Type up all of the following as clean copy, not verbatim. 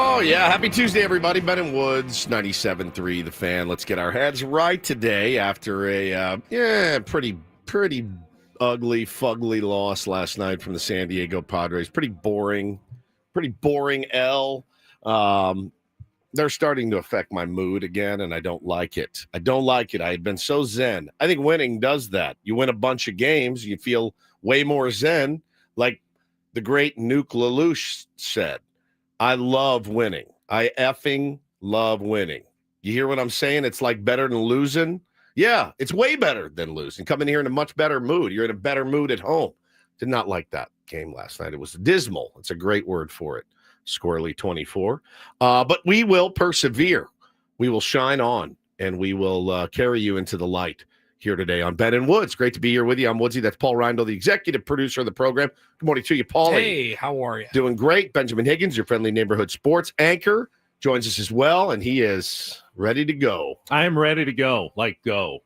Oh, yeah. Happy Tuesday, everybody. Ben and Woods, 97.3 The Fan. Let's get our heads right today after a pretty ugly, fugly loss last night from the San Diego Padres. Pretty boring L. They're starting to affect my mood again, and I don't like it. I had been so zen. I think winning does that. You win a bunch of games, you feel way more zen, like the great Nuke Lelouch said. I love winning. I effing love winning. You hear what I'm saying? It's like better than losing. Yeah, it's way better than losing. Come in here in a much better mood. You're in a better mood at home. Did not like that game last night. It was dismal. It's a great word for it. Squirrely 24. But we will persevere. We will shine on, and we will carry you into the light here today on Ben and Woods. Great to be here with you. I'm Woodsy. That's Paul Reindl, the executive producer of the program. Good morning to you, Paulie. Hey, how are you? Doing great. Benjamin Higgins, your friendly neighborhood sports anchor, joins us as well, and he is ready to go. I am ready to go. Like out,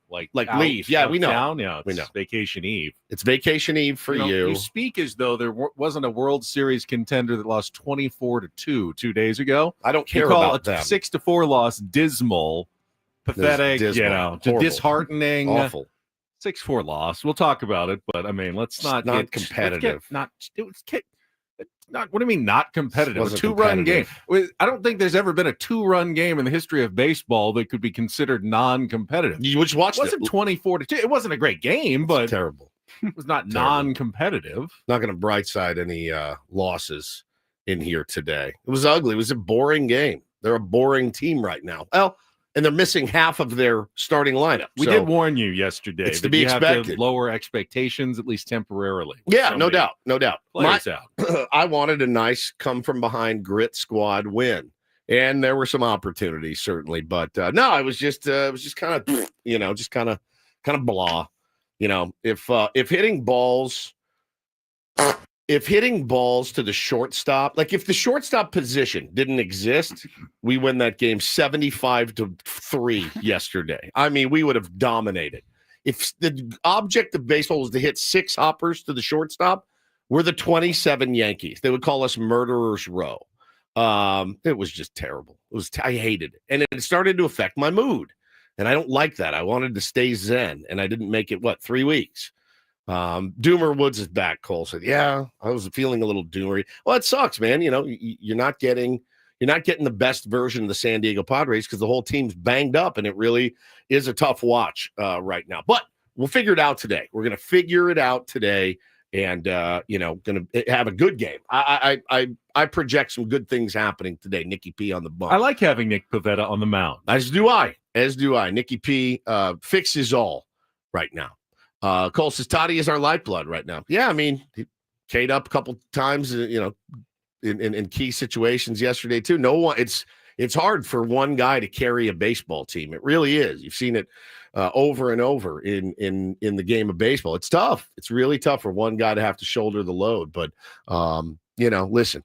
leave. Yeah, we know. Town. Yeah, we know. Vacation Eve. It's vacation eve for you. You speak as though there wasn't a World Series contender that lost 24-2 2 days ago. I don't care about them. 6-4 loss, dismal, pathetic, dismal. Disheartening. Awful. 6-4 loss. We'll talk about it, but I mean, let's not not competitive. What do you mean not competitive? A Wasn't 2-run game. competitive. I don't think there's ever been a 2-run game in the history of baseball that could be considered non-competitive. You just watched It wasn't 24-2. It wasn't a great game, but terrible. it was not Terrible. non-competitive. Not going to brightside any losses in here today. It was ugly. It was a boring game. They're a boring team right now. Well, and they're missing half of their starting lineup. We did warn you yesterday. It's to that be you have expected. to lower expectations, at least temporarily. Yeah, no doubt. Players out. I wanted a nice come-from-behind grit squad win. And there were some opportunities, certainly. But, no, it was just kind of, just kind of blah. If hitting balls to the shortstop, like if the shortstop position didn't exist, we win that game 75-3 yesterday. I mean, we would have dominated. If the object of baseball was to hit 6 hoppers to the shortstop, we're the 27 Yankees. They would call us Murderers Row. It was just terrible. I hated it. And it started to affect my mood. And I don't like that. I wanted to stay zen, and I didn't make it, 3 weeks? Doomer Woods is back. Cole said, yeah, I was feeling a little doomery. Well, it sucks, man. You're not getting the best version of the San Diego Padres because the whole team's banged up, and it really is a tough watch right now. But we'll figure it out today. We're going to figure it out today, and going to have a good game. I project some good things happening today. Nicky P on the bump. I like having Nick Pivetta on the mound. As do I. Nicky P fixes all right now. Cole says Toddy is our lifeblood right now. Yeah, I mean, he K'd up a couple times, in key situations yesterday too. No one, it's hard for one guy to carry a baseball team. It really is. You've seen it over and over in the game of baseball. It's tough. It's really tough for one guy to have to shoulder the load. But listen,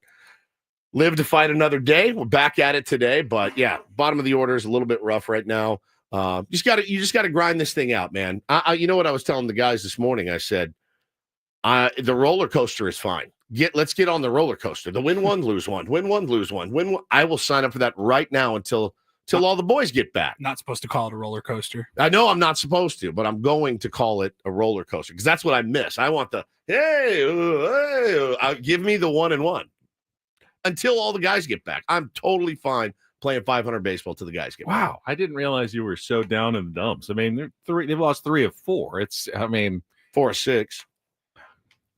live to fight another day. We're back at it today. But yeah, bottom of the order is a little bit rough right now. You just got to grind this thing out, man. You know what I was telling the guys this morning? I said, the roller coaster is fine. Let's get on the roller coaster. The win one, lose one, win one, lose one, win one. I will sign up for that right now until all the boys get back. Not supposed to call it a roller coaster. I know I'm not supposed to, but I'm going to call it a roller coaster because that's what I miss. I want the give me the 1-1 until all the guys get back. I'm totally fine playing 500 baseball till the guys get back. Wow, I didn't realize you were so down in the dumps. I mean, they've lost 3 of 4. 4 of 6.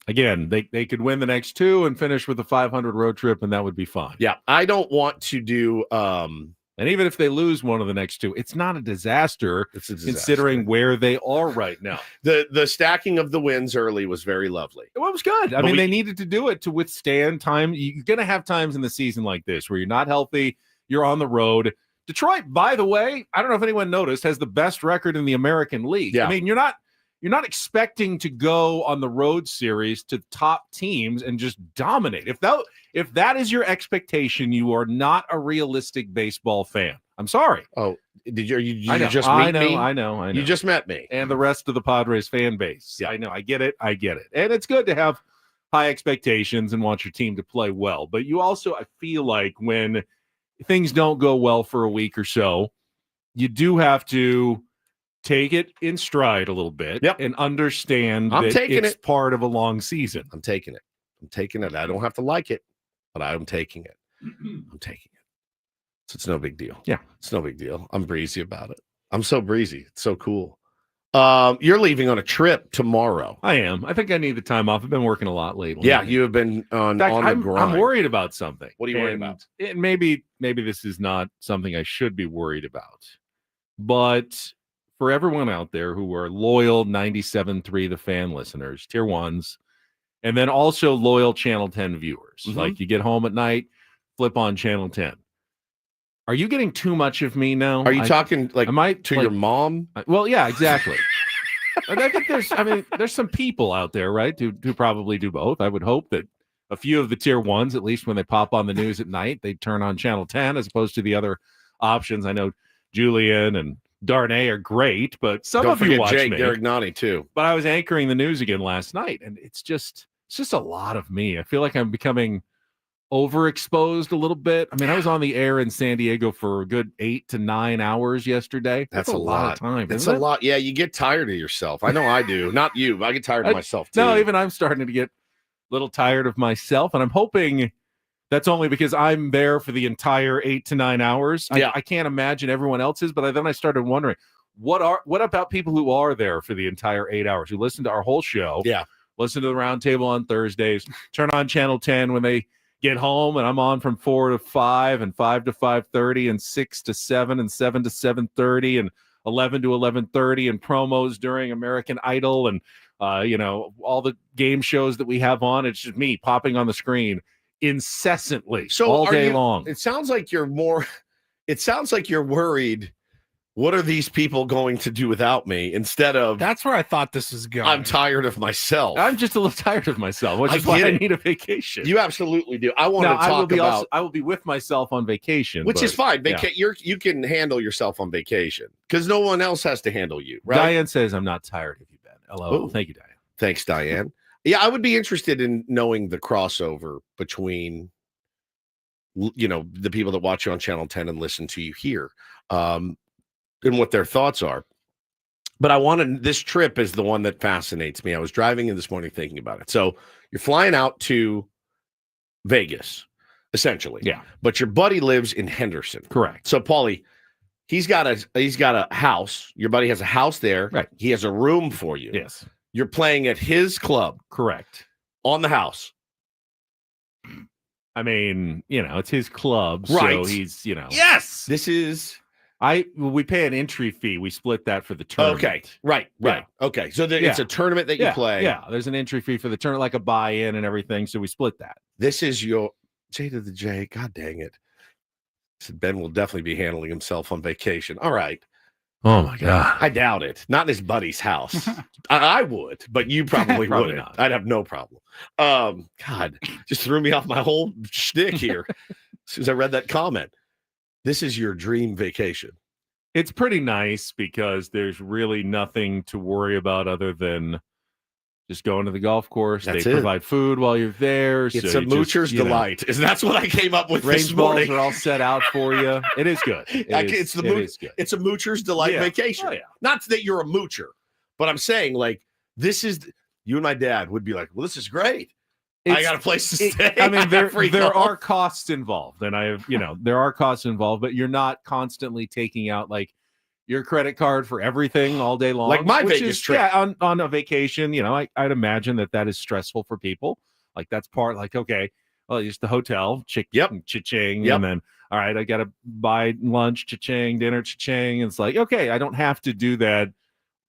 Again, they could win the next 2 and finish with a 500 road trip, and that would be fine. Yeah, I don't want to do. And even if they lose one of the next 2, it's not a disaster. It's a disaster considering where they are right now. The stacking of the wins early was very lovely. It was good. I mean, they needed to do it to withstand time. You're going to have times in the season like this where you're not healthy. You're on the road. Detroit, by the way, I don't know if anyone noticed, has the best record in the American League. Yeah. I mean, you're not expecting to go on the road series to top teams and just dominate. If that is your expectation, you are not a realistic baseball fan. I'm sorry. Oh, did you just meet I me? know. You just met me. And the rest of the Padres fan base. Yeah. I know. I get it. And it's good to have high expectations and want your team to play well. But you also, I feel like when things don't go well for a week or so, you do have to take it in stride a little bit and understand that it's part of a long season. I'm taking it. I don't have to like it, but I'm taking it. I'm taking it. So it's no big deal. Yeah. It's no big deal. I'm breezy about it. I'm so breezy. It's so cool. You're leaving on a trip tomorrow. I am. I think I need the time off. I've been working a lot lately. Yeah, you have been on the grind. I'm worried about something. What are you worried about? Maybe this is not something I should be worried about. But for everyone out there who are loyal 97.3 The Fan listeners, tier ones, and then also loyal Channel 10 viewers, like you get home at night, flip on Channel 10. Are you getting too much of me now? Are you talking your mom? Well, yeah, exactly. I think there's some people out there, right, who probably do both. I would hope that a few of the tier ones, at least when they pop on the news at night, they turn on Channel 10 as opposed to the other options. I know Julian and Darnay are great, but some of you watch Jake, me. Derek Nani too. But I was anchoring the news again last night, and it's just a lot of me. I feel like I'm becoming overexposed a little bit. I mean, I was on the air in San Diego for a good 8 to 9 hours yesterday. That's a lot of time. It's a lot. Yeah, you get tired of yourself. I know I do. Not you, but I get tired of myself too. No, even I'm starting to get a little tired of myself, and I'm hoping that's only because I'm there for the entire 8 to 9 hours. I can't imagine everyone else is, but then I started wondering, what about people who are there for the entire 8 hours, who listen to our whole show, listen to the roundtable on Thursdays, turn on Channel 10 when they get home, and I'm on from 4 to 5 and 5 to 5:30 and 6 to 7 and 7 to 7:30 and 11 to 11:30 and promos during American Idol and all the game shows that we have on. It's just me popping on the screen incessantly all day long. It sounds like you're worried. What are these people going to do without me? Instead of that's where I thought this was going. I'm tired of myself. I'm just a little tired of myself, which is why I need a vacation. You absolutely do. I want to talk about. I will be with myself on vacation, which is fine. You can handle yourself on vacation because no one else has to handle you. Right? Diane says I'm not tired of you, Ben. Hello, thank you, Diane. Thanks, Diane. Yeah, I would be interested in knowing the crossover between, the people that watch you on Channel 10 and listen to you here, and what their thoughts are. But this trip is the one that fascinates me. I was driving in this morning thinking about it. So you're flying out to Vegas, essentially. Yeah. But your buddy lives in Henderson. Correct. So, Paulie, he's got a house. Your buddy has a house there. Right. He has a room for you. Yes. You're playing at his club. Correct. On the house. I mean, it's his club. Right. So he's, Yes. This is. We pay an entry fee. We split that for the tournament. Okay. Right. Yeah. Okay. So it's a tournament that you play. Yeah. There's an entry fee for the tournament, like a buy-in and everything. So we split that. This is your J to the J. God dang it. Ben will definitely be handling himself on vacation. All right. Oh my God. I doubt it. Not in his buddy's house. I would, but you probably wouldn't. Not. I'd have no problem. God, just threw me off my whole shtick here as soon as I read that comment. This is your dream vacation. It's pretty nice because there's really nothing to worry about other than just going to the golf course. They provide food while you're there. It's a moocher's delight. That's what I came up with range this morning. Balls are all set out for you. It is good. It's a moocher's delight vacation. Oh, yeah. Not that you're a moocher, but I'm saying this is you and my dad would be like, well, this is great. I got a place to stay. I mean, there are costs involved, and there are costs involved, but you're not constantly taking out your credit card for everything all day long. Like my Vegas trip. Yeah, on a vacation, I'd imagine that is stressful for people. That's part okay, well, just the hotel, cha-ching, and then, all right, I got to buy lunch, cha-ching, dinner, cha-ching. It's okay, I don't have to do that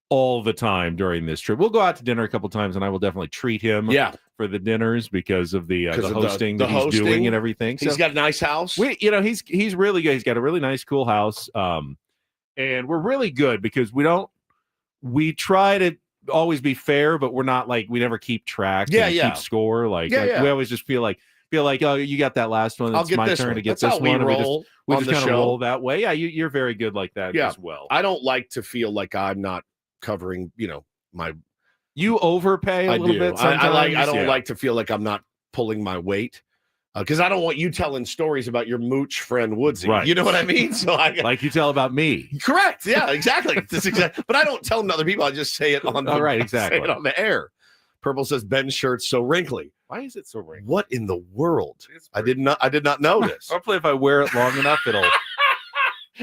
all the time during this trip. We'll go out to dinner a couple times, and I will definitely treat him for the dinners because of the hosting that he's doing and everything. So he's got a nice house. He's really good. He's got a really nice, cool house. And we're really good because we try to always be fair, but we're not we never keep track and keep score. We always just feel like, oh, you got that last one. It's my turn to get this one. We just kind of roll that way. Yeah, you're very good like that as well. I don't like to feel like I'm not covering, my. You overpay a little bit sometimes. I don't like to feel like I'm not pulling my weight. Because I don't want you telling stories about your mooch friend Woodsy. Right. You know what I mean? So like you tell about me. Correct. Yeah, exactly. That's exactly. But I don't tell them to other people. I just say it on the exactly. say it on the air. Purple says Ben's shirt's so wrinkly. Why is it so wrinkly? What in the world? I did not know this. Hopefully, if I wear it long enough, it'll.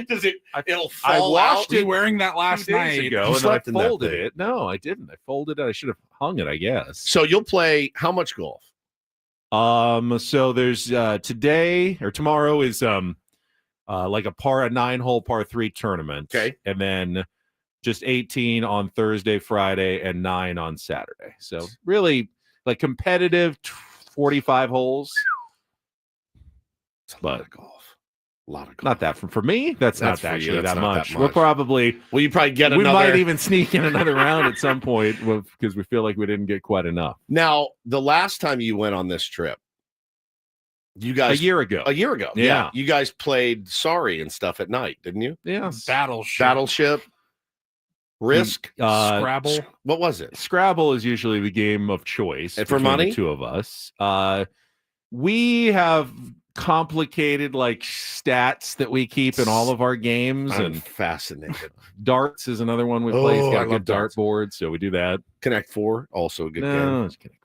Does it? It'll I fall watched out. you wearing that last 2 days night. ago, You and then I slept in that folded thing. it. No, I didn't. I folded it. I should have hung it, I guess. So you'll play how much golf? So there's today or tomorrow is like a 9-hole par 3 tournament. Okay. And then just 18 on Thursday, Friday, and 9 on Saturday. So really like competitive 45 holes. It's a But lot of golf. A lot of golf. not that for me. That's not for you. actually That's that not much. that We'll much. probably Well, you probably get we another. might even sneak in another round at some point because we feel like we didn't get quite enough. Now, the last time you went on this trip, you A guys year ago. Yeah. You guys played Sorry and stuff at night, didn't you? Yeah. Battleship, Risk, Scrabble. What was it? Scrabble is usually the game of choice And for between money? the two of us. We have complicated like stats that we keep in all of our games, I'm and fascinated. darts is another one we play. Oh, He's got I a good love darts. dartboard, so we do that. Connect 4, also a good game. No, just kidding.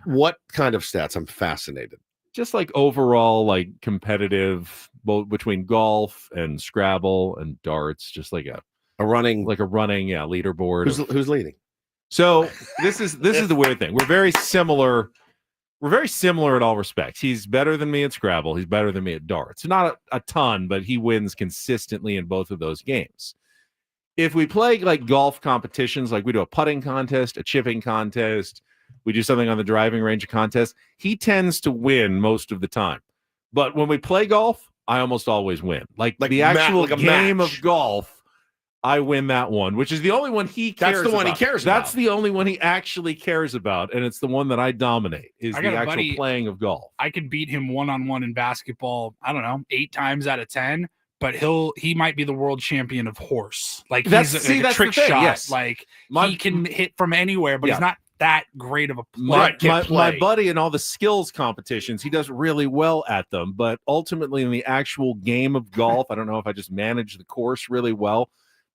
What kind of stats? I'm fascinated. Just like overall, like competitive, both between golf and Scrabble and darts, just like a running leaderboard. Who's leading? So this is the weird thing. We're very similar. We're very similar in all respects. He's better than me at Scrabble. He's better than me at darts. Not a ton, but he wins consistently in both of those games. If we play like golf competitions, like we do a putting contest, a chipping contest, we do something on the driving range contest, he tends to win most of the time. But when we play golf, I almost always win. Like the actual game of golf, I win that one, which is the only one he cares about. That's the one he cares about. That's the only one he actually cares about, and it's the one that I dominate, is I the got a actual buddy- playing of golf. I could beat him one-on-one in basketball, I don't know, 8 times out of 10, but he might be the world champion of horse. Like That's he's the a trick thing, shot. yes. Like My- he can hit from anywhere, but Yeah. he's not that great of a player. My buddy in all the skills competitions, he does really well at them, but ultimately in the actual game of golf, I don't know if I just manage the course really well.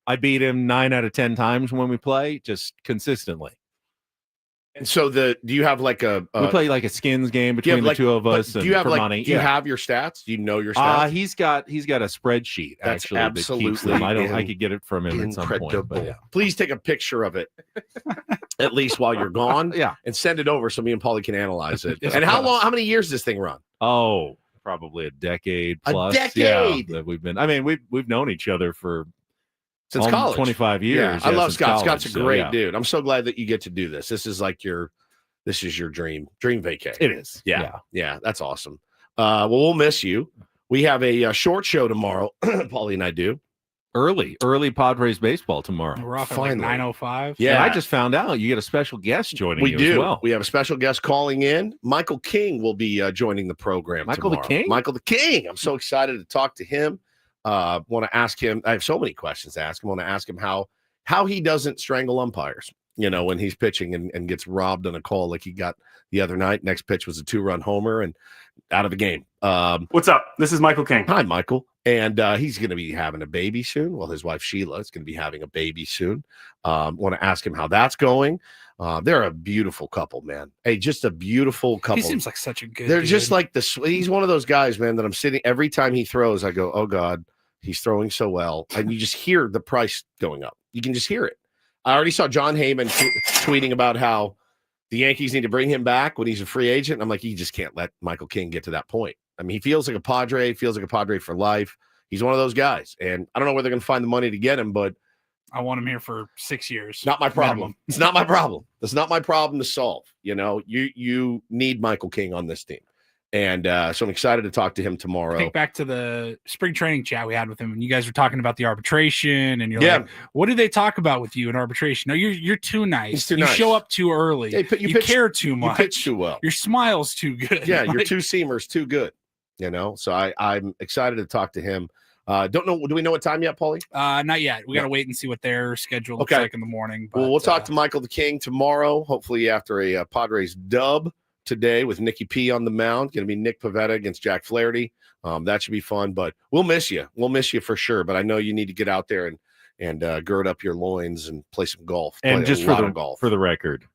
I beat him 9 out of 10 times when we play, just consistently. And so do you have like a we play like a skins game between the two of us. Do you have for like money. do you have your stats? Do you know your stats? He's got a spreadsheet That's actually that keeps absolutely them. I could get it from him at some point. incredible. But yeah. Please take a picture of it, at least while you're gone. Yeah. And send it over so me and Paulie can analyze it. Yes, And of how course. long? How many years does this thing run? Oh, probably a decade A plus. decade? Yeah, that we've been. I mean, we've known each other for Since almost college. 25 years. Yeah, I love since Scott. college, Scott's a so, great yeah. dude. I'm so glad that you get to do this. This is like your dream vacay. It is. Yeah, that's awesome. Well, we'll miss you. We have a short show tomorrow. Paulie and I do. Early Padres baseball tomorrow. We're off at Finally. like 9:05. Yeah, And I just found out you get a special guest joining we you do. as well. We have a special guest calling in. Michael King will be joining the program. Michael the tomorrow. King? Michael the King. I'm so excited to talk to him. Want to ask him. I have so many questions to ask him. Want to ask him how he doesn't strangle umpires. You know, when he's pitching and gets robbed on a call like he got the other night. Next pitch was a 2-run homer and out of the game. What's up? This is Michael King. Hi, Michael. And he's going to be having a baby soon. Well, his wife, Sheila, is going to be having a baby soon. Want to ask him how that's going. They're a beautiful couple, man. Hey, just a beautiful couple. He seems like such a good They're dude. just like he's one of those guys, man, that I'm sitting every time he throws, I go, oh God, he's throwing so well. And you just hear the price going up. You can just hear it. I already saw John Heyman tweeting about how the Yankees need to bring him back when he's a free agent. I'm like, you just can't let Michael King get to that point. I mean, he feels like a Padre, for life. He's one of those guys. And I don't know where they're going to find the money to get him, but I want him here for 6 years. not my problem. Minimum. It's not my problem. It's not my problem to solve. You know, you need Michael King on this team. And so I'm excited to talk to him tomorrow. Think back to the spring training chat we had with him, and you guys were talking about the arbitration, and you're Yeah. like, "What do they talk about with you in arbitration? No, you're too nice. He's too you nice. show up too early. Hey, you pitch- care too You much. pitch too well. Your smile's too good. Yeah, your Like, two seamers too good. You know, so I'm excited to talk to him. Don't know. Do we know what time yet, Paulie? not yet. We got to wait and see what their schedule looks Okay. like in the morning. Well, we'll but, talk to Michael the King tomorrow, hopefully after a Padres dub today with Nicky P on the mound. Going to be Nick Pivetta against Jack Flaherty. That should be fun, but we'll miss you. We'll miss you for sure. But I know you need to get out there and gird up your loins and play some golf. And just for the record,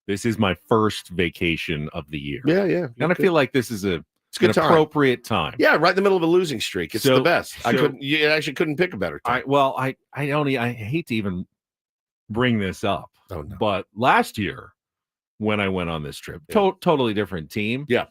this is my first vacation of the year. Yeah. And I feel like this is an good time. appropriate time. Yeah, right in the middle of a losing streak. It's the best. You actually couldn't pick a better time. I hate to even bring this up. Oh, no. But last year when I went on this trip, totally different team. Yeah.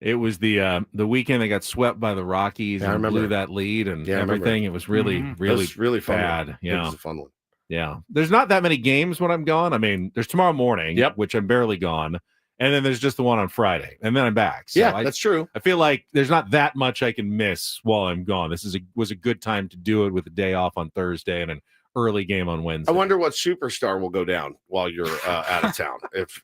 It was the weekend they got swept by the Rockies and blew that lead and everything. It was really really fun. bad. Yeah, it was a fun one. Yeah. There's not that many games when I'm gone. I mean, there's tomorrow morning, which I'm barely gone. And then there's just the one on Friday. And then I'm back. So that's true. I feel like there's not that much I can miss while I'm gone. This was a good time to do it with a day off on Thursday and an early game on Wednesday. I wonder what superstar will go down while you're out of town. It's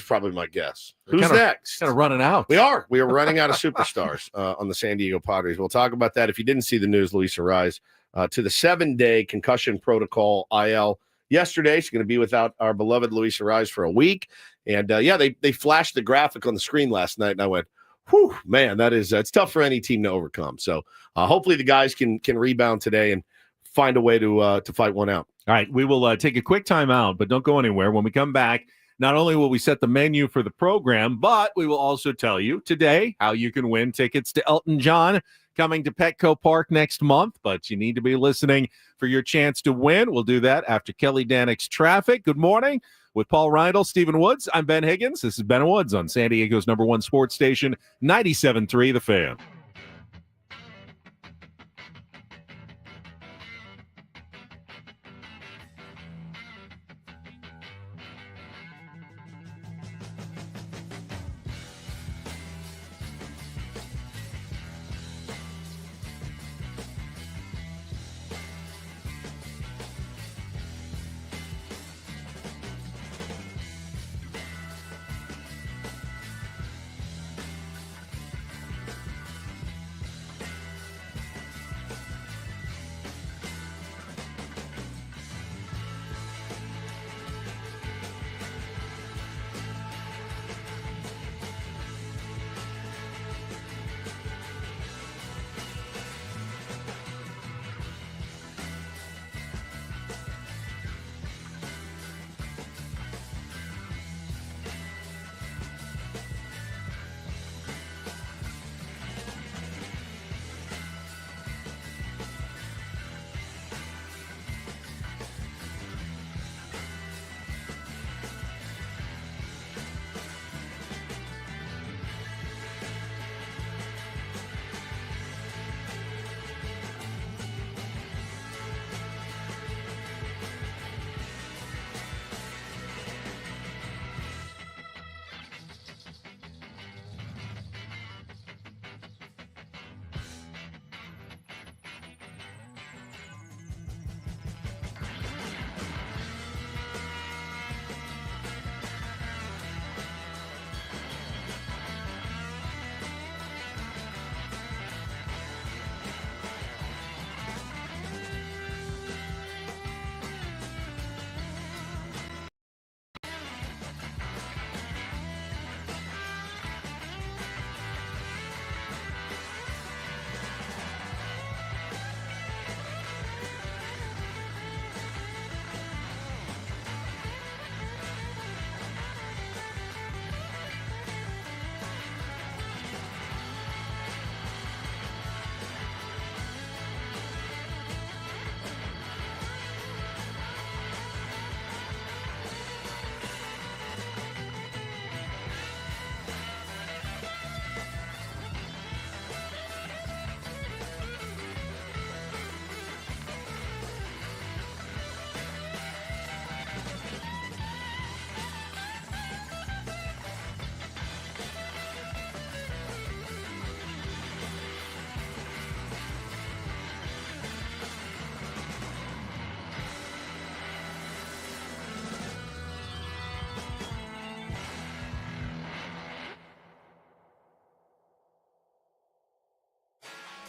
probably my guess. Who's next? Kind of running out. We are running out of superstars on the San Diego Padres. We'll talk about that. If you didn't see the news, Luis Arraez to the 7-day concussion protocol IL yesterday. She's going to be without our beloved Luis Arraez for a week. And they flashed the graphic on the screen last night, and I went, whew, man, it's tough for any team to overcome. So hopefully the guys can rebound today and find a way to fight one out. All right, we will take a quick time out, but don't go anywhere. When we come back, not only will we set the menu for the program, but we will also tell you today how you can win tickets to Elton John coming to Petco Park next month. But you need to be listening for your chance to win. We'll do that after Kelly Danick's Traffic. Good morning. With Paul Reindl, Stephen Woods, I'm Ben Higgins. This is Ben Woods on San Diego's #1 sports station, 97.3 The Fan.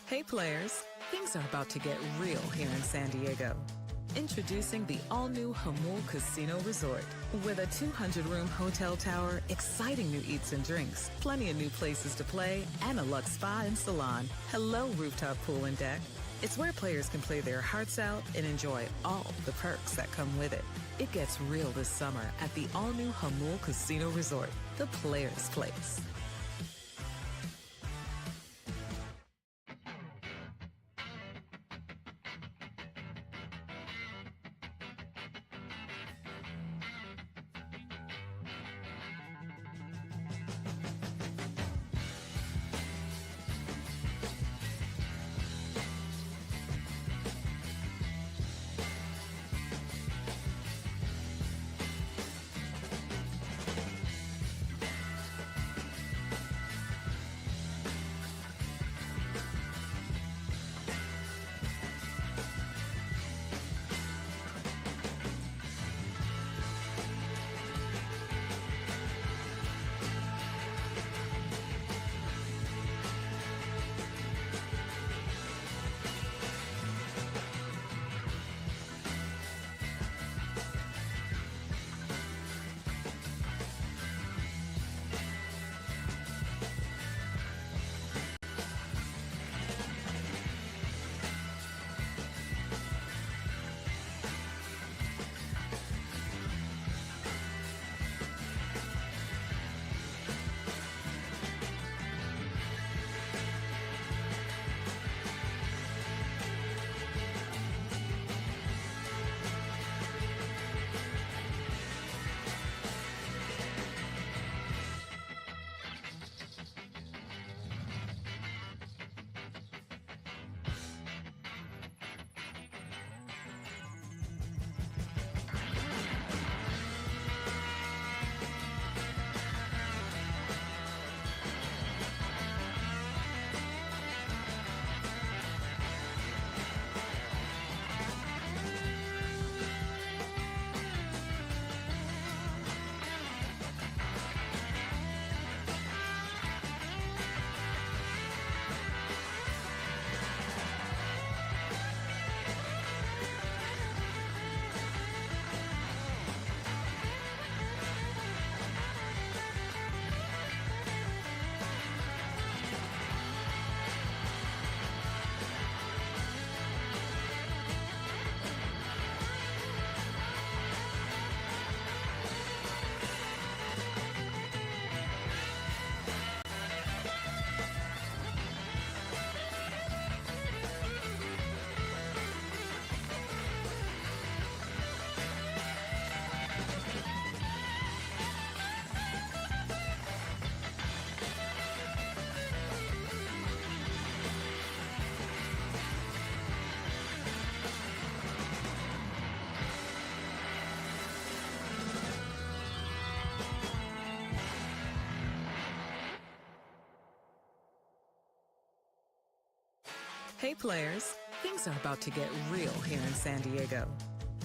Hey players, things are about to get real here in San Diego. Introducing the all-new Hamul Casino Resort. With a 200-room hotel tower, exciting new eats and drinks, plenty of new places to play, and a luxe spa and salon. Hello, rooftop pool and deck. It's where players can play their hearts out and enjoy all the perks that come with it. It gets real this summer at the all-new Hamul Casino Resort, the player's place. Hey players, things are about to get real here in San Diego.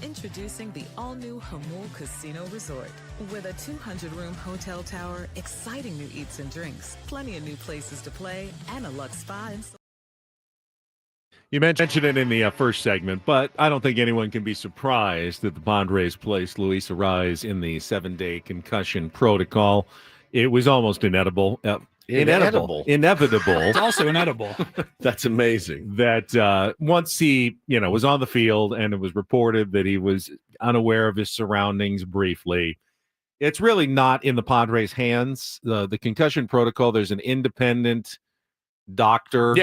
Introducing the all-new Hamul Casino Resort. With a 200-room hotel tower, exciting new eats and drinks, plenty of new places to play, and a luxe spa and salon. You mentioned it in the first segment, but I don't think anyone can be surprised that the Padres placed Luis Arraez in the 7-day concussion protocol. It was almost inevitable. Inevitable. It's also inedible. That's amazing. That once he, was on the field and it was reported that he was unaware of his surroundings briefly, it's really not in the Padres' hands. The concussion protocol, there's an independent doctor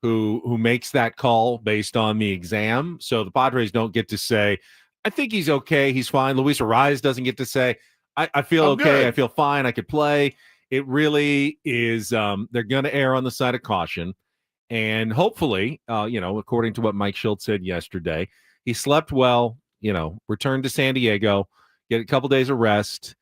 who makes that call based on the exam. So the Padres don't get to say, I think he's okay, he's fine. Luis Arraez doesn't get to say, I feel okay, good. I feel fine, I could play. It really is, they're going to err on the side of caution. And hopefully, according to what Mike Schultz said yesterday, he slept well, returned to San Diego, get a couple days of rest,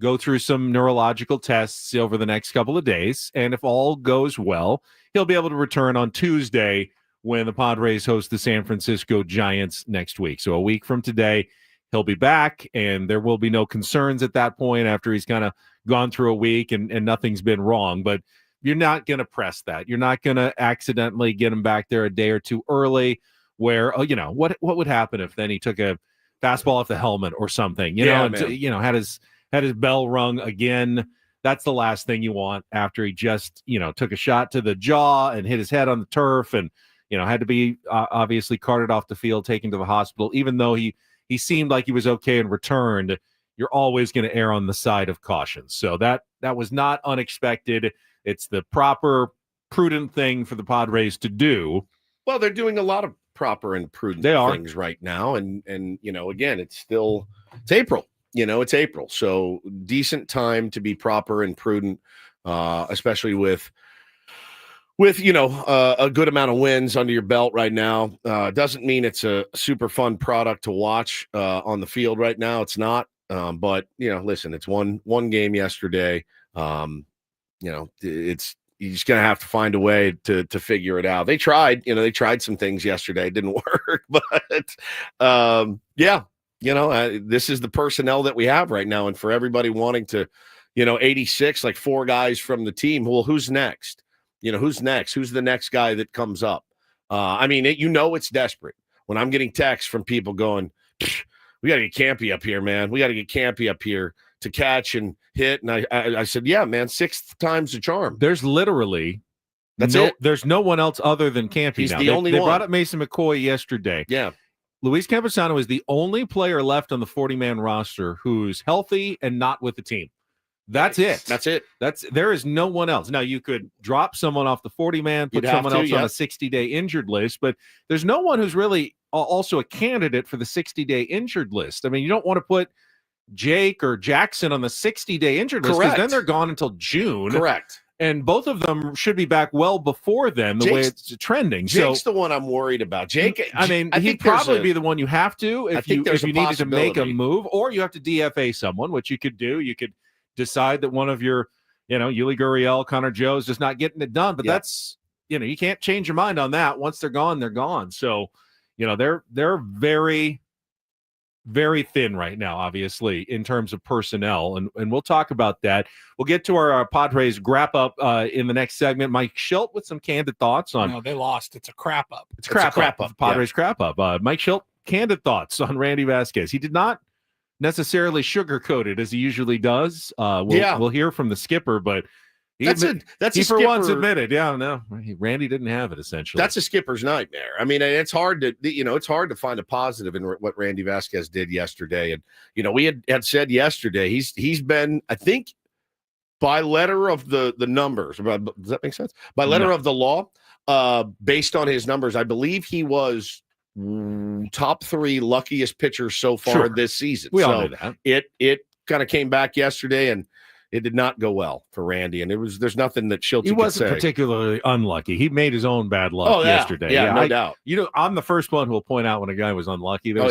go through some neurological tests over the next couple of days. And if all goes well, he'll be able to return on Tuesday when the Padres host the San Francisco Giants next week. So a week from today, he'll be back, and there will be no concerns at that point after he's kind of gone through a week and nothing's been wrong. But you're not going to press that. You're not going to accidentally get him back there a day or two early where, what would happen if then he took a fastball off the helmet or something, had his bell rung again. That's the last thing you want after he just, took a shot to the jaw and hit his head on the turf and, had to be obviously carted off the field, taken to the hospital. Even though he seemed like he was okay and returned, you're always going to err on the side of caution. So that was not unexpected. It's the proper, prudent thing for the Padres to do. Well, they're doing a lot of proper and prudent things right now. And again, it's April. It's April. So decent time to be proper and prudent, especially with a good amount of wins under your belt right now. Doesn't mean it's a super fun product to watch on the field right now. It's not. But listen, it's one game yesterday. It's you're just gonna have to find a way to figure it out. They tried, they tried some things yesterday. It didn't work, but this is the personnel that we have right now, and for everybody wanting to, 86, like 4 guys from the team. Well, who's next? Who's next? Who's the next guy that comes up? It's desperate when I'm getting texts from people going, we got to get Campy up here, man. We got to get Campy up here to catch and hit. And I said, yeah, man, 6th time's the charm. There's literally there's no one else other than Campy. He's now. the only one. They brought up Mason McCoy yesterday. Yeah. Luis Campusano is the only player left on the 40-man roster who's healthy and not with the team. That's it. That's it. There is no one else. Now, you could drop someone off the 40-man, put someone else on a 60-day injured list, but there's no one who's really also a candidate for the 60-day injured list. I mean, you don't want to put Jake or Jackson on the 60-day injured list because then they're gone until June. Correct. And both of them should be back well before then, way it's trending. Jake's the one I'm worried about. Jake, he'd probably be the one you have to if you needed to make a move, or you have to DFA someone, which you could do. You could decide that one of your, Yuli Gurriel, Connor Joe's just not getting it done. But that's, you can't change your mind on that. Once they're gone, they're gone. So, they're very, very thin right now, obviously, in terms of personnel. And we'll talk about that. We'll get to our Padres wrap-up in the next segment. Mike Schilt with some candid thoughts on... No, they lost. It's a crap-up. It's a crap-up. Padres crap-up. Mike Schilt, candid thoughts on Randy Vasquez. He did not necessarily sugarcoat it as he usually does. We'll hear from the skipper, but... He for once admitted, Randy didn't have it, essentially. That's a skipper's nightmare. I mean, it's hard to find a positive in what Randy Vasquez did yesterday. And, we had said yesterday, he's been, I think, by letter of the numbers, does that make sense? By letter of the law, based on his numbers, I believe he was top 3 luckiest pitchers so far this season. We all knew that. It kind of came back yesterday, and it did not go well for Randy, and there's nothing that Schilt could say. He wasn't particularly unlucky. He made his own bad luck yesterday. Yeah, no doubt. I'm the first one who will point out when a guy was unlucky. There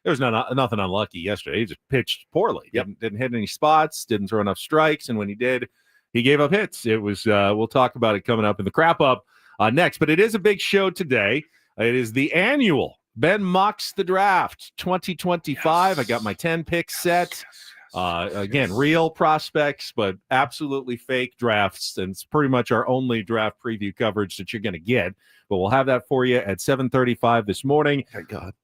was nothing unlucky yesterday. He just pitched poorly. Didn't hit any spots, didn't throw enough strikes, and when he did, he gave up hits. It was we'll talk about it coming up in the crap up next, but it is a big show today. It is the annual Ben Mocks the Draft 2025. I got my 10 picks set. Again, real prospects, but absolutely fake drafts. And it's pretty much our only draft preview coverage that you're going to get. But we'll have that for you at 7:35 this morning. Thank God.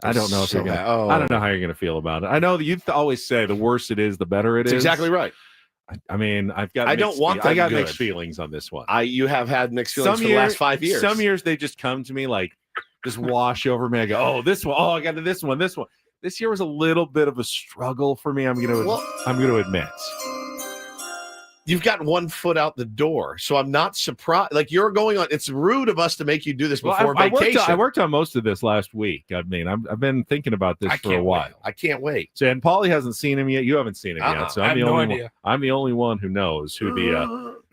I don't know if you're going to. I don't know how you're going to feel about it. I know that you always say the worse it is, the better it is. Exactly right. I mean, I got mixed feelings on this one. You have had mixed feelings for the last 5 years. Some years they just come to me like, just wash over me. I go, oh, this one. Oh, I got this one. This one. This year was a little bit of a struggle for me. I'm going to admit. You've got one foot out the door, so I'm not surprised. Like, you're going on. It's rude of us to make you do this before vacation. I worked on most of this last week. I mean, I've been thinking about this for a while. I can't wait. So, and Paulie hasn't seen him yet. You haven't seen him yet. So I'm the only one who knows who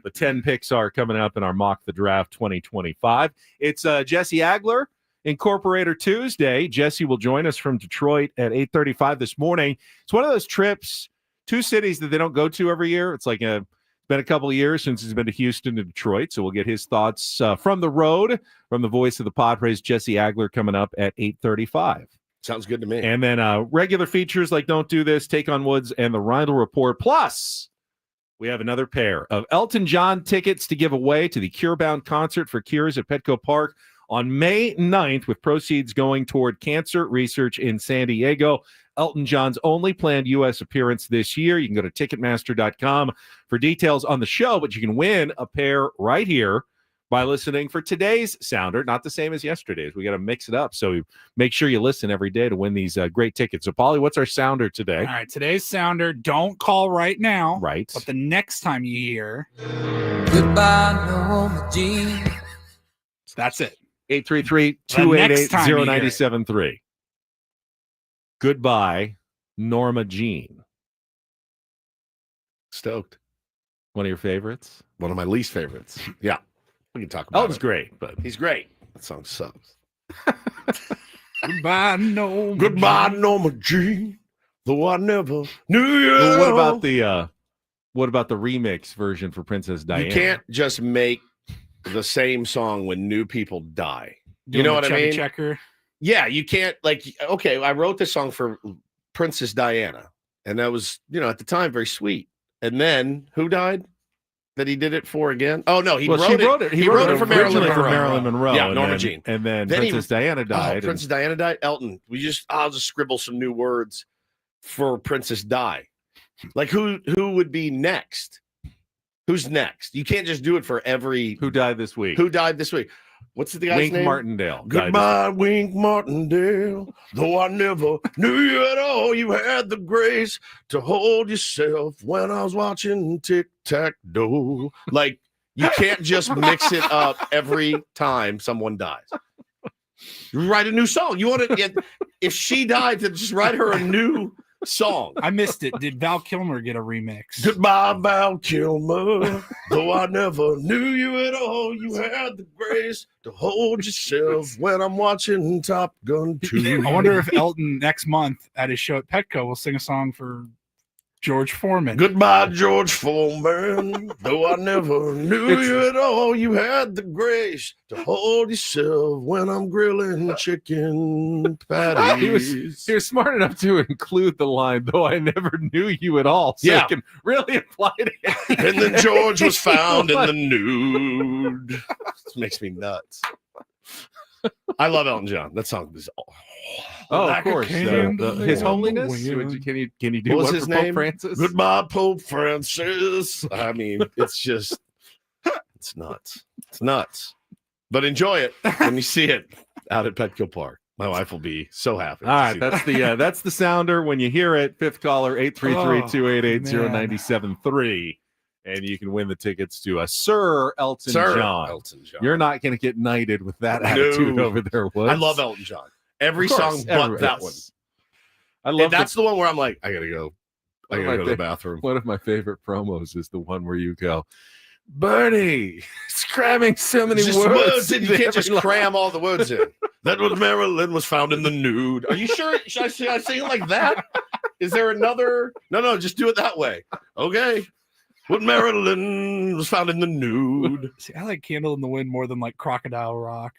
the 10 picks are coming up in our Mock the Draft 2025. It's Jesse Agler. Incorporator Tuesday. Jesse will join us from Detroit at 8:35 this morning. It's one of those trips, 2 cities that they don't go to every year. It's like it's been a couple of years since he's been to Houston and Detroit, so we'll get his thoughts from the road, from the voice of the Padres, Jesse Agler, coming up at 8:35. Sounds good to me. And then regular features like Don't Do This, Take on Woods, and the Reindl Report. Plus, we have another pair of Elton John tickets to give away to the Cure Bound concert for Cures at Petco Park on May 9th, with proceeds going toward cancer research in San Diego. Elton John's only planned U.S. appearance this year. You can go to Ticketmaster.com for details on the show, but you can win a pair right here by listening for today's sounder, not the same as yesterday's. We got to mix it up. So make sure you listen every day to win these great tickets. So, Paulie, what's our sounder today? All right, today's sounder, don't call right now. Right. But the next time you hear, Goodbye, Norma Jean. that's it. 833-288-0973. Goodbye, Norma Jean. Stoked. One of your favorites? One of my least favorites. Yeah. We can talk about Elton's it. great, but He's great. That song sucks. Goodbye, no. Goodbye, Norma Jean. Though I never knew you. Well, what about the remix version for Princess Diana? You can't just make the same song when new people die. Doing know the what I Chubby mean? Checker. Yeah, you can't, like, okay, I wrote this song for Princess Diana, and that was, at the time very sweet. And then who died that he did it for again? Oh, no, he wrote it. He wrote it for Marilyn Monroe. Yeah, and Norma then- Jean. And then Then Princess Diana died. Princess Diana died. Elton, I'll just scribble some new words for Princess Di. Like, who would be next? Who's next? You can't just do it for every. Who died this week? Who died this week? What's the guy's Wink name? Martindale. died Goodbye, Wink Martindale. Though I never knew you at all, you had the grace to hold yourself when I was watching Tic-Tac-Toe. Like, you can't just mix it up every time someone dies. You write a new song. You want to, if she died, to just write her a new song. I missed it. Did Val Kilmer get a remix? Goodbye, Val Kilmer. Though I never knew you at all, you had the grace to hold yourself when I'm watching Top Gun 2. I wonder if Elton next month at his show at Petco will sing a song for George Foreman. Goodbye, George Foreman. Though I never knew you at all, you had the grace to hold yourself when I'm grilling chicken patties. He was smart enough to include the line, though I never knew you at all. So Yeah. it can really apply to it. And then George was found in the nude. This makes me nuts. I love Elton John. That song is Oh, Like of a course. candle His in holiness. the wind. Can you do What was one his for Pope name? Francis? Goodbye, Pope Francis. I mean, it's just, it's nuts. It's nuts. But enjoy it when you see it out at Petco Park. My wife will be so happy. All right, that's the sounder. When you hear it, fifth caller, 833-288-0973. And you can win the tickets to Sir Elton John. Elton John. You're not going to get knighted with that attitude over there, Woods. I love Elton John. Every Of course, song but that one. I love That's the one where I'm like, I gotta go. I gotta go to the bathroom. One of my favorite promos is the one where you go, Bernie, it's cramming so many Just words. in. You can't just cram all the words in. That was Marilyn was found in the nude. Are you sure? Should I sing it like that? Is there another? No, just do it that way. Okay. When Marilyn was found in the nude. See, I like Candle in the Wind more than like Crocodile Rock.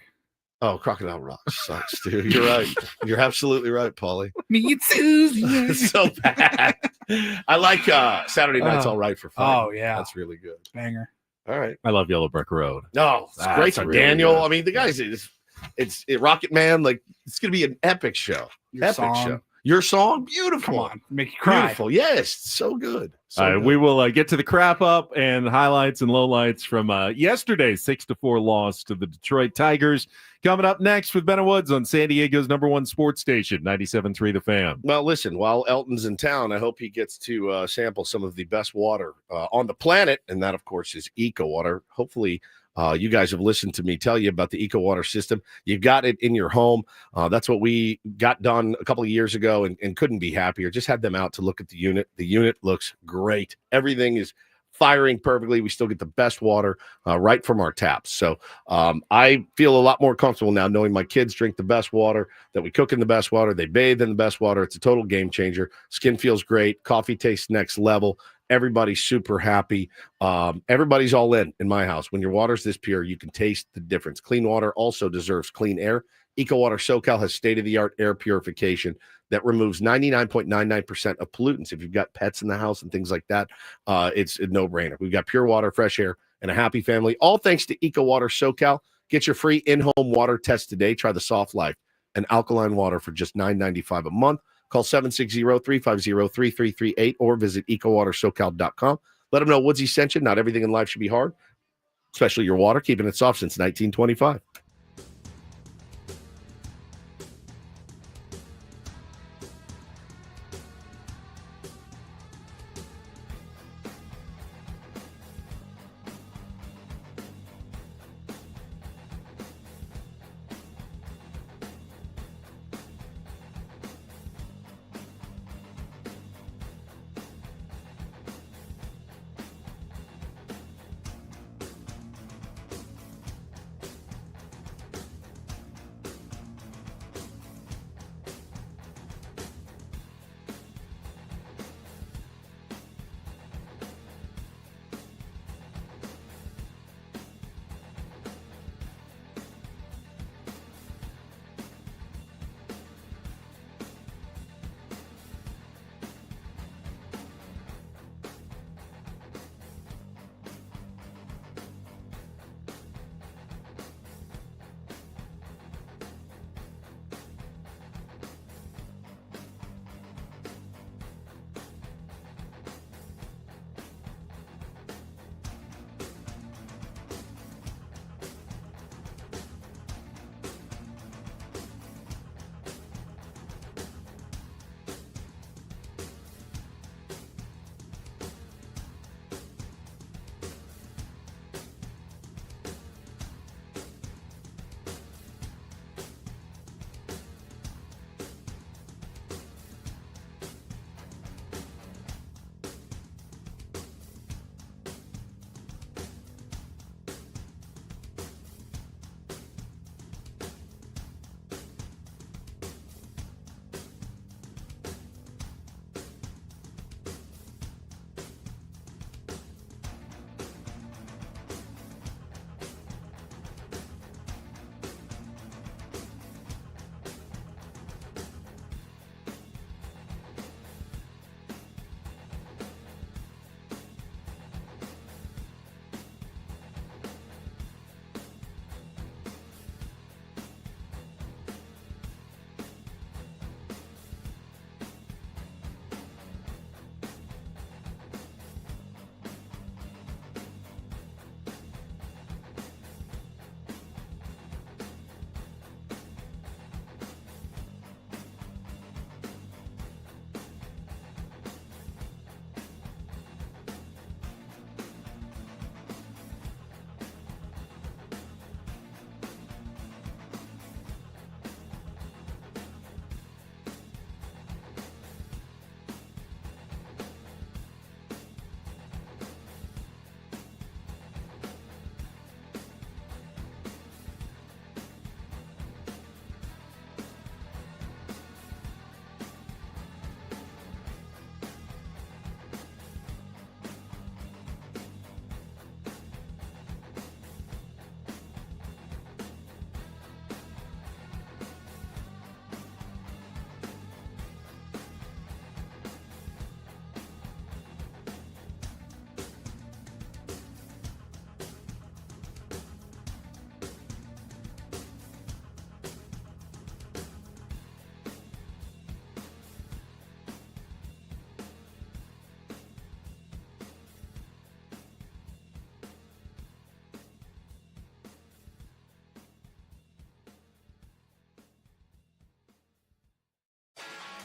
Oh, Crocodile Rock sucks, dude. You're right. You're absolutely right, Paulie. Me too. It's so bad. I like Saturday Night's All Right for Fun. Oh, yeah. That's really good. Banger. All right. I love Yellow Brick Road. No, it's That's great song. really Daniel. good. I mean, the guys, it's Rocket Man. Like, it's going to be an epic show. Your song. Your song? Beautiful. Come on. Make you cry. Beautiful. Yes. So good. So All right, good. we will get to the crap up and highlights and lowlights from yesterday's 6-4 loss to the Detroit Tigers. Coming up next with Ben and Woods on San Diego's #1 sports station, 97.3 The Fan. Well, listen, while Elton's in town, I hope he gets to sample some of the best water on the planet. And that, of course, is Eco Water. Hopefully, you guys have listened to me tell you about the Eco Water system. You've got it in your home. That's what we got done a couple of years ago and couldn't be happier. Just had them out to look at the unit. The unit looks great. Everything is firing perfectly. We still get the best water right from our taps. So I feel a lot more comfortable now knowing my kids drink the best water, that we cook in the best water, they bathe in the best water. It's a total game changer. Skin feels great. Coffee tastes next level. Everybody's super happy. Everybody's all in my house. When your water's this pure, you can taste the difference. Clean water also deserves clean air. EcoWater SoCal has state-of-the-art air purification that removes 99.99% of pollutants. If you've got pets in the house and things like that, it's a no-brainer. We've got pure water, fresh air, and a happy family, all thanks to EcoWater SoCal. Get your free in-home water test today. Try the Soft Life and alkaline water for just $9.95 a month. Call 760-350-3338 or visit ecowatersocal.com. Let them know Woodsy sent you. Not everything in life should be hard, especially your water, keeping it soft since 1925.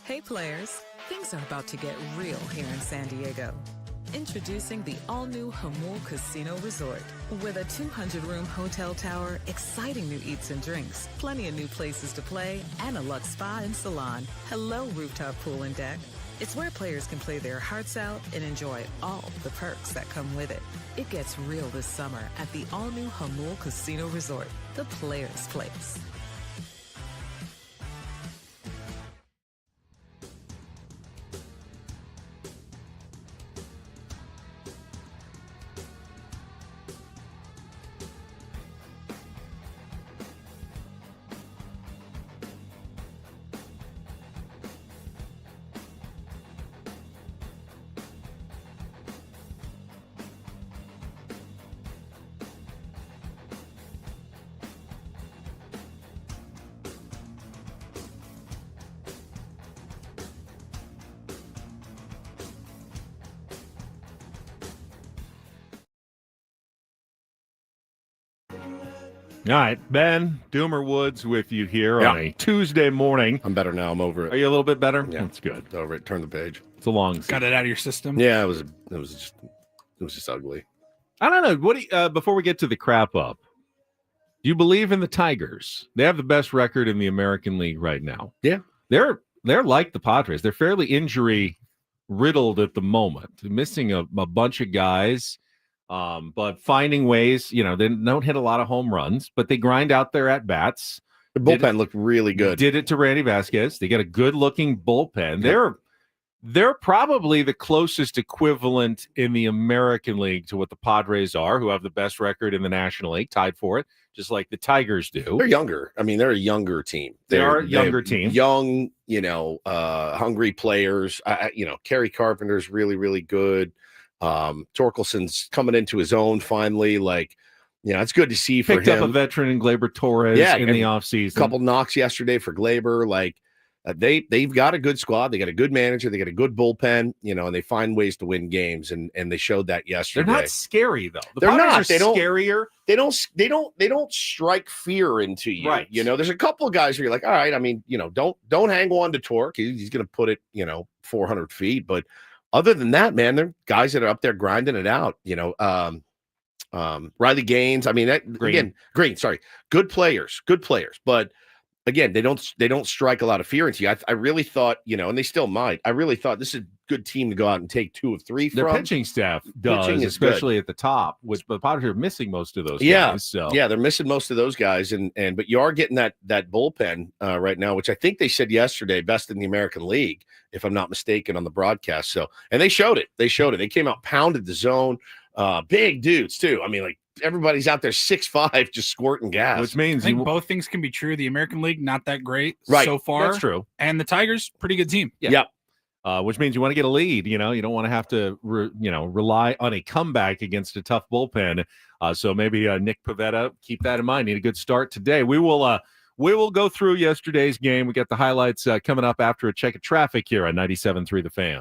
Hey players, things are about to get real here in San Diego. Introducing the all-new Jamul Casino Resort. With a 200-room hotel tower, exciting new eats and drinks, plenty of new places to play, and a luxe spa and salon. Hello, rooftop pool and deck. It's where players can play their hearts out and enjoy all the perks that come with it. It gets real this summer at the all-new Jamul Casino Resort, the players' place. All right, Ben Doomer Woods with you here on a Tuesday morning. I'm better now. I'm over it. Are you a little bit better? Yeah, that's good. It's over it. Turn the page. It's a long season. Got it out of your system. Yeah, it was just ugly. I don't know. What do you, before we get to the crap up, do you believe in the Tigers? They have the best record in the American League right now. Yeah, they're like the Padres. They're fairly injury riddled at the moment. They're missing a bunch of guys. But finding ways, they don't hit a lot of home runs, but they grind out their at-bats. The bullpen looked really good. Did it to Randy Vasquez. They got a good-looking bullpen. Yep. They're probably the closest equivalent in the American League to what the Padres are, who have the best record in the National League, tied for it, just like the Tigers do. They're younger. I mean, they're a younger team. They're a younger team. Young, hungry players. Kerry Carpenter's really, really good. Torkelson's coming into his own finally. It's good to see for him. Picked up a veteran in Gleyber Torres in the offseason. A couple knocks yesterday for Gleyber. They've got a good squad. They got a good manager. They got a good bullpen, and they find ways to win games, and they showed that yesterday. They're not scary though. They're not. They're scarier. They don't strike fear into you. Right. There's a couple of guys where you're like, all right, I mean, don't hang on to Torque. He's going to put it, 400 feet, but other than that, man, they're guys that are up there grinding it out. Riley Gaines. I mean, Green. Sorry, good players. But again, they don't strike a lot of fear into you. I really thought, and they still might. I really thought this is a good team to go out and take 2 of 3 from. Their pitching staff does, especially at the top, which the Padres are missing most of those guys. So. Yeah, they're missing most of those guys, but you are getting that bullpen right now, which I think they said yesterday best in the American League, if I'm not mistaken, on the broadcast. So, and they showed it. They came out, pounded the zone, big dudes too. I mean, everybody's out there 6'5", just squirting gas. Which means I think both things can be true. The American League, not that great right. so far. That's true. And the Tigers, pretty good team. Yeah. Which means you want to get a lead. You don't want to have to, rely on a comeback against a tough bullpen. So maybe Nick Pivetta, keep that in mind. Need a good start today. We will go through yesterday's game. We got the highlights coming up after a check of traffic here on 97.3 The Fan.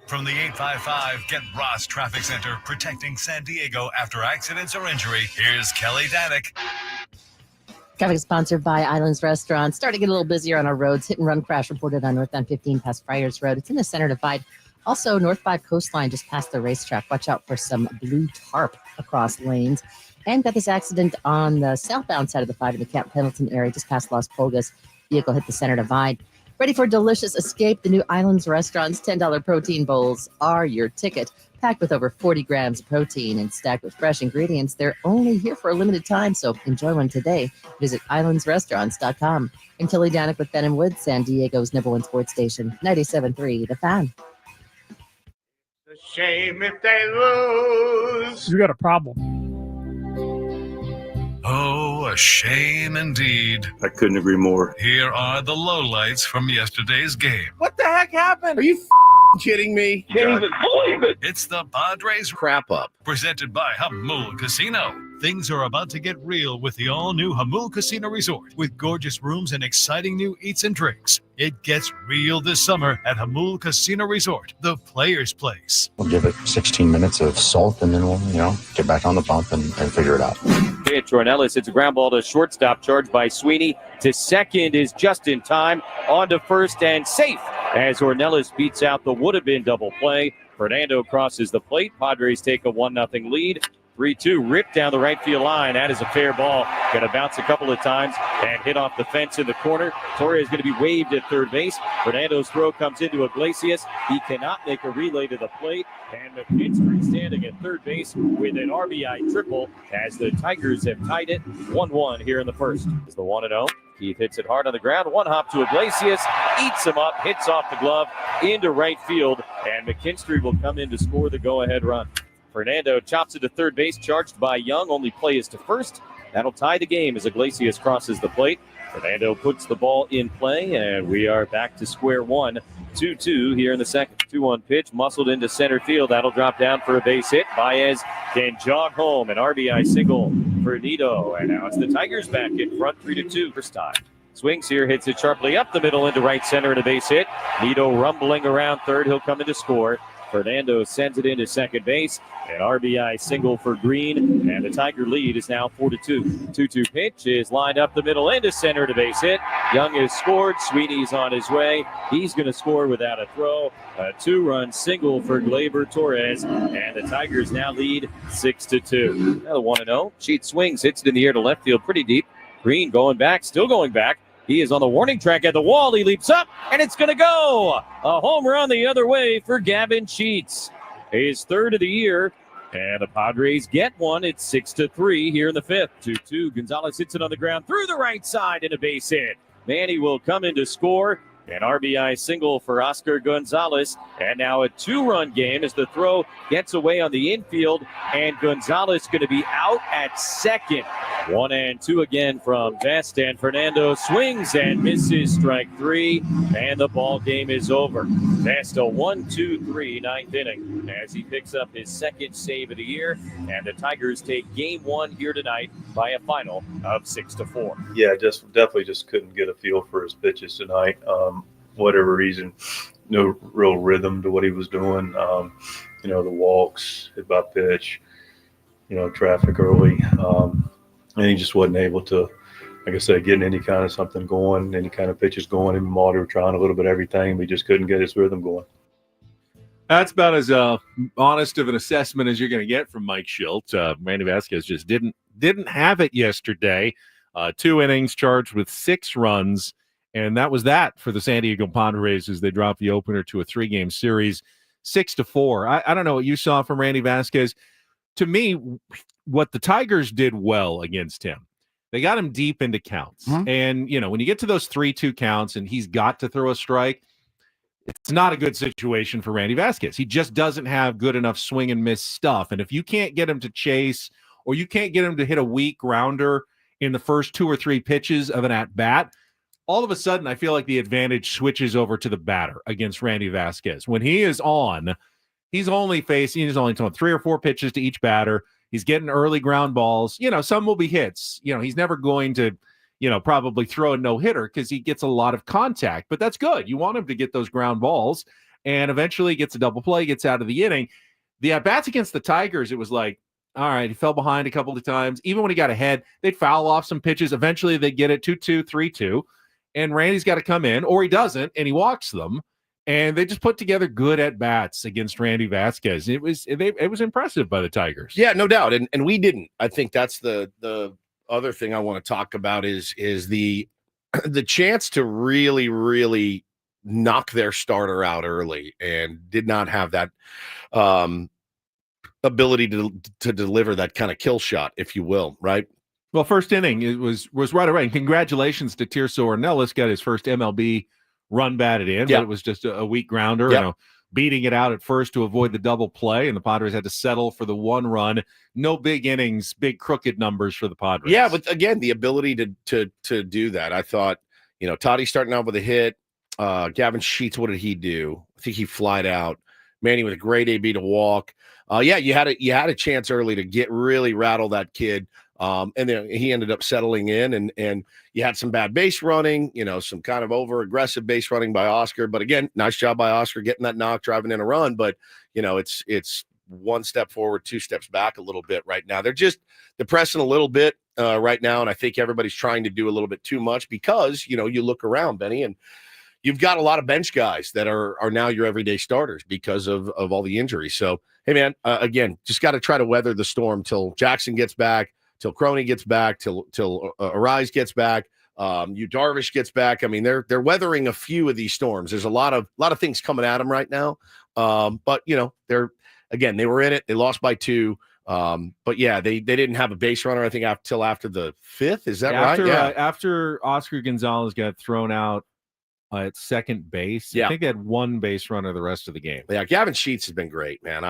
From the 855 Get Ross Traffic Center, protecting San Diego after accidents or injury, here's Kelly Danick. Traffic is sponsored by Islands Restaurant. Starting to get a little busier on our roads. Hit and run crash reported on northbound 15 past Friars Road. It's in the center divide. Also, North 5 coastline just past the racetrack. Watch out for some blue tarp across lanes. And got this accident on the southbound side of the 5 in the Camp Pendleton area, just past Las Pulgas. Vehicle hit the center divide. Ready for a delicious escape? The new Islands Restaurant's $10 protein bowls are your ticket. Packed with over 40 grams of protein and stacked with fresh ingredients. They're only here for a limited time, so enjoy one today. Visit islandsrestaurants.com. I'm Kelly Danick with Ben and Wood, San Diego's #1 sports station, 97.3 The Fan. It's a shame if they lose. You got a problem. Oh, a shame indeed. I couldn't agree more. Here are the lowlights from yesterday's game. What the heck happened? Are you kidding me? Can't even believe it. It's the Padres Wrap-Up. presented by Hamul Casino. Things are about to get real with the all-new Hamul Casino Resort. With gorgeous rooms and exciting new eats and drinks. It gets real this summer at Hamul Casino Resort, the player's place. We'll give it 16 minutes of salt, and then we'll, get back on the bump and figure it out. Pitch, Ornelas hits a ground ball to shortstop, charged by Sweeney. To second is just in time. On to first and safe as Ornelas beats out the would-have-been double play. Fernando crosses the plate. Padres take a 1-0 lead. 3-2 ripped down the right field line. That is a fair ball. Going to bounce a couple of times and hit off the fence in the corner. Torres is going to be waved at third base. Fernando's throw comes into Iglesias. He cannot make a relay to the plate. And McKinstry standing at third base with an RBI triple as the Tigers have tied it 1-1 here in the first. It's the 1-0. Keith hits it hard on the ground. One hop to Iglesias. Eats him up. Hits off the glove into right field. And McKinstry will come in to score the go-ahead run. Fernando chops it to third base, charged by Young. Only play is to first. That'll tie the game as Iglesias crosses the plate. Fernando puts the ball in play, and we are back to square one. 2-2 here in the second. 2-1 pitch, muscled into center field. That'll drop down for a base hit. Baez can jog home. An RBI single for Nito. And now it's the Tigers back in front, 3-2 first time. Swings here, hits it sharply up the middle into right center and a base hit. Nito rumbling around third. He'll come in to score. Fernando sends it into second base. An RBI single for Green, and the Tiger lead is now 4-2. 2-2 pitch is lined up the middle into center to base hit. Young has scored. Sweeney's on his way. He's going to score without a throw. A 2-run single for Gleyber Torres, and the Tigers now lead 6-2. Now the 1-0. Sheet swings, hits it in the air to left field pretty deep. Green going back, still going back. He is on the warning track at the wall. He leaps up, and it's going to go. A home run the other way for Gavin Sheets. His third of the year, and the Padres get one. It's 6-3 here in the fifth. 2-2. Gonzalez hits it on the ground through the right side and a base hit. Manny will come in to score. An RBI single for Oscar Gonzalez. And now a 2-run game as the throw gets away on the infield. And Gonzalez going to be out at second. 1-2 again from Vest. And Fernando swings and misses strike 3. And the ball game is over. Vest a 1-2-3 ninth inning as he picks up his second save of the year. And the Tigers take game 1 here tonight by a final of 6-4. Yeah, definitely couldn't get a feel for his pitches tonight. Whatever reason, no real rhythm to what he was doing. The walks, hit by pitch, traffic early. And he just wasn't able to, like I said, getting any kind of something going, any kind of pitches going. Even while they were trying a little bit of everything, but he just couldn't get his rhythm going. That's about as honest of an assessment as you're going to get from Mike Schilt. Randy Vasquez just didn't have it yesterday. 2 innings, charged with 6 runs. And that was that for the San Diego Padres as they dropped the opener to a 3-game series, 6-4. I don't know what you saw from Randy Vasquez. To me, what the Tigers did well against him, they got him deep into counts. Mm-hmm. And, when you get to those 3-2 counts and he's got to throw a strike, it's not a good situation for Randy Vasquez. He just doesn't have good enough swing and miss stuff. And if you can't get him to chase or you can't get him to hit a weak grounder in the first 2 or 3 pitches of an at-bat, all of a sudden, I feel like the advantage switches over to the batter against Randy Vasquez. When he is on, he's only throwing 3 or 4 pitches to each batter. He's getting early ground balls. Some will be hits. He's never going to, probably throw a no-hitter because he gets a lot of contact. But that's good. You want him to get those ground balls. And eventually gets a double play, gets out of the inning. The at-bats against the Tigers, it was like, all right, he fell behind a couple of times. Even when he got ahead, they'd foul off some pitches. Eventually, they'd get it 2-2, 3-2. And Randy's got to come in, or he doesn't, and he walks them. And they just put together good at-bats against Randy Vasquez. It was impressive by the Tigers. Yeah, no doubt. And we didn't. I think that's the other thing I want to talk about is the chance to really, really knock their starter out early, and did not have that ability to deliver that kind of kill shot, if you will, right? Well, first inning, it was right away. And congratulations to Tirso Ornelas, got his first MLB run batted in, but it was just a weak grounder, beating it out at first to avoid the double play, and the Padres had to settle for the 1 run. No big innings, big crooked numbers for the Padres. Yeah, but again, the ability to do that. I thought, Toddy starting out with a hit. Gavin Sheets, what did he do? I think he flied out. Manny with a great AB to walk. You had a chance early to really rattle that kid. And then he ended up settling in, and you had some bad base running, some kind of over-aggressive base running by Oscar. But again, nice job by Oscar getting that knock, driving in a run. But, it's 1 step forward, 2 steps back a little bit right now. They're pressing a little bit right now, and I think everybody's trying to do a little bit too much because, you look around, Benny, and you've got a lot of bench guys that are now your everyday starters because of all the injuries. So, hey, man, again, just got to try to weather the storm till Jackson gets back, till Crony gets back, till Arraez gets back, Darvish gets back. I mean, they're weathering a few of these storms. There's a lot of things coming at them right now. But they were in it. They lost by 2. But yeah, they didn't have a base runner, I think, till after the 5th. Is that right? Yeah. After Oscar Gonzalez got thrown out at second base, I think they had 1 base runner the rest of the game. Yeah, Gavin Sheets has been great, man.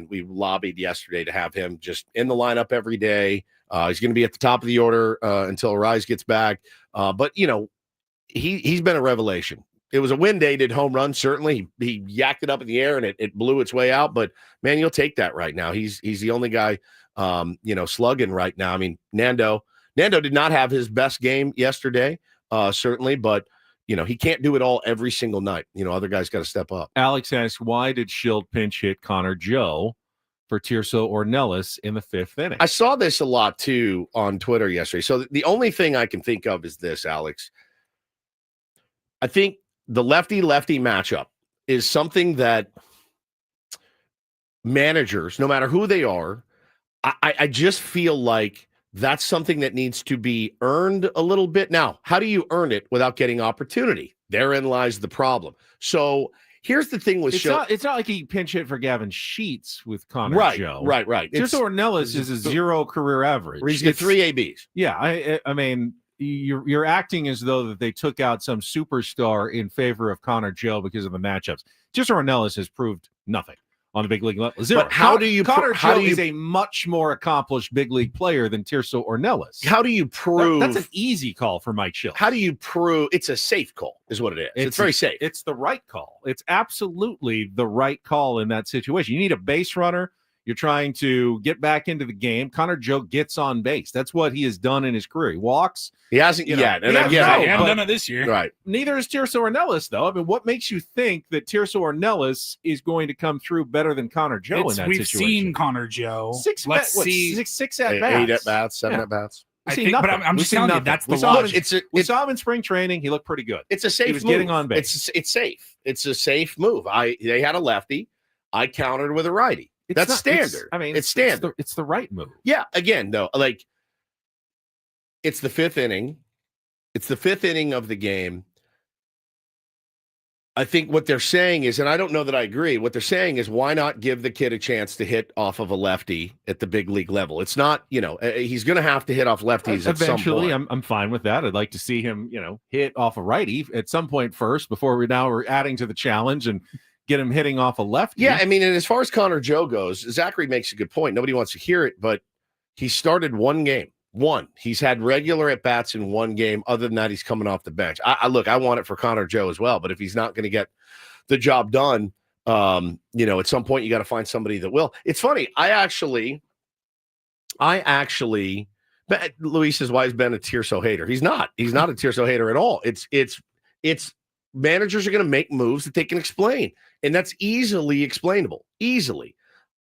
We lobbied yesterday to have him just in the lineup every day. He's going to be at the top of the order until Arraez gets back. But he's been a revelation. It was a wind-aided home run, certainly. He yacked it up in the air, and it blew its way out. But, man, you'll take that right now. He's the only guy, slugging right now. I mean, Nando did not have his best game yesterday, certainly. But, he can't do it all every single night. Other guys got to step up. Alex asks, why did Schild pinch hit Connor Joe for Tirso Ornelas in the 5th inning? I saw this a lot, too, on Twitter yesterday. So the only thing I can think of is this, Alex. I think the lefty-lefty matchup is something that managers, no matter who they are, I just feel like that's something that needs to be earned a little bit. Now, how do you earn it without getting opportunity? Therein lies the problem. So here's the thing with it's not like he pinch hit for Gavin Sheets with Connor Joe. Right. Tirso Ornelas is a 0 career average. He's got 3 ABs. Yeah, I mean, you're acting as though that they took out some superstar in favor of Connor Joe because of the matchups. Tirso Ornelas has proved nothing on the big league level. 0. But Connor Joe is a much more accomplished big league player than Tirso Ornelas. How do you prove that's an easy call for Mike Schild? How do you prove it's a safe call? Is what it is. It's very safe. It's the right call. It's absolutely the right call in that situation. You need a base runner. You're trying to get back into the game. Connor Joe gets on base. That's what he has done in his career. He walks. He hasn't yet. He hasn't done it this year. Right. Neither is Tirso Ornelas, though. I mean, what makes you think that Tirso Ornelas is going to come through better than Connor Joe in that we've situation? seen Connor Joe. Six at bats. 8 at bats, 7 at bats. I think, but I'm just telling you, that's the logic. logic. We saw him in spring training. He looked pretty good. It's a safe He was move. getting on base. It's safe. It's a safe move. They had a lefty. I countered with a righty. That's standard. It's standard. It's the right move. Yeah. Again, though, it's the 5th inning. It's the 5th inning of the game. I think what they're saying is, and I don't know that I agree, what they're saying is why not give the kid a chance to hit off of a lefty at the big league level? It's not, he's going to have to hit off lefties Eventually, at some point. I'm fine with that. I'd like to see him, hit off a righty at some point first before we're adding to the challenge and get him hitting off a lefty. Yeah, I mean, and as far as Connor Joe goes, Zachary makes a good point. Nobody wants to hear it, but he started one game. He's had regular at-bats in one game. Other than that, he's coming off the bench. I want it for Connor Joe as well, but if he's not going to get the job done, at some point you got to find somebody that will. It's funny. I actually, Luis says, why is Ben a Tirso hater? He's not a Tirso hater at all. It's managers are going to make moves that they can explain, and that's easily explainable. Easily.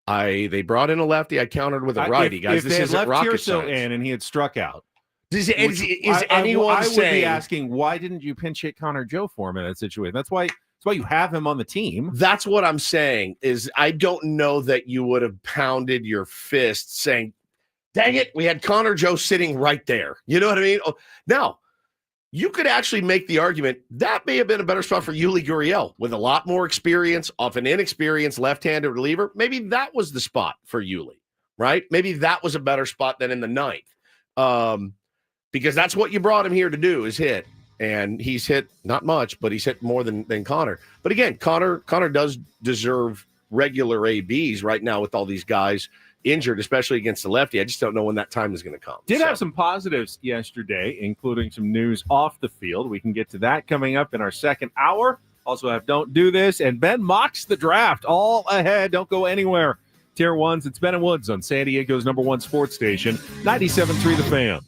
They brought in a lefty. I countered with a righty, guys. This isn't rocket science. In and he had struck out. Is anyone I saying? would be asking, why didn't you pinch hit Connor Joe for him in that situation? That's why you have him on the team. That's what I'm saying. Is I don't know that you would have pounded your fist saying, "Dang it, we had Connor Joe sitting right there." You know what I mean? Now, you could actually make the argument that may have been a better spot for Yuli Gurriel with a lot more experience off an inexperienced left-handed reliever. Maybe that was the spot for Yuli, right? Maybe that was a better spot than in the 9th, because that's what you brought him here to do is hit, and he's hit not much, but he's hit more than Connor. But again, Connor does deserve regular ABs right now with all these guys injured, especially against the lefty. I just don't know when that time is going to come. Did have some positives yesterday, including some news off the field. We can get to that coming up in our second hour. Also have Don't Do This, and Ben mocks the draft. All ahead. Don't go anywhere. Tier 1s, it's Ben and Woods on San Diego's #1 sports station, 97.3 The Fan.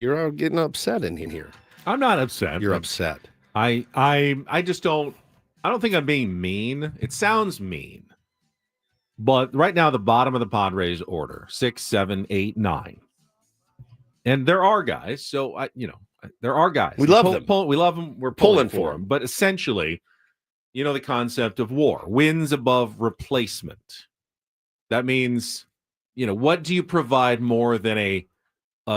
You're getting upset in here. I'm not upset. You're upset. I just don't. I don't think I'm being mean. It sounds mean, but right now the bottom of the Padres order 6, 7, 8, 9, and there are guys. So there are guys. We love them. We love them. We're pulling for them. But essentially, the concept of WAR, wins above replacement. That means, what do you provide more than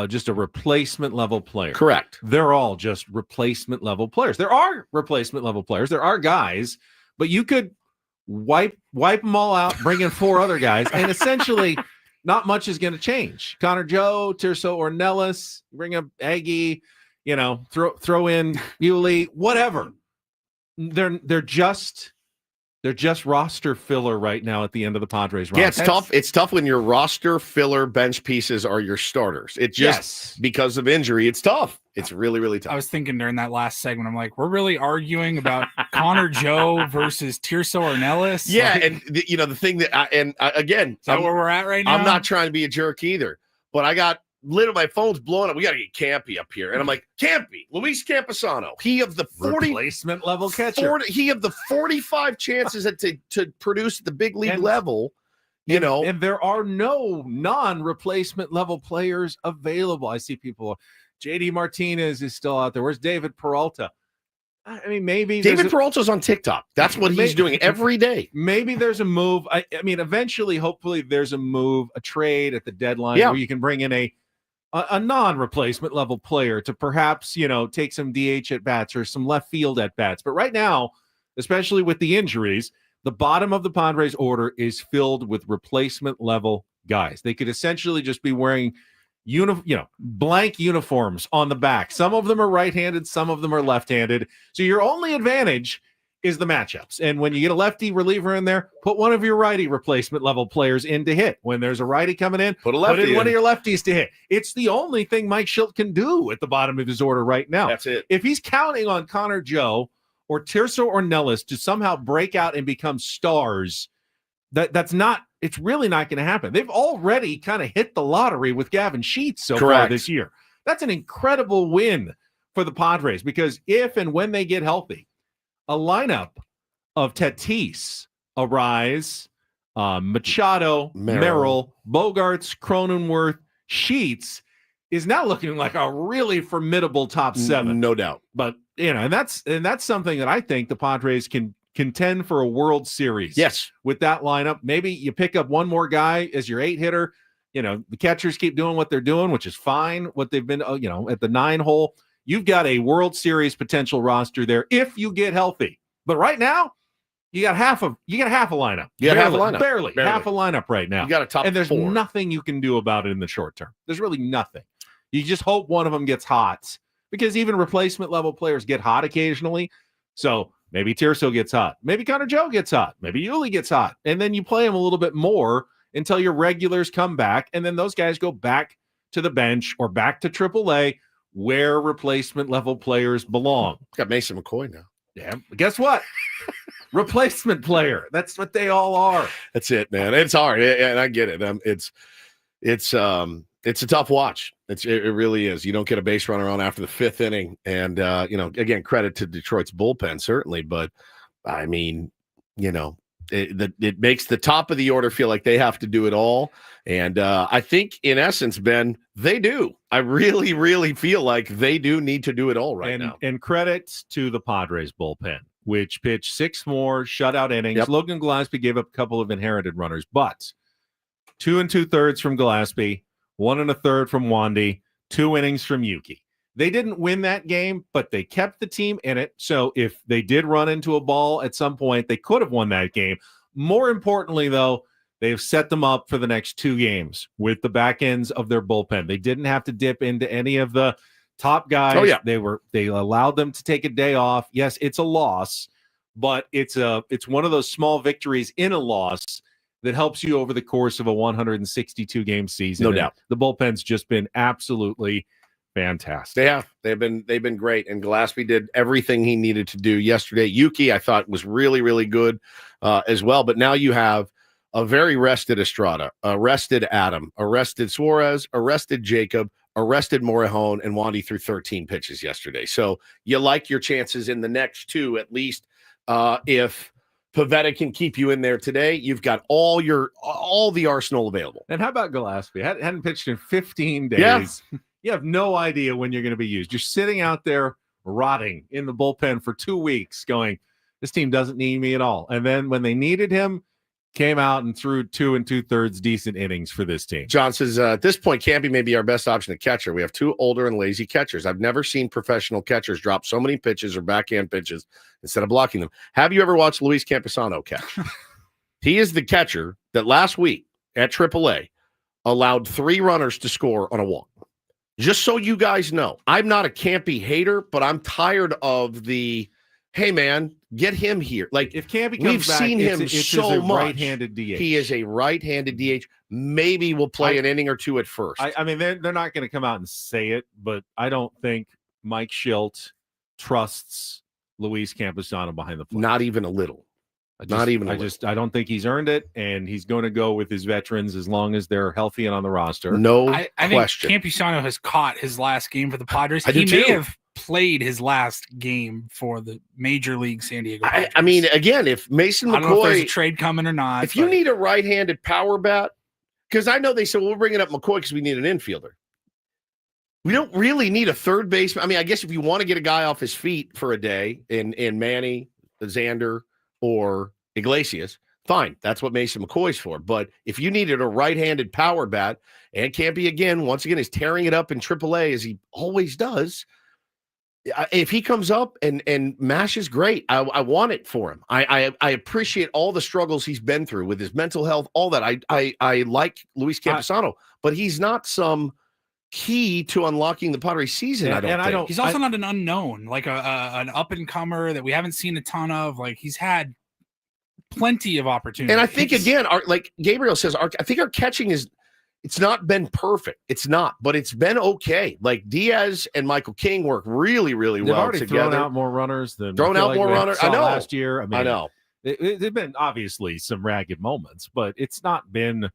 just a replacement level player? Correct. They're all just replacement level players. There are replacement level players. There are guys, but you could wipe them all out, bring in 4 other guys, and essentially not much is going to change. Connor Joe, Tirso Ornelas, bring up Aggie, throw in Yuli, whatever. They're just roster filler right now at the end of the Padres roster. Yeah, it's tough. It's tough when your roster filler bench pieces are your starters. It just because of injury, it's tough. It's really, really tough. I was thinking during that last segment, I'm like, we're really arguing about Connor Joe versus Tirso Ornelas. Yeah, like, and the thing that again, is that where we're at right now? I'm not trying to be a jerk either, but I got my phone's blowing up. We got to get Campy up here, and I'm like, Campy, Luis Camposano. He of the 40 replacement level catcher. He of the 45 chances to produce at the big league level. And there are no non-replacement level players available. I see people. JD Martinez is still out there. Where's David Peralta? I mean, maybe David Peralta's on TikTok. That's what he's doing every day. Maybe there's a move. I mean, eventually, hopefully, there's a move, a trade at the deadline where you can bring in a non-replacement level player to perhaps, take some DH at bats or some left field at bats. But right now, especially with the injuries, the bottom of the Padres order is filled with replacement level guys. They could essentially just be wearing blank uniforms on the back. Some of them are right-handed, some of them are left-handed. So your only advantage is the matchups. And when you get a lefty reliever in there, put one of your righty replacement level players in to hit. When there's a righty coming in, put in one of your lefties to hit. It's the only thing Mike Schilt can do at the bottom of his order right now. That's it. If he's counting on Connor Joe or Tirso Ornelas to somehow break out and become stars, it's really not going to happen. They've already kind of hit the lottery with Gavin Sheets so far this year. That's an incredible win for the Padres because if and when they get healthy, a lineup of Tatis, Arraez, Machado, Merrill, Bogarts, Cronenworth, Sheets is now looking like a really formidable top 7. No doubt. But, and that's something that I think the Padres can contend for a World Series. Yes. With that lineup, maybe you pick up one more guy as your 8 hitter. The catchers keep doing what they're doing, which is fine. What they've been, at the 9 hole, you've got a World Series potential roster there if you get healthy. But right now, you got half a lineup. You got half a lineup. Barely half a lineup right now. You got a top 4. And there's nothing you can do about it in the short term. There's really nothing. You just hope one of them gets hot because even replacement level players get hot occasionally. So maybe Tirso gets hot. Maybe Connor Joe gets hot. Maybe Yuli gets hot. And then you play them a little bit more until your regulars come back. And then those guys go back to the bench or back to AAA where replacement level players belong. Got Mason McCoy now. Yeah. Guess what? Replacement player. That's what they all are. That's it, man. It's hard. And I get it. It's a tough watch. It really is. You don't get a base runner on after the 5th inning. And, again, credit to Detroit's bullpen, certainly. But, I mean, it makes the top of the order feel like they have to do it all. And I think, in essence, Ben, they do. I really, really feel like they do need to do it all now. And credit to the Padres bullpen, which pitched 6 more shutout innings. Yep. Logan Gillespie gave up a couple of inherited runners, but 2 2/3 from Gillespie, 1 1/3 from Wandy, 2 innings from Yuki. They didn't win that game, but they kept the team in it. So if they did run into a ball at some point, they could have won that game. More importantly, though, they've set them up for the next 2 games with the back ends of their bullpen. They didn't have to dip into any of the top guys. Oh, yeah. They allowed them to take a day off. Yes, it's a loss, but it's one of those small victories in a loss that helps you over the course of a 162 game season. No doubt. The bullpen's just been absolutely fantastic. They have. They've been great. And Gillespie did everything he needed to do yesterday. Yuki, I thought, was really, really good as well. But now you have a very rested Estrada, a rested Adam, a rested Suarez, a rested Jacob, arrested Morejon, and Wandy threw 13 pitches yesterday. So you like your chances in the next two, at least. If Pivetta can keep you in there today, you've got all the arsenal available. And how about Gillespie? Hadn't pitched in 15 days. Yeah. You have no idea when you're going to be used. You're sitting out there rotting in the bullpen for 2 weeks going, this team doesn't need me at all. And then when they needed him, came out and threw 2 2/3 decent innings for this team. John says, at this point, Campy may be our best option at catcher. We have 2 older and lazy catchers. I've never seen professional catchers drop so many pitches or backhand pitches instead of blocking them. Have you ever watched Luis Camposano catch? He is the catcher that last week at AAA allowed 3 runners to score on a walk. Just so you guys know, I'm not a Campy hater, but I'm tired of the, hey, man, get him here. Like, if Campy comes we've back, seen him it's so much. Right-handed DH. He is a right-handed DH. Maybe we'll play an inning or 2 at first. I mean, they're not going to come out and say it, but I don't think Mike Schilt trusts Luis Camposano behind the plate. Not even a little. I don't think he's earned it, and he's going to go with his veterans as long as they're healthy and on the roster. I question. think Campusano has caught his last game for the Padres. I do He may too. have played his last game for the Major League San Diego Padres. I mean, again, if Mason I don't know if there's a McCoy, trade coming or not. if you need a right-handed power bat, because I know they said, well, we're bringing up McCoy because we need an infielder. We don't really need a third baseman. I mean, I guess if you want to get a guy off his feet for a day in Manny, Xander, or Iglesias, fine. That's what Mason McCoy's for. But if you needed a right-handed power bat, and Campy, once again, is tearing it up in AAA as he always does, if he comes up and mashes, great. I want it for him. I appreciate all the struggles he's been through with his mental health, all that. I like Luis Camposano, but he's not some key to unlocking the Padres season. I don't think. He's also not an unknown, like an up-and-comer that we haven't seen a ton of. Like, he's had plenty of opportunities. And I think, again, like Gabriel says, I think our catching it's not been perfect. It's not, but it's been okay. Like, Diaz and Michael King work really, really They've well already together. thrown out more runners than runners. I know. Last year. I mean, I know. There've been obviously some ragged moments, but it's not been.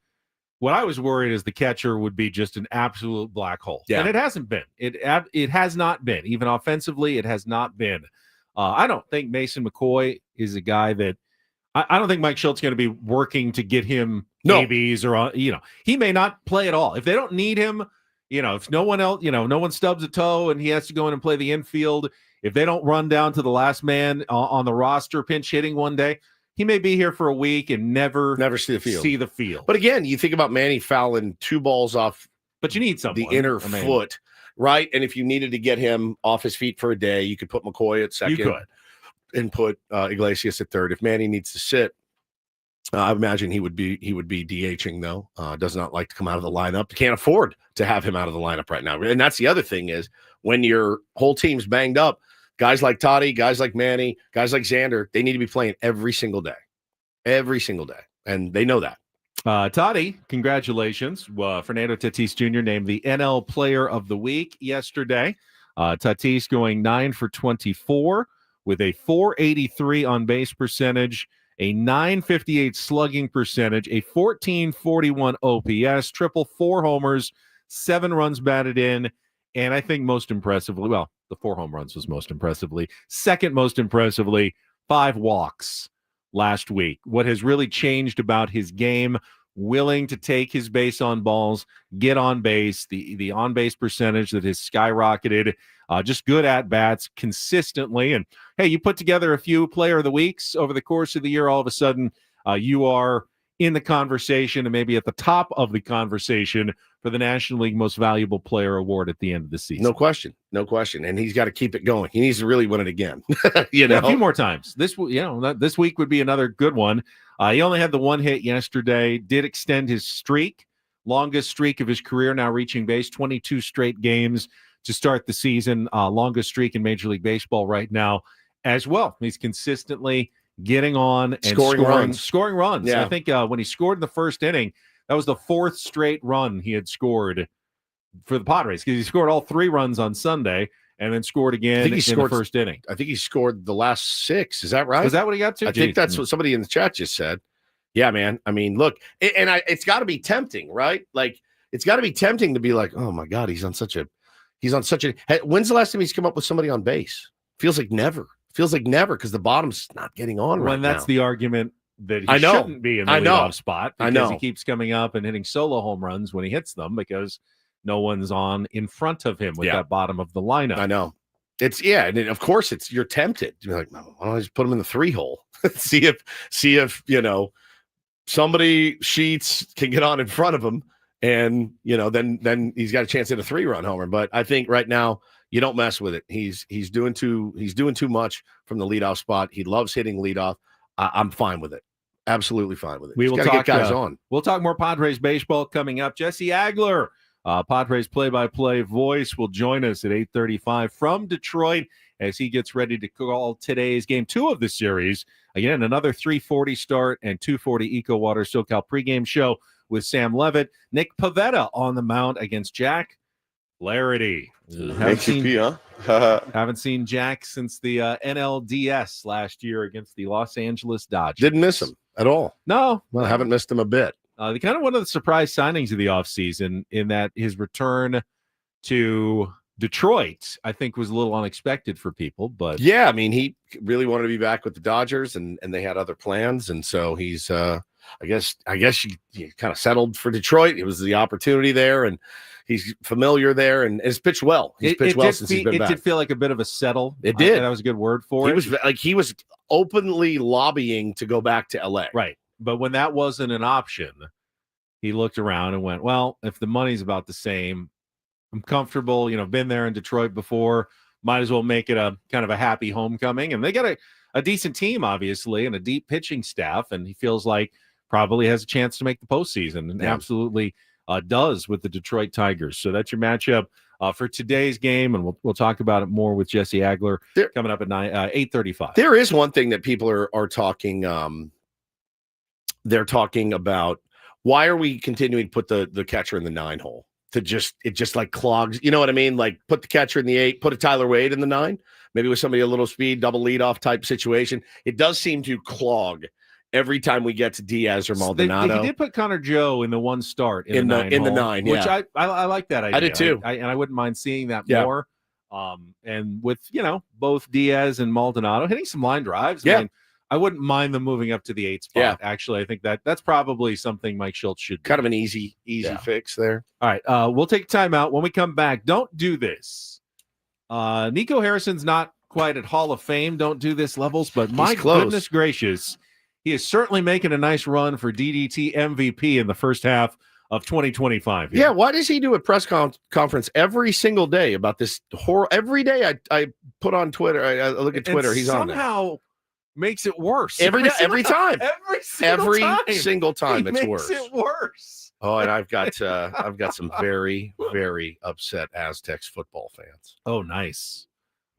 What I was worried is the catcher would be just an absolute black hole, and it hasn't been. It has not been. Even offensively, it has not been. I don't think Mason McCoy is a guy that. I don't think Mike Schultz going to be working to get him maybes or he may not play at all if they don't need him. If no one else, no one stubs a toe and he has to go in and play the infield. If they don't run down to the last man on the roster pinch hitting one day. He may be here for a week and never see the field. But again, you think about Manny fouling 2 balls off, but you need someone. The inner foot, right? And if you needed to get him off his feet for a day, you could put McCoy at second. You could. And put Iglesias at third. If Manny needs to sit, I imagine he would be DHing though. Does not like to come out of the lineup. Can't afford to have him out of the lineup right now. And that's the other thing is when your whole team's banged up. Guys like Toddy, guys like Manny, guys like Xander, they need to be playing every single day. And they know that. Toddy, congratulations. Fernando Tatis Jr. named the NL Player of the Week yesterday. Tatis going 9 for 24 with a 483 on base percentage, a 958 slugging percentage, a 1441 OPS, triple 4 homers, 7 runs batted in, and I think most impressively, well, the 4 home runs was most impressively. Second most impressively, 5 walks last week. What has really changed about his game, willing to take his base on balls, get on base, the on-base percentage that has skyrocketed, just good at-bats consistently. And, hey, you put together a few player of the weeks over the course of the year, all of a sudden you are in the conversation and maybe at the top of the conversation for the National League Most Valuable Player Award at the end of the season. No question. And he's got to keep it going. He needs to really win it again. A few more times. This week would be another good one. He only had the 1 hit yesterday, did extend his streak, longest streak of his career, now reaching base, 22 straight games to start the season, longest streak in Major League Baseball right now as well. He's consistently getting on and scoring runs. Yeah. I think when he scored in the first inning, that was the 4th straight run he had scored for the Padres because he scored all 3 runs on Sunday and then scored again in the first inning. I think he scored the last 6. Is that right? Was that what he got to? I think that's what somebody in the chat just said. Yeah, man. I mean, look, and it's got to be tempting, right? Like, it's got to be tempting to be like, oh my God, he's on such a. When's the last time he's come up with somebody on base? Feels like never because the bottom's not getting on right now. When that's the argument that he shouldn't be in the leadoff spot because he keeps coming up and hitting solo home runs when he hits them because no one's on in front of him with that bottom of the lineup. I know. And of course you're tempted. You're like, no, why don't I just put him in the 3-hole? see if somebody Sheets can get on in front of him, and then he's got a chance at a 3-run homer. But I think right now you don't mess with it. He's doing too much from the leadoff spot. He loves hitting leadoff. I'm fine with it. Absolutely fine with it. We will get guys on. We'll talk more Padres baseball coming up. Jesse Agler, Padres play-by-play voice, will join us at 8:35 from Detroit as he gets ready to call today's game 2 of the series. Again, another 3:40 start and 2:40 Eco Water SoCal pregame show with Sam Levitt. Nick Pivetta on the mound against Jack Flaherty. Haven't seen Jack since the NLDS last year against the Los Angeles Dodgers. Didn't miss him at all. No. Well, I haven't missed him a bit. The kind of one of the surprise signings of the offseason in that his return to Detroit, I think, was a little unexpected for people. But yeah, I mean, he really wanted to be back with the Dodgers, and they had other plans, and so he's I guess he kind of settled for Detroit. It was the opportunity there, and he's familiar there, and has pitched well. He's pitched well since he's been back. It did feel like a bit of a settle. It did. That was a good word for it. He was openly lobbying to go back to LA. Right. But when that wasn't an option, he looked around and went, well, if the money's about the same, I'm comfortable, been there in Detroit before, might as well make it a kind of a happy homecoming. And they got a decent team, obviously, and a deep pitching staff. And he feels like probably has a chance to make the postseason, and absolutely does with the Detroit Tigers. So that's your matchup for today's game. And we'll talk about it more with Jesse Agler coming up at 8:35. There is one thing that people are talking. They're talking about, why are we continuing to put the catcher in the 9-hole? It just like clogs, you know what I mean? Like put the catcher in the 8, put a Tyler Wade in the 9, maybe with somebody a little speed, double leadoff type situation. It does seem to clog every time we get to Diaz or Maldonado. They did put Connor Joe in the one start in the 9, which I like that idea. I did too, and I wouldn't mind seeing that more. And with both Diaz and Maldonado hitting some line drives, I mean, I wouldn't mind them moving up to the 8 spot. Yeah. Actually, I think that's probably something Mike Schultz should do. Kind of an easy fix there. All right, we'll take time out. When we come back, don't do this. Nico Harrison's not quite at Hall of Fame, don't do this levels, but my goodness gracious, he is certainly making a nice run for DDT MVP in the first half of 2025. Yeah, why does he do a press conference every single day about this horror? Every day I put on Twitter, I look at Twitter, he's on there. Somehow makes it worse. Every time. Every single time it's worse. Makes it worse. Oh, and I've got some very, very upset Aztecs football fans. Oh, nice.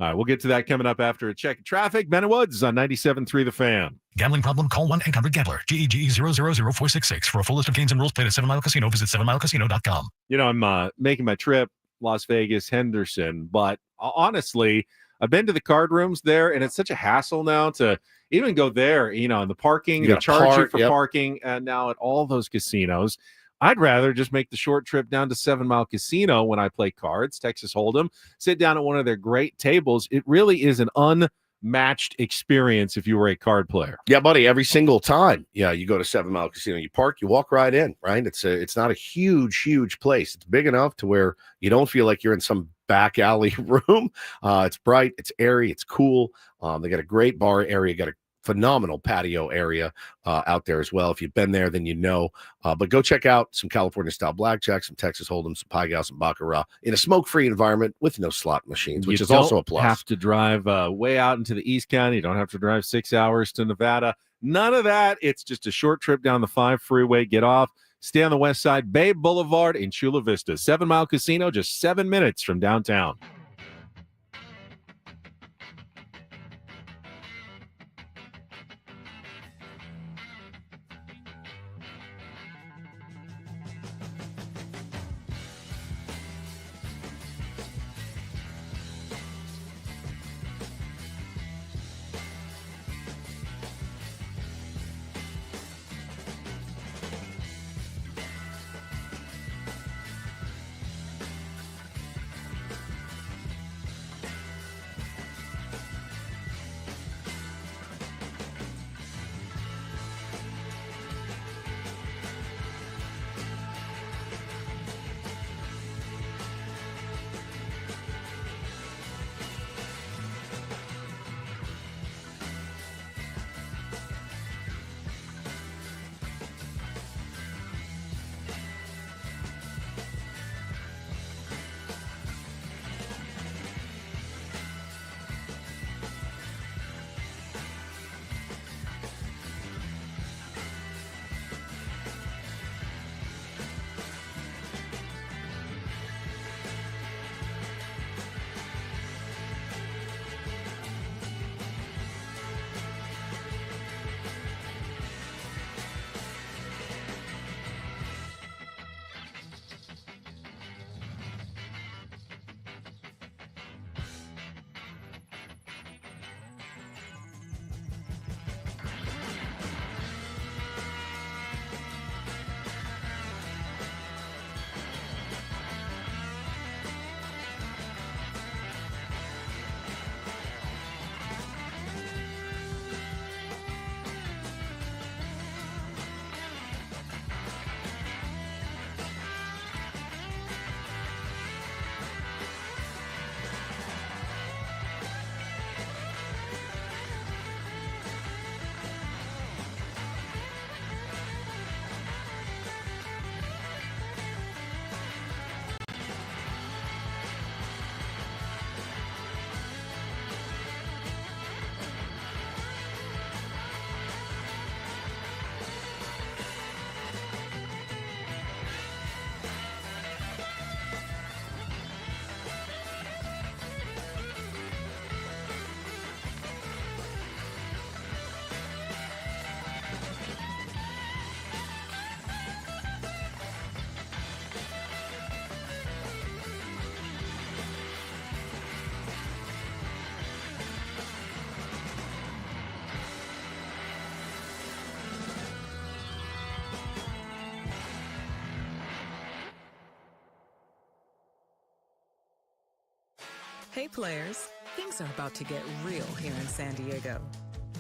All right, we'll get to that coming up after a check of traffic. Ben Woods on 97.3 The Fan. Gambling problem? Call 1-800-GAMBLER. GEGE 000-466. For a full list of games and rules, play at 7 Mile Casino. Visit 7milecasino.com. I'm making my trip, Las Vegas, Henderson, but honestly, I've been to the card rooms there, and it's such a hassle now to even go there, in the parking, they charge you for parking, and now at all those casinos. I'd rather just make the short trip down to 7 Mile Casino when I play cards, Texas Hold'em, sit down at one of their great tables. It really is an unmatched experience if you were a card player. Yeah, buddy, every single time. Yeah, you go to 7 Mile Casino, you park, you walk right in, right? It's not a huge place. It's big enough to where you don't feel like you're in some back alley room. It's bright, it's airy, it's cool. They got a great bar area, got a phenomenal patio area out there as well. If you've been there, then you know. But go check out some California-style blackjack, some Texas Hold'em, some Pai Gow, some Baccarat in a smoke-free environment with no slot machines, which is also a plus. You don't have to drive way out into the East County. You don't have to drive 6 hours to Nevada. None of that. It's just a short trip down the 5 freeway. Get off. Stay on the west side, Bay Boulevard in Chula Vista. 7 Mile Casino, just 7 minutes from downtown. Hey players, things are about to get real here in San Diego.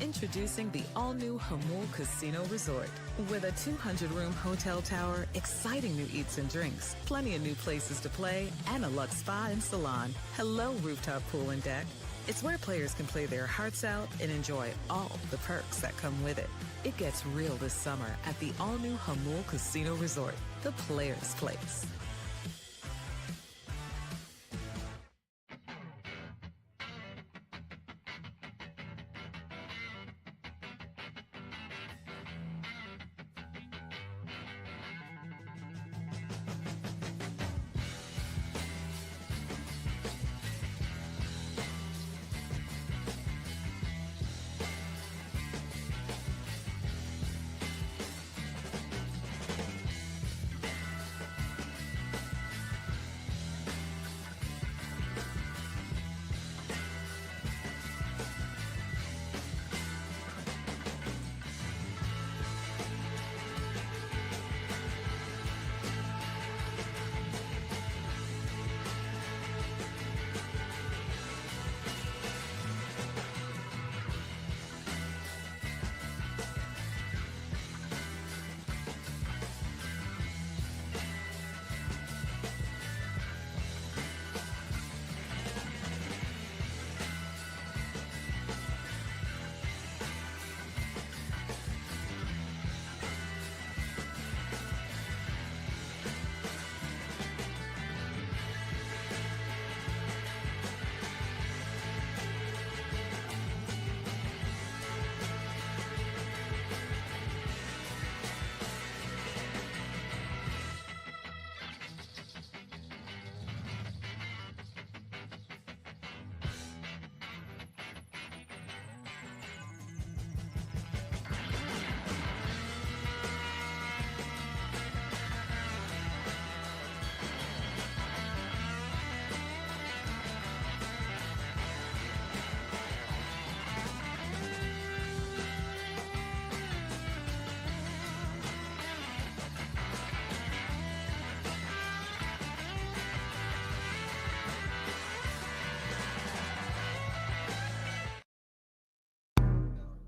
Introducing the all-new Jamul Casino Resort. With a 200-room hotel tower, exciting new eats and drinks, plenty of new places to play, and a luxe spa and salon. Hello, rooftop pool and deck. It's where players can play their hearts out and enjoy all the perks that come with it. It gets real this summer at the all-new Jamul Casino Resort, the players' place.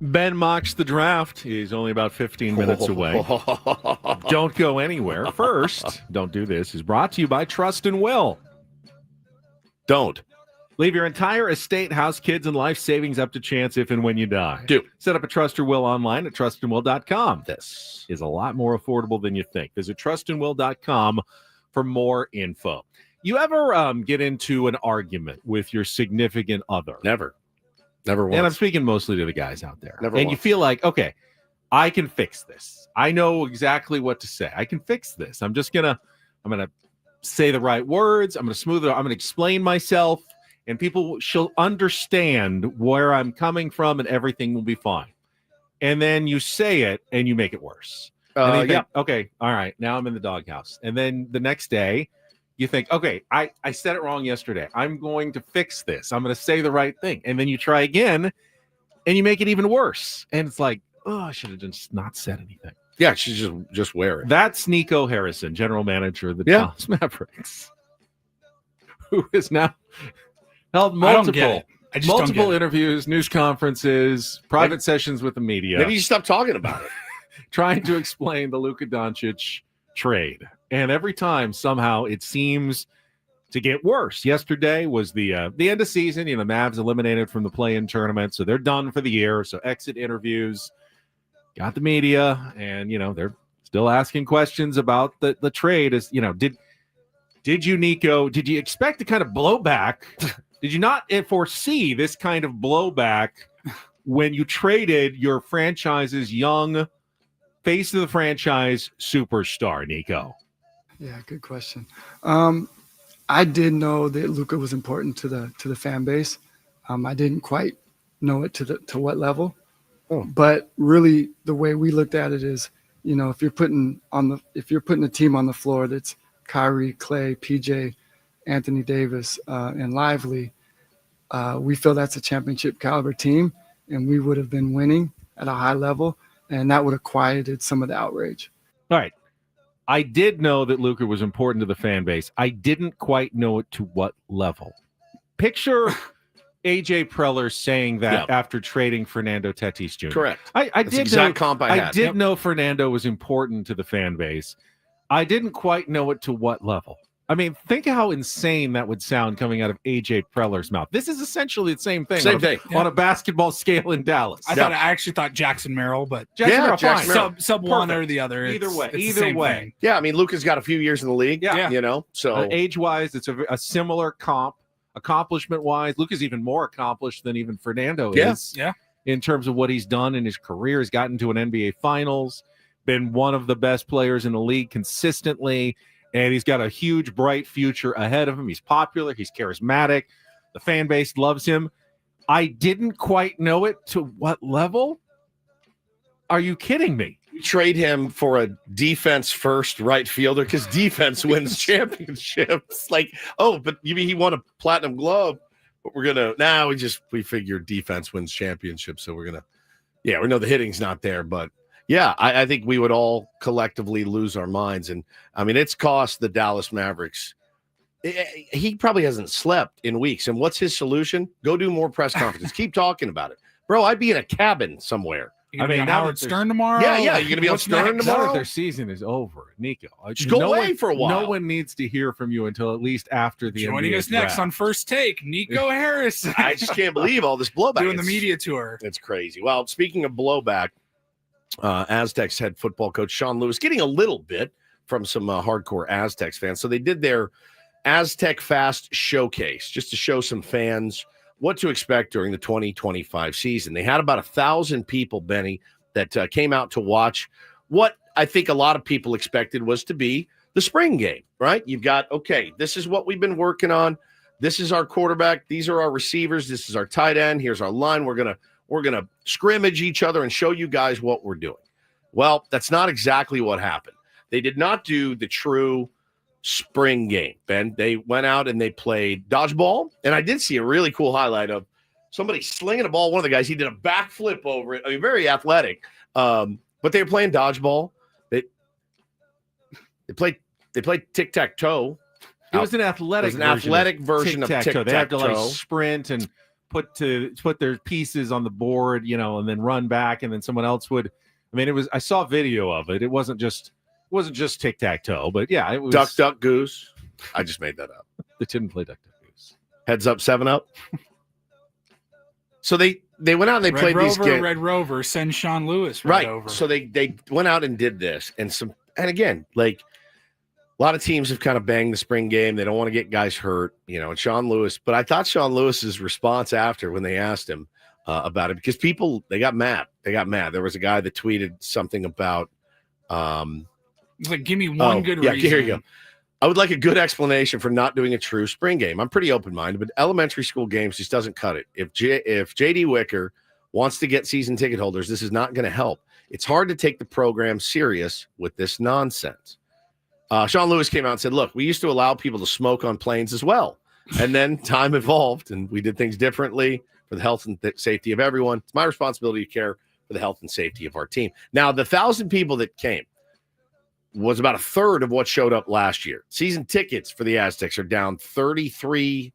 Ben mocks the draft. He's only about 15 minutes away. Don't go anywhere. First, don't do this, is brought to you by Trust and Will. Don't. Leave your entire estate, house, kids, and life savings up to chance if and when you die. Do. Set up a Trust or Will online at trustandwill.com. This is a lot more affordable than you think. Visit trustandwill.com for more info. You ever get into an argument with your significant other? Never once. And I'm speaking mostly to the guys out there. Never and once. You feel like, okay, I can fix this. I know exactly what to say. I can fix this. I'm gonna say the right words. I'm gonna smooth it. I'm gonna explain myself, and people shall understand where I'm coming from, and everything will be fine. And then you say it, and you make it worse. And then you think, okay, all right, now I'm in the doghouse. And then the next day, you think, okay, I said it wrong yesterday. I'm going to fix this. I'm going to say the right thing. And then you try again, and you make it even worse. And it's like, oh, I should have just not said anything. Yeah, she's just wear it. That's Nico Harrison, general manager of the Dallas Mavericks, who is now held multiple interviews, news conferences, private sessions with the media. Maybe you stop talking about it. Trying to explain the Luka Doncic trade. And every time, somehow, it seems to get worse. Yesterday was the end of season. The Mavs eliminated from the play-in tournament, so they're done for the year. So exit interviews, got the media, and they're still asking questions about the trade. As did you, Nico? Did you expect to kind of blow back? Did you not foresee this kind of blowback when you traded your franchise's young face of the franchise superstar, Nico? Yeah, good question. I did know that Luka was important to the fan base. I didn't quite know it to what level. But really, the way we looked at it is, if you're putting a team on the floor that's Kyrie, Clay, PJ, Anthony Davis, and Lively, we feel that's a championship caliber team, and we would have been winning at a high level, and that would have quieted some of the outrage. All right. I did know that Luka was important to the fan base. I didn't quite know it to what level. picture AJ Preller saying that after trading Fernando Tatis Jr. Correct. I That's did exact know, comp I had. did know Fernando was important to the fan base. I didn't quite know it to what level. I mean, think how insane that would sound coming out of AJ Preller's mouth. This is essentially the same thing. On a basketball scale in Dallas. I actually thought Jackson Merrill, but Jackson Merrill. Sub one or the other. Either way. It's the Either same way. thing. Yeah, I mean, Luka's got a few years in the league. Yeah. You know, so age-wise, it's a similar comp. Accomplishment-wise, Luka's even more accomplished than even Fernando is. Yeah. In terms of what he's done in his career. He's gotten to an NBA Finals, been one of the best players in the league consistently, and he's got a huge, bright future ahead of him. He's popular. He's charismatic. The fan base loves him. I didn't quite know it to what level. Are you kidding me? you trade him for a defense-first right fielder because defense wins championships. Like, oh, but you mean he won a platinum glove? But we're gonna we figure defense wins championships, so we're gonna we know the hitting's not there, but yeah, I think we would all collectively lose our minds. And I mean, it's cost the Dallas Mavericks. He probably hasn't slept in weeks. And what's his solution? Go do more press conferences. Keep talking about it. Bro, I'd be in a cabin somewhere. I mean, Howard Stern tomorrow? Yeah, you're going to be on Stern Now tomorrow? that their season is over, Nico. Just go away for a while. No one needs to hear from you until at least after the Joining NBA us next draft. on First Take, Nico Harris. I just can't believe all this blowback. Doing the media tour. It's crazy. Well, speaking of blowback, Aztecs head football coach Sean Lewis getting a little bit from some hardcore Aztecs fans. So they did their Aztec Fast Showcase just to show some fans what to expect during the 2025 season. They had about 1,000 people, Benny, that came out to watch what I think a lot of people expected was to be the spring game, right? You've got, okay, this is what we've been working on. This is our quarterback. These are our receivers. This is our tight end. Here's our line. We're going to scrimmage each other and show you guys what we're doing. Well, that's not exactly what happened. They did not do the true spring game, Ben. They went out and they played dodgeball. And I did see a really cool highlight of somebody slinging a ball. One of the guys, he did a backflip over it. I mean, very athletic. But they were playing dodgeball. They played tic-tac-toe. It was an athletic version of tic-tac-toe. They had to like sprint and put their pieces on the board, and then run back, and then someone else would. I mean, I saw video of it. It wasn't just tic-tac-toe, but yeah, it was Duck, Duck, Goose. I just made that up. They didn't play Duck, Duck, Goose. Heads up, 7-Up. So they went out and they played these games. Red Rover, send Sean Lewis over. So they went out and did this, and again, like a lot of teams have kind of banged the spring game. They don't want to get guys hurt, and Sean Lewis. But I thought Sean Lewis's response after when they asked him about it, because people, they got mad. There was a guy that tweeted something about It's like, give me one good reason. Here you go. I would like a good explanation for not doing a true spring game. I'm pretty open-minded, but elementary school games just doesn't cut it. If J.D. Wicker wants to get season ticket holders, this is not going to help. It's hard to take the program serious with this nonsense. Sean Lewis came out and said, look, we used to allow people to smoke on planes as well. And then time evolved, and we did things differently for the health and safety of everyone. It's my responsibility to care for the health and safety of our team. Now, the 1,000 people that came was about a third of what showed up last year. Season tickets for the Aztecs are down 33%.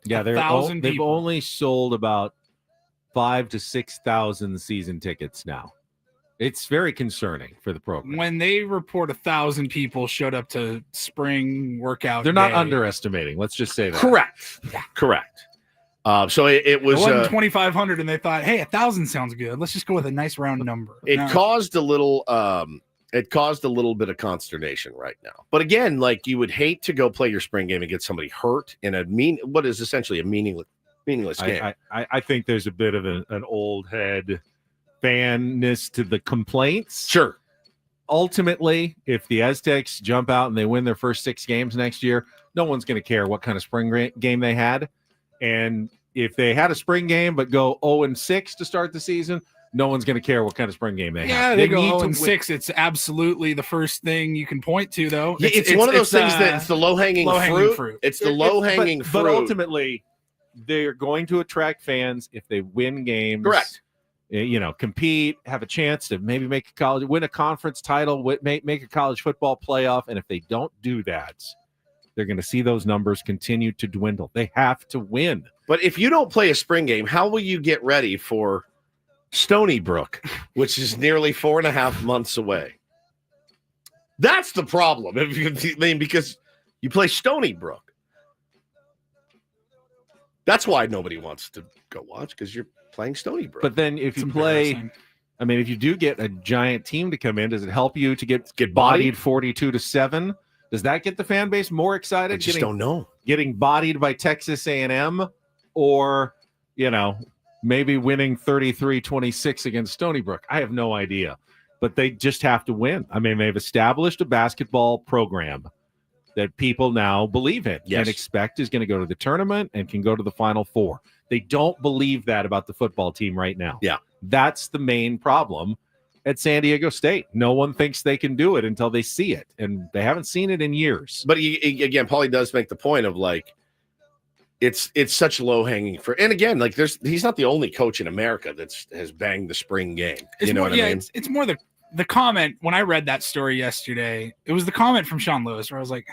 Yeah, they've only sold about 5,000 to 6,000 season tickets now. It's very concerning for the program. When they report 1,000 people showed up to spring workout, they're not underestimating. Let's just say that. Correct. Yeah. Correct. So it was 2,500, and they thought, hey, 1,000 sounds good. Let's just go with a nice round number. It caused a little bit of consternation right now. But again, like, you would hate to go play your spring game and get somebody hurt in what is essentially a meaningless game. I think there's a bit of an old head fanness to the complaints. Sure. Ultimately, if the Aztecs jump out and they win their first 6 games next year, no one's going to care what kind of spring game they had. And if they had a spring game but go 0-6 to start the season, no one's going to care what kind of spring game they have. Yeah, they go 0-6. It's absolutely the first thing you can point to, though. It's one of those things that it's the low-hanging fruit. It's the low-hanging fruit. But ultimately, they're going to attract fans if they win games. Correct. Compete, have a chance to maybe win a conference title, make a college football playoff. And if they don't do that, they're going to see those numbers continue to dwindle. They have to win. But if you don't play a spring game, how will you get ready for Stony Brook, which is nearly 4.5 months away? That's the problem. Because you play Stony Brook. That's why nobody wants to go watch, because you're playing Stony Brook. But then if you play, if you do get a giant team to come in, does it help you to get bodied 42-7? Does that get the fan base more excited? I just don't know. Getting bodied by Texas A&M, or, maybe winning 33-26 against Stony Brook. I have no idea. But they just have to win. They've established a basketball program that people now believe in and expect is going to go to the tournament and can go to the Final Four. They don't believe that about the football team right now. Yeah. That's the main problem at San Diego State. No one thinks they can do it until they see it, and they haven't seen it in years. But again, Paulie does make the point of it's such low-hanging fruit. And again, he's not the only coach in America has banged the spring game. It's what I mean? It's more the comment when I read that story yesterday. It was the comment from Sean Lewis where I was like,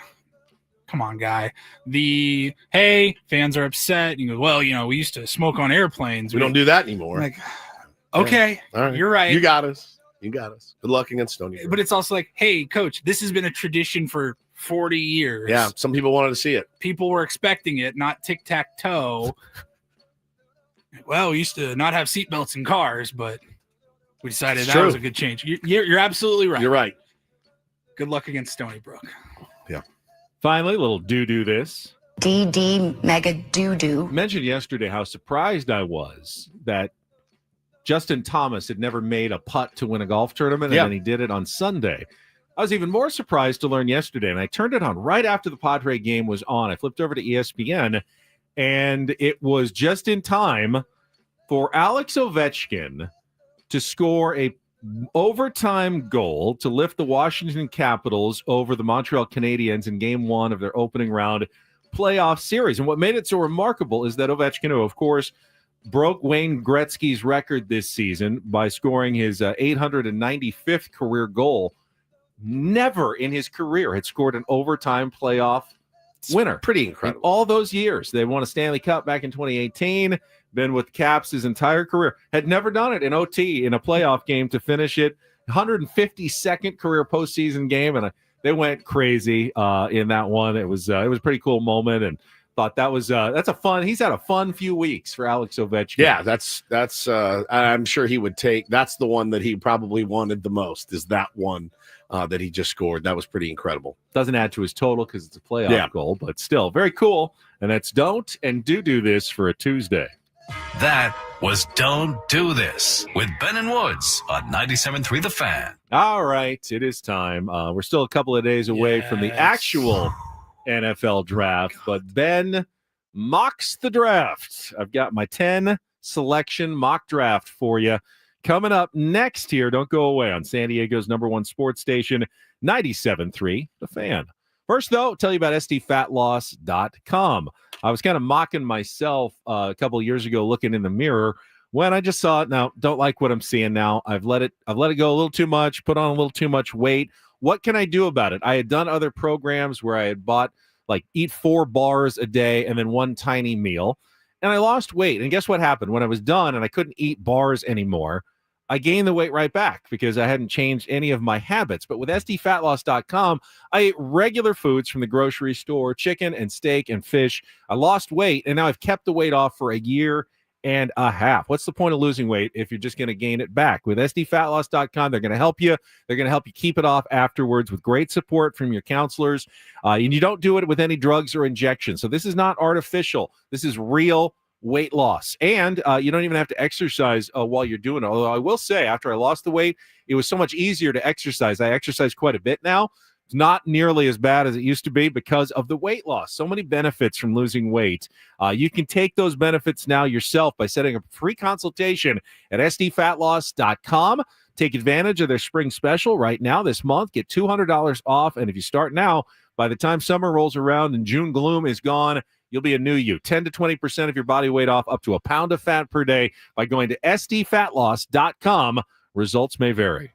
come on, guy. Hey, fans are upset. He goes, well, we used to smoke on airplanes. We don't do that anymore. Like, okay, yeah. All right. You're right. You got us. Good luck against Stony Brook. But it's also like, hey, coach, this has been a tradition for 40 years. Yeah, some people wanted to see it. People were expecting it, not tic-tac-toe. Well, we used to not have seatbelts in cars, but we decided that was a good change. You're absolutely right. You're right. Good luck against Stony Brook. Yeah. Finally, a little do this. DD mega doo-doo. Mentioned yesterday how surprised I was that Justin Thomas had never made a putt to win a golf tournament, and then he did it on Sunday. I was even more surprised to learn yesterday, and I turned it on right after the Padre game was on. I flipped over to ESPN, and it was just in time for Alex Ovechkin to score a overtime goal to lift the Washington Capitals over the Montreal Canadiens in Game 1 of their opening round playoff series. And what made it so remarkable is that Ovechkin, who, of course, broke Wayne Gretzky's record this season by scoring his 895th career goal, never in his career had scored an overtime playoff winner. Pretty incredible. In all those years. They won a Stanley Cup back in 2018, been with Caps his entire career, had never done it in OT in a playoff game to finish it. 152nd career postseason game, and they went crazy in that one. It was a pretty cool moment, and thought that's a fun. He's had a fun few weeks for Alex Ovechkin. Yeah, that's. I'm sure he would take. That's the one that he probably wanted the most. Is that one that he just scored? That was pretty incredible. Doesn't add to his total because it's a playoff goal, but still very cool. And that's don't and do this for a Tuesday. That was Don't Do This with Ben and Woods on 97.3 The Fan. All right, it is time. We're still a couple of days away from the actual NFL draft, but Ben mocks the draft. I've got my 10 selection mock draft for you coming up next here. Don't go away on San Diego's #1 sports station, 97.3 The Fan. First, though, I'll tell you about SDFatLoss.com. I was kind of mocking myself a couple of years ago looking in the mirror when I just saw it. Now, don't like what I'm seeing now. I've let it go a little too much, put on a little too much weight. What can I do about it? I had done other programs where I had bought, eat 4 bars a day and then 1 tiny meal, and I lost weight. And guess what happened? When I was done and I couldn't eat bars anymore, I gained the weight right back because I hadn't changed any of my habits. But with SDFatLoss.com, I ate regular foods from the grocery store, chicken and steak and fish. I lost weight, and now I've kept the weight off for a year and a half. What's the point of losing weight if you're just going to gain it back? With SDFatLoss.com, they're going to help you. They're going to help you keep it off afterwards with great support from your counselors. And you don't do it with any drugs or injections. So this is not artificial. This is real weight loss. And you don't even have to exercise while you're doing it. Although I will say, after I lost the weight, it was so much easier to exercise. I exercise quite a bit now. It's not nearly as bad as it used to be because of the weight loss. So many benefits from losing weight. You can take those benefits now yourself by setting up a free consultation at SDFatLoss.com. Take advantage of their spring special right now this month. Get $200 off. And if you start now, by the time summer rolls around and June gloom is gone, you'll be a new you. 10 to 20% of your body weight off, up to a pound of fat per day by going to SDFatLoss.com. Results may vary.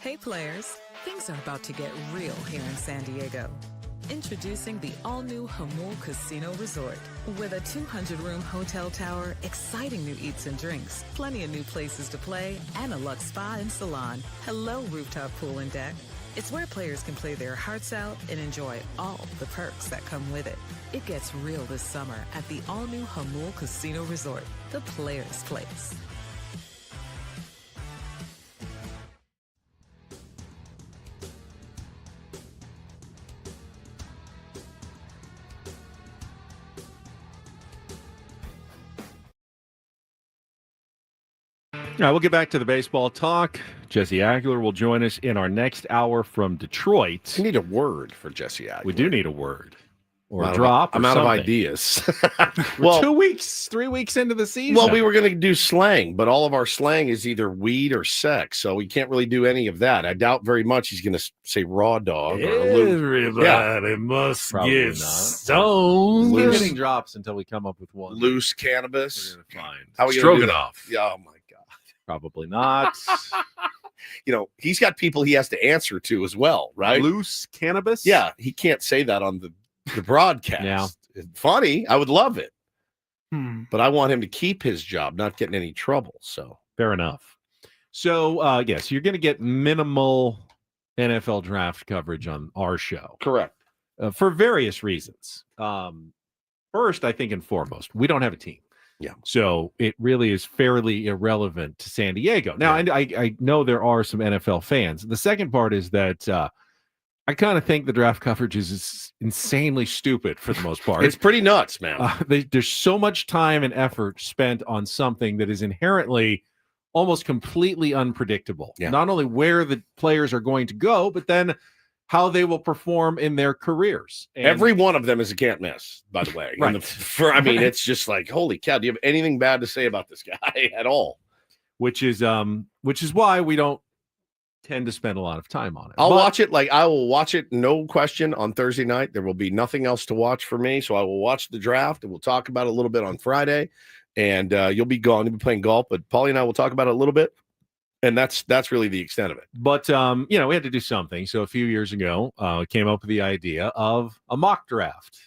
Hey players, things are about to get real here in San Diego. Introducing the all-new Jamul Casino Resort. With a 200-room hotel tower, exciting new eats and drinks, plenty of new places to play, and a luxe spa and salon. Hello, rooftop pool and deck. It's where players can play their hearts out and enjoy all the perks that come with it. It gets real this summer at the all-new Jamul Casino Resort, the players' place. All right, we'll get back to the baseball talk. Jesse Agler will join us in our next hour from Detroit. We need a word for Jesse Agler. We do need a word or a I'm drop. I'm or out something. of ideas. Well, 2 weeks, 3 weeks into the season. Well, we were going to do slang, but all of our slang is either weed or sex, so we can't really do any of that. I doubt very much he's going to say raw dog. Everybody must Probably get not. stoned. We're Loose- getting drops until we come up with one. Loose cannabis. We're gonna find How are we going to do that? Stroganoff. Yeah, oh my God. Probably not. He's got people he has to answer to as well, right? Loose cannabis? Yeah, he can't say that on the broadcast. Yeah. It's funny. I would love it. Hmm. But I want him to keep his job, not get in any trouble. So Fair enough. So, yes, you're going to get minimal NFL draft coverage on our show. correct. For various reasons. First, I think and foremost, we don't have a team. Yeah. So it really is fairly irrelevant to San Diego. Now, I know there are some NFL fans. The second part is that I kind of think the draft coverage is insanely stupid for the most part. It's pretty nuts, man. There's so much time and effort spent on something that is inherently almost completely unpredictable. Yeah. Not only where the players are going to go, but then how they will perform in their careers. And Every one of them is a can't miss, by the way. Right. It's just like, holy cow, do you have anything bad to say about this guy at all? which is why we don't tend to spend a lot of time on it. I'll But- watch it. Like, I will watch it, no question, on Thursday night. There will be nothing else to watch for me. So I will watch the draft, and we'll talk about it a little bit on Friday. And you'll be gone. You'll be playing golf. But Paulie and I will talk about it a little bit. And that's really the extent of it. But, we had to do something. So a few years ago, came up with the idea of a mock draft.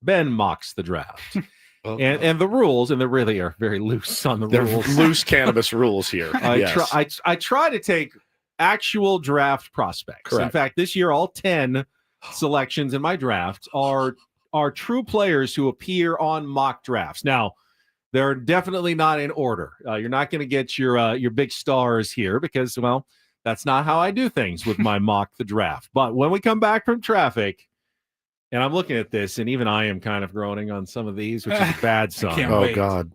Ben mocks the draft. And the rules, and they really are very loose on the They're rules. loose cannabis rules here. Yes. I try to take actual draft prospects. In Correct. fact, this year, all 10 selections in my draft are true players who appear on mock drafts. Now, they're definitely not in order. You're not going to get your big stars here because, well, that's not how I do things with my mock the draft. But when we come back from traffic, and I'm looking at this, and even I am kind of groaning on some of these, which is a bad sign. can't Oh, wait. God.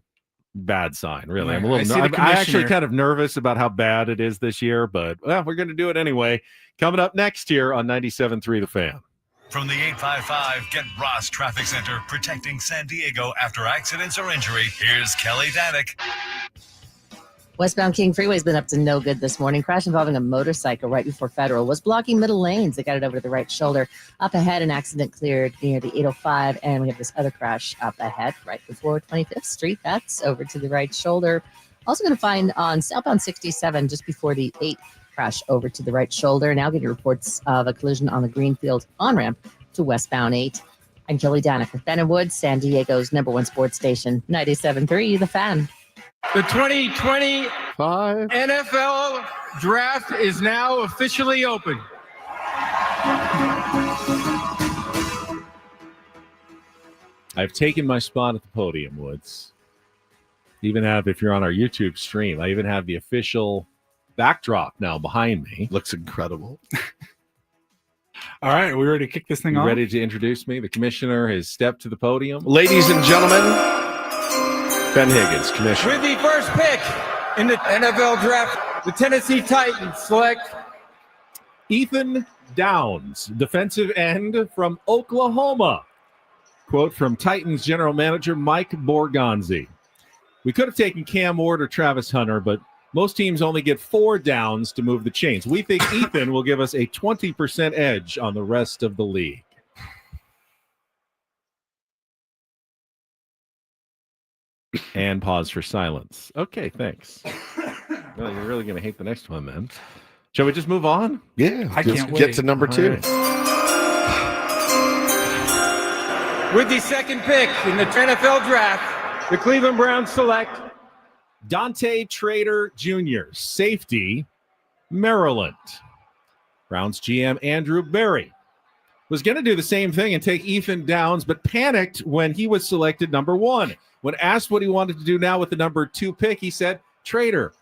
Bad sign, really. Right. I'm a little. I see the I'm actually commissioner. kind of nervous about how bad it is this year, but we're going to do it anyway. Coming up next year on 97.3 The Fan. From the 855 Get Ross Traffic Center, protecting San Diego after accidents or injury, here's Kelly Danick. Westbound King Freeway's been up to no good this morning. Crash involving a motorcycle right before Federal was blocking middle lanes. It got it over to the right shoulder. Up ahead, an accident cleared near the 805, and we have this other crash up ahead right before 25th Street. That's over to the right shoulder. Also going to find on southbound 67 just before the 8th crash over to the right shoulder. Now getting reports of a collision on the Greenfield on-ramp to westbound 8. I'm Kelly Danick with Ben and Woods, San Diego's #1 sports station, 97.3 The Fan. The 2020 NFL draft is now officially open. I've taken my spot at the podium, Woods. Even have, if you're on our YouTube stream, I even have the official backdrop now behind me. Looks incredible. All right, we ready to kick this thing You off? ready to introduce me? The commissioner has stepped to the podium. Ladies and gentlemen, Ben Higgins, commissioner. With the first pick in the NFL draft, the Tennessee Titans select Ethan Downs, defensive end from Oklahoma. Quote from Titans general manager Mike Borgonzi. We could have taken Cam Ward or Travis Hunter, but most teams only get 4 downs to move the chains. We think Ethan will give us a 20% edge on the rest of the league. And pause for silence. Okay, thanks. Well, you're really going to hate the next one, then. Shall we just move on? Yeah. I just can't get wait. to number All 2. right. With the second pick in the NFL draft, the Cleveland Browns select Dante Trader Jr., safety, Maryland. Browns GM Andrew Berry was going to do the same thing and take Ethan Downs, but panicked when he was selected number 1. When asked what he wanted to do now with the number 2 pick, he said, Trader.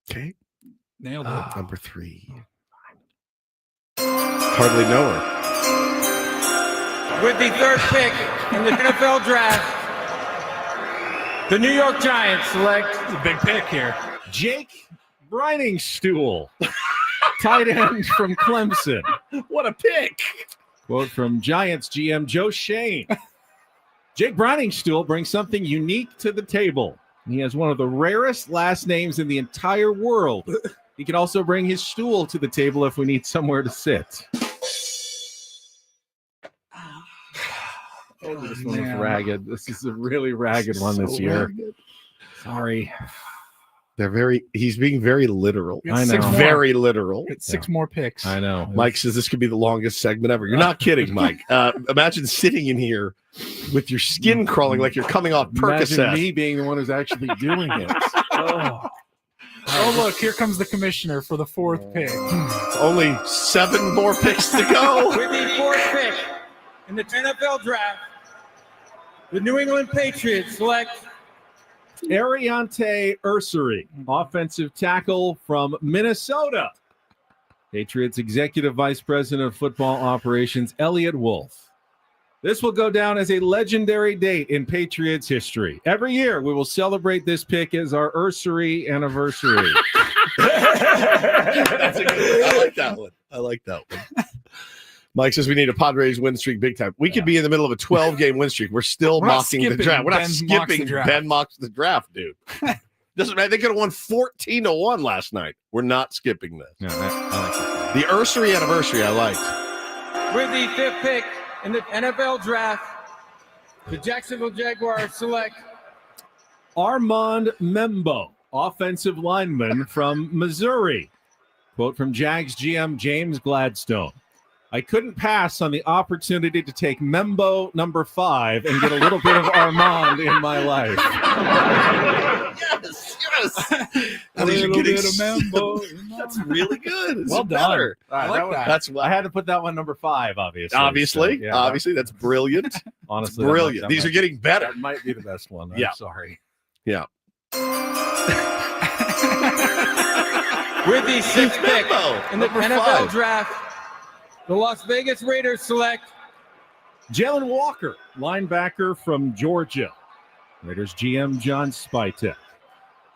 Okay. Nailed it. Number 3. Hardly know her. with the third pick in the NFL draft. The New York Giants select It's a big pick here. Jake Briningstool, tight end from Clemson. What a pick. Quote from Giants GM Joe Shane. Jake Briningstool brings something unique to the table. He has one of the rarest last names in the entire world. He can also bring his stool to the table if we need somewhere to sit. Oh, this one is ragged. This is a really ragged one this year. Ragged. Sorry. He's being very literal. I know. Very literal. Get six more picks. I know. Mike says this could be the longest segment ever. You're not kidding, Mike. Imagine sitting in here with your skin crawling like you're coming off Percocet. Imagine me being the one who's actually doing it. Oh, look, here comes the commissioner for the fourth pick. Only 7 more picks to go. with the fourth pick in the NFL draft. The New England Patriots select Ariante Ursary, offensive tackle from Minnesota. Patriots Executive Vice President of Football Operations, Elliot Wolf. This will go down as a legendary date in Patriots history. Every year, we will celebrate this pick as our Ursary anniversary. That's a good one. I like that one. I like that one. Mike says we need a Padres win streak big time. We could be in the middle of a 12-game win streak. We're still mocking the draft. We're not skipping Ben mocks the draft, dude. Doesn't matter. They could have won 14-1 last night. We're not skipping this. Yeah, I like the Ursary anniversary I liked. with the fifth pick in the NFL draft. The Jacksonville Jaguars select Armand Membo, offensive lineman from Missouri. Quote from Jags GM James Gladstone. I couldn't pass on the opportunity to take Membo number 5 and get a little bit of Armand in my life. Yes. Now these are getting That's really good. It's Well done. better. I like that. That's I had to put that one number 5, obviously. obviously, So, yeah, obviously, that's brilliant. honestly, Brilliant. These are getting better. That might be the best one. I'm Yeah. sorry. Yeah. with the sixth pick Membo, in the number NFL 5. draft. The Las Vegas Raiders select Jalen Walker, linebacker from Georgia. Raiders GM John Spytek.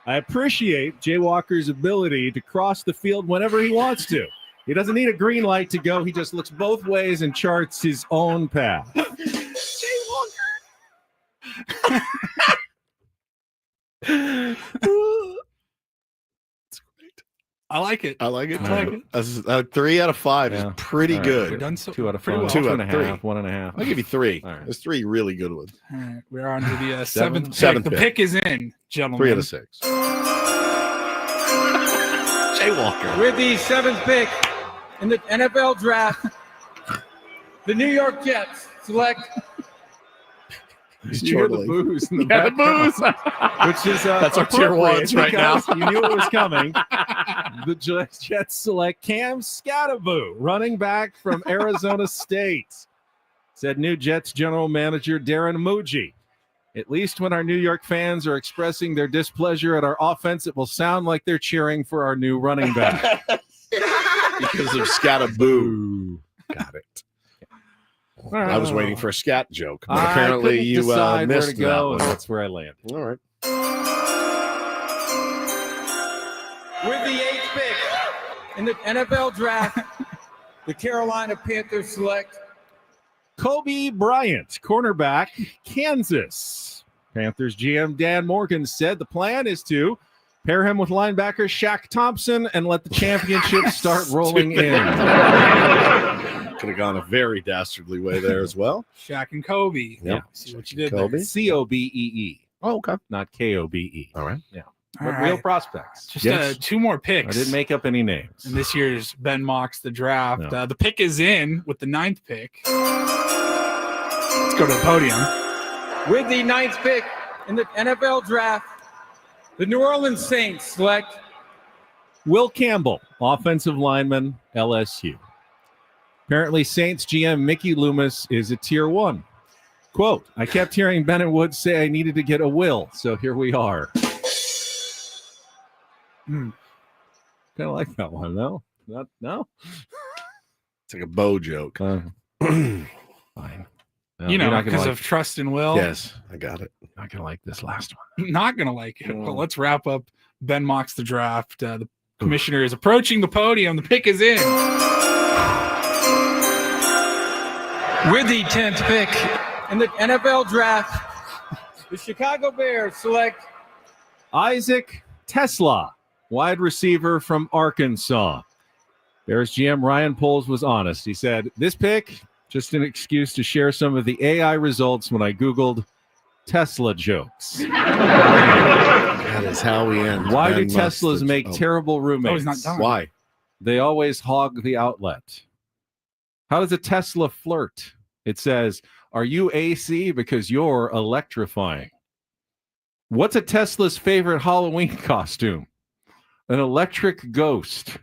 I appreciate Jay Walker's ability to cross the field whenever he wants to. He doesn't need a green light to go. He just looks both ways and charts his own path. Jay Walker. I like it. I like it. I like it. That's, 3 out of 5 Yeah. is pretty All right. good. We've done so 2 out of 5. pretty well. 2 2 out and a of 3. half. 1.5. I'll give you 3. All right. There's 3 really good ones. All right, we're on to the Seventh seventh pick. The pick. pick is in, gentlemen. 3 out of 6. Jay Walker. with the seventh pick in the NFL draft. The New York Jets select He's You hear the chortling. booze in the Yeah, the background, which is That's our tier appropriate ones right now. because you knew it was coming. The Jets select Cam Scattaboo, running back from Arizona State. Said new Jets general manager Darren Muji. At least when our New York fans are expressing their displeasure at our offense, it will sound like they're cheering for our new running back. Because of Scattaboo. Got it. I was waiting for a scat joke, but apparently you decide where missed to go, and that one. that's where I landed. All right. with the eighth pick in the NFL draft. The Carolina Panthers select Kobe Bryant, cornerback, Kansas. Panthers GM Dan Morgan said the plan is to pair him with linebacker Shaq Thompson and let the championship start rolling in. Could have gone a very dastardly way there as well. Shaq and Kobe. Yep. See what you did Kobe. there. Cobee. Oh, okay. Not KOBE. All right. Yeah. All But real right. prospects. Just 2 more picks. I didn't make up any names. in this year's Ben Mox the draft. No. The pick is in with the 9th pick. Let's go to the podium. With the 9th pick in the NFL draft, the New Orleans Saints select Will Campbell, offensive lineman, LSU. Apparently, Saints GM Mickey Loomis is a tier 1. Quote, I kept hearing Ben and Woods say I needed to get a will, so here we are. Kind of like that one, though. No? It's like a Bo joke. Fine. No, You know, you're not gonna because like, of trust and will. Yes, I got it. not going to like this last one. Not going to like it. But let's wrap up Ben Mox the draft. The commissioner is approaching the podium. The pick is in. with the 10th pick in the NFL draft, the Chicago Bears select Isaac Tesla, wide receiver from Arkansas. Bears GM Ryan Poles was honest. He said, this pick, just an excuse to share some of the AI results when I Googled Tesla jokes. That is how we end. Why Ben do Teslas Mustard. make terrible roommates? Oh, he's not done. Why? They always hog the outlet. How does a Tesla flirt? It says, are you AC because you're electrifying? What's a Tesla's favorite Halloween costume? An electric ghost.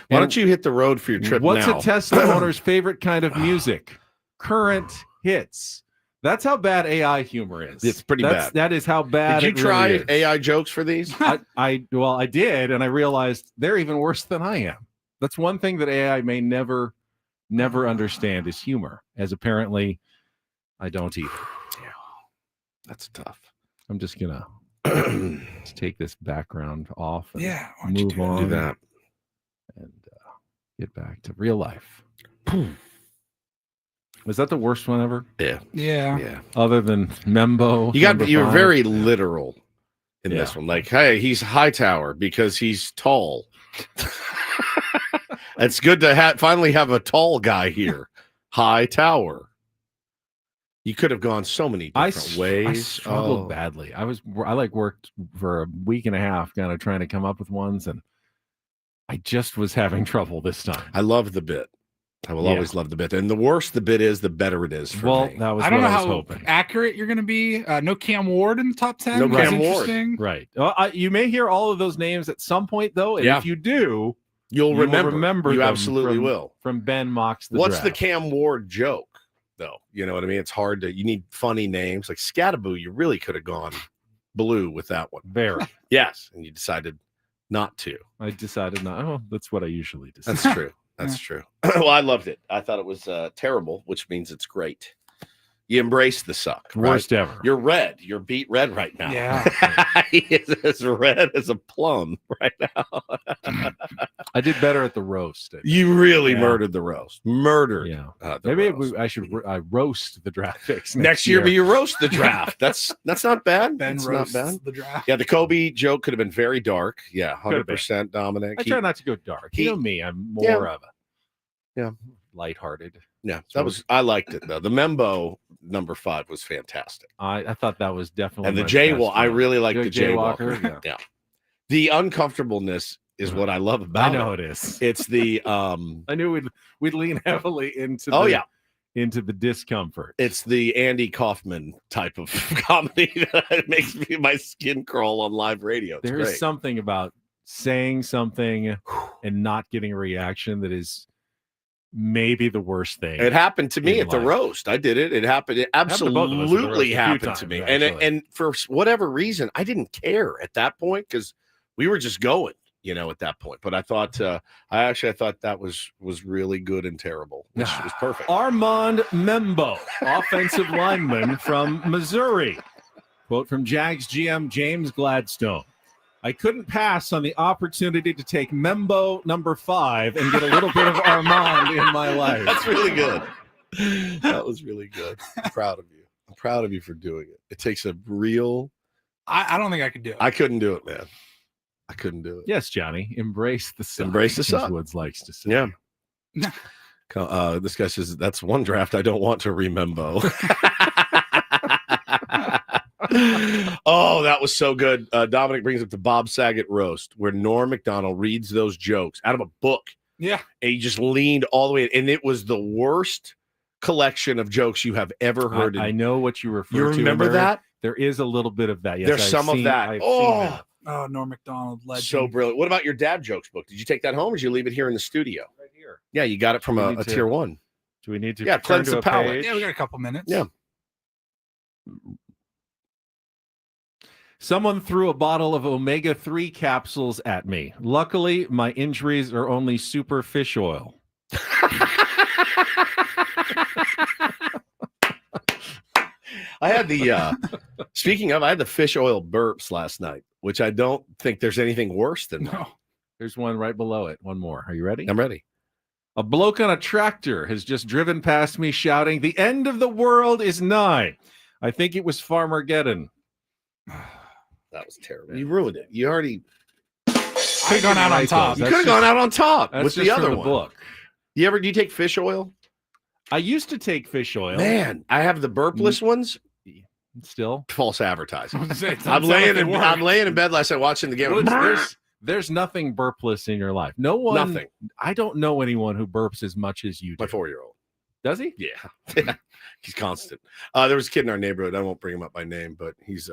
Why don't you hit the road for your trip What's now? a Tesla owner's favorite kind of music? Current hits. That's how bad AI humor is. It's pretty bad. That is how bad. Did you it try really is. AI jokes for these? I did, and I realized they're even worse than I am. That's one thing that AI may never understand is humor, as apparently I don't either. Yeah, that's tough. I'm just gonna take this background off. And Yeah, why don't you move on. Do that. And get back to real life. Was that the worst one ever? Yeah. Yeah. Other than Membo, You were 5? very literal in Yeah. this one. Like, hey, he's Hightower because he's tall. It's good to finally have a tall guy here. Hightower. You could have gone so many different ways. I struggled badly. I worked for a week and a half, kind of trying to come up with ones, and I just was having trouble this time. I love the bit. I will always love the bit. And the worse the bit is, the better it is for me. That was I don't what know I was how hoping. accurate you're going to be. No Cam Ward in the top 10. No That's Cam Ward. interesting. Right. Well, you may hear all of those names at some point, though. And if you do, you'll will remember. You them absolutely will. From Ben Mox the What's the Draft. Cam Ward joke, though? You know what I mean? It's hard to. You need funny names like Scattaboo. You really could have gone blue with that one. Very. Yes, and you decided not to. I decided not. Oh, that's what I usually decide. That's true. That's true. Well, I loved it. I thought it was terrible, which means it's great. You embrace the suck. Worst right? ever. You're red. You're beat red right now. Yeah. He is as red as a plum right now. I did better at the roast. You really murdered the roast. Murdered. Yeah. The Maybe roast. I should roast the draft picks Next year, but you roast the draft. That's not bad. Ben That's roasts not bad. the draft. Yeah, the Kobe joke could have been very dark. Yeah, Could have been. 100% Dominic. I try not to go dark. You know me. I'm more of a lighthearted. Yeah, I liked it though. The Membo number 5 was fantastic. I thought that was definitely And the my jaywalk, best I one. really like the jaywalker. jaywalker. Yeah. The uncomfortableness is what I love about it. I know it is. It's the I knew we'd lean heavily into into the discomfort. It's the Andy Kaufman type of comedy that makes my skin crawl on live radio. It's There's great. something about saying something and not getting a reaction that is maybe the worst thing. It happened to me in at the life. roast. I did it. It happened. It Happened to both of us at the roast absolutely a few happened to me. times, And actually. and for whatever reason, I didn't care at that point because we were just going, at that point. But I thought, I thought that was really good and terrible, which was perfect. Armand Membo, offensive lineman from Missouri. Quote from Jags GM James Gladstone. I couldn't pass on the opportunity to take Membo number 5 and get a little bit of Armand in my life. That's really good. That was really good. I'm proud of you. I'm proud of you for doing it. It takes a real. I don't think I could do it. I couldn't do it, man. I couldn't do it. Yes, Johnny. Embrace the suck. Embrace the as suck. Woods likes to say. Yeah. This guy says that's one draft I don't want to remember. Oh, that was so good. Dominic brings up the Bob Saget roast where Norm Macdonald reads those jokes out of a book. Yeah. And he just leaned all the way. And it was the worst collection of jokes you have ever heard. I know what you refer to. You remember that? There is a little bit of that. Yes, There's some of that. I've seen that. Oh, Norm Macdonald, legend. So brilliant. What about your dad jokes book? Did you take that home or did you leave it here in the studio? Right here. Yeah, you got it from a tier 1. Do we need to Yeah, turn cleanse to the a palate. page? Yeah, we got a couple minutes. Yeah. Someone threw a bottle of omega-3 capsules at me. Luckily, my injuries are only super fish oil. I had the speaking of, I had the fish oil burps last night, which I don't think there's anything worse than that. No. There's one right below it. One more. Are you ready? I'm ready. A bloke on a tractor has just driven past me shouting, "The end of the world is nigh." I think it was Farmageddon. That was terrible. You ruined it. You already could have gone out on top. You could have gone out on top with the other one. Book. Do you take fish oil? I used to take fish oil. Man, I have the burpless ones. Still false advertising. I'm laying in bed last night watching the game. There's nothing burpless in your life. No one. Nothing. I don't know anyone who burps as much as you do. My 4-year-old. Does he? Yeah. He's constant. There was a kid in our neighborhood. I won't bring him up by name, but he's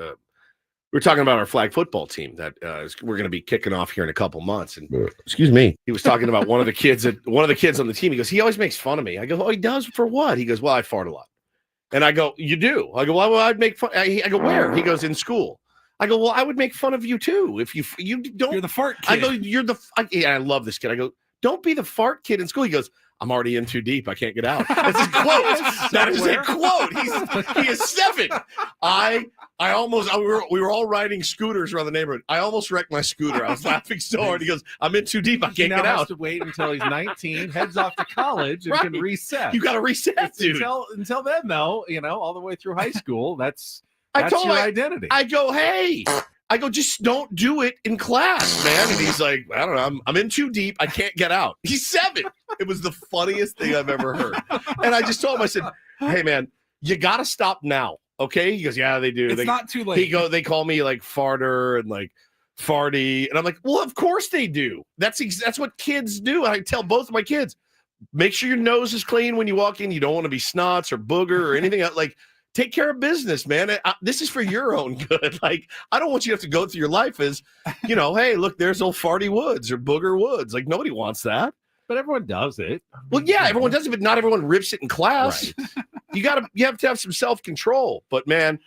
we were talking about our flag football team that we're going to be kicking off here in a couple months. And excuse me, he was talking about one of the kids on the team. He goes, he always makes fun of me. I go, oh, he does for what? He goes, well, I fart a lot. And I go, you do? I go, well, I'd make fun. I go, where? He goes, in school. I go, well, I would make fun of you too if you don't. You're the fart kid. I go, you're the. I love this kid. I go, don't be the fart kid in school. He goes, I'm already in too deep. I can't get out. That's his quote. That is a quote. He is 7. We were all riding scooters around the neighborhood. I almost wrecked my scooter. I was laughing so hard. He goes, I'm in too deep. I can't get out. Has to wait until he's 19, heads off to college, and can reset. You got to reset, dude. Until then, though, all the way through high school, that's your identity. I go, hey. I go, just don't do it in class, man. And he's like, I don't know. I'm in too deep. I can't get out. He's 7. It was the funniest thing I've ever heard. And I just told him, I said, hey, man, you got to stop now. Okay. He goes, yeah, they do. It's not too late. They call me like farter and like farty. And I'm like, well, of course they do. That's what kids do. I tell both of my kids, make sure your nose is clean when you walk in. You don't want to be snots or booger or anything else. Like, take care of business, man. This is for your own good. Like, I don't want you to have to go through your life as, hey, look, there's old farty Woods or booger Woods. Like, nobody wants that. But everyone does it. Well, yeah, everyone does it, but not everyone rips it in class. Right. You have to have some self-control. But man,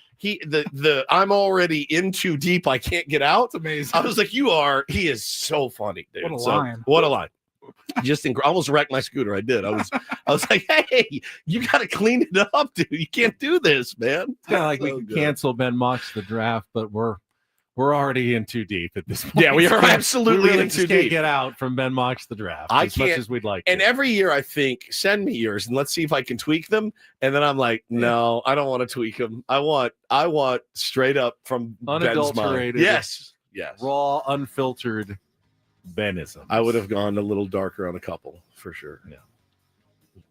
I'm already in too deep. I can't get out. It's amazing. I was like, he is so funny, dude. What a line. Just I almost wrecked my scooter. I did. I was like, hey, you got to clean it up, dude. You can't do this, man. It's kind of like we can cancel Ben Mock's the draft, but we're already in too deep at this point. Yeah, we are absolutely really in too can't deep. Get out from Ben Mock's the draft as much as we'd like. And every year I think, send me yours and let's see if I can tweak them. And then I'm like, no, I don't want to tweak them. I want straight up from unadulterated, yes, raw, unfiltered Benism. I would have gone a little darker on a couple for sure. Yeah.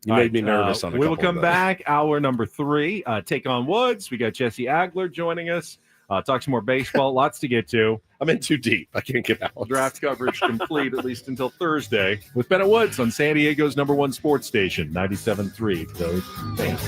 You made me nervous on a couple. We will come back. Hour number 3. Take on Woods. We got Jesse Agler joining us. Talk some more baseball. Lots to get to. I'm in too deep. I can't get out. Draft coverage complete at least until Thursday with Bennett Woods on San Diego's #1 sports station, 97.3. Those fans.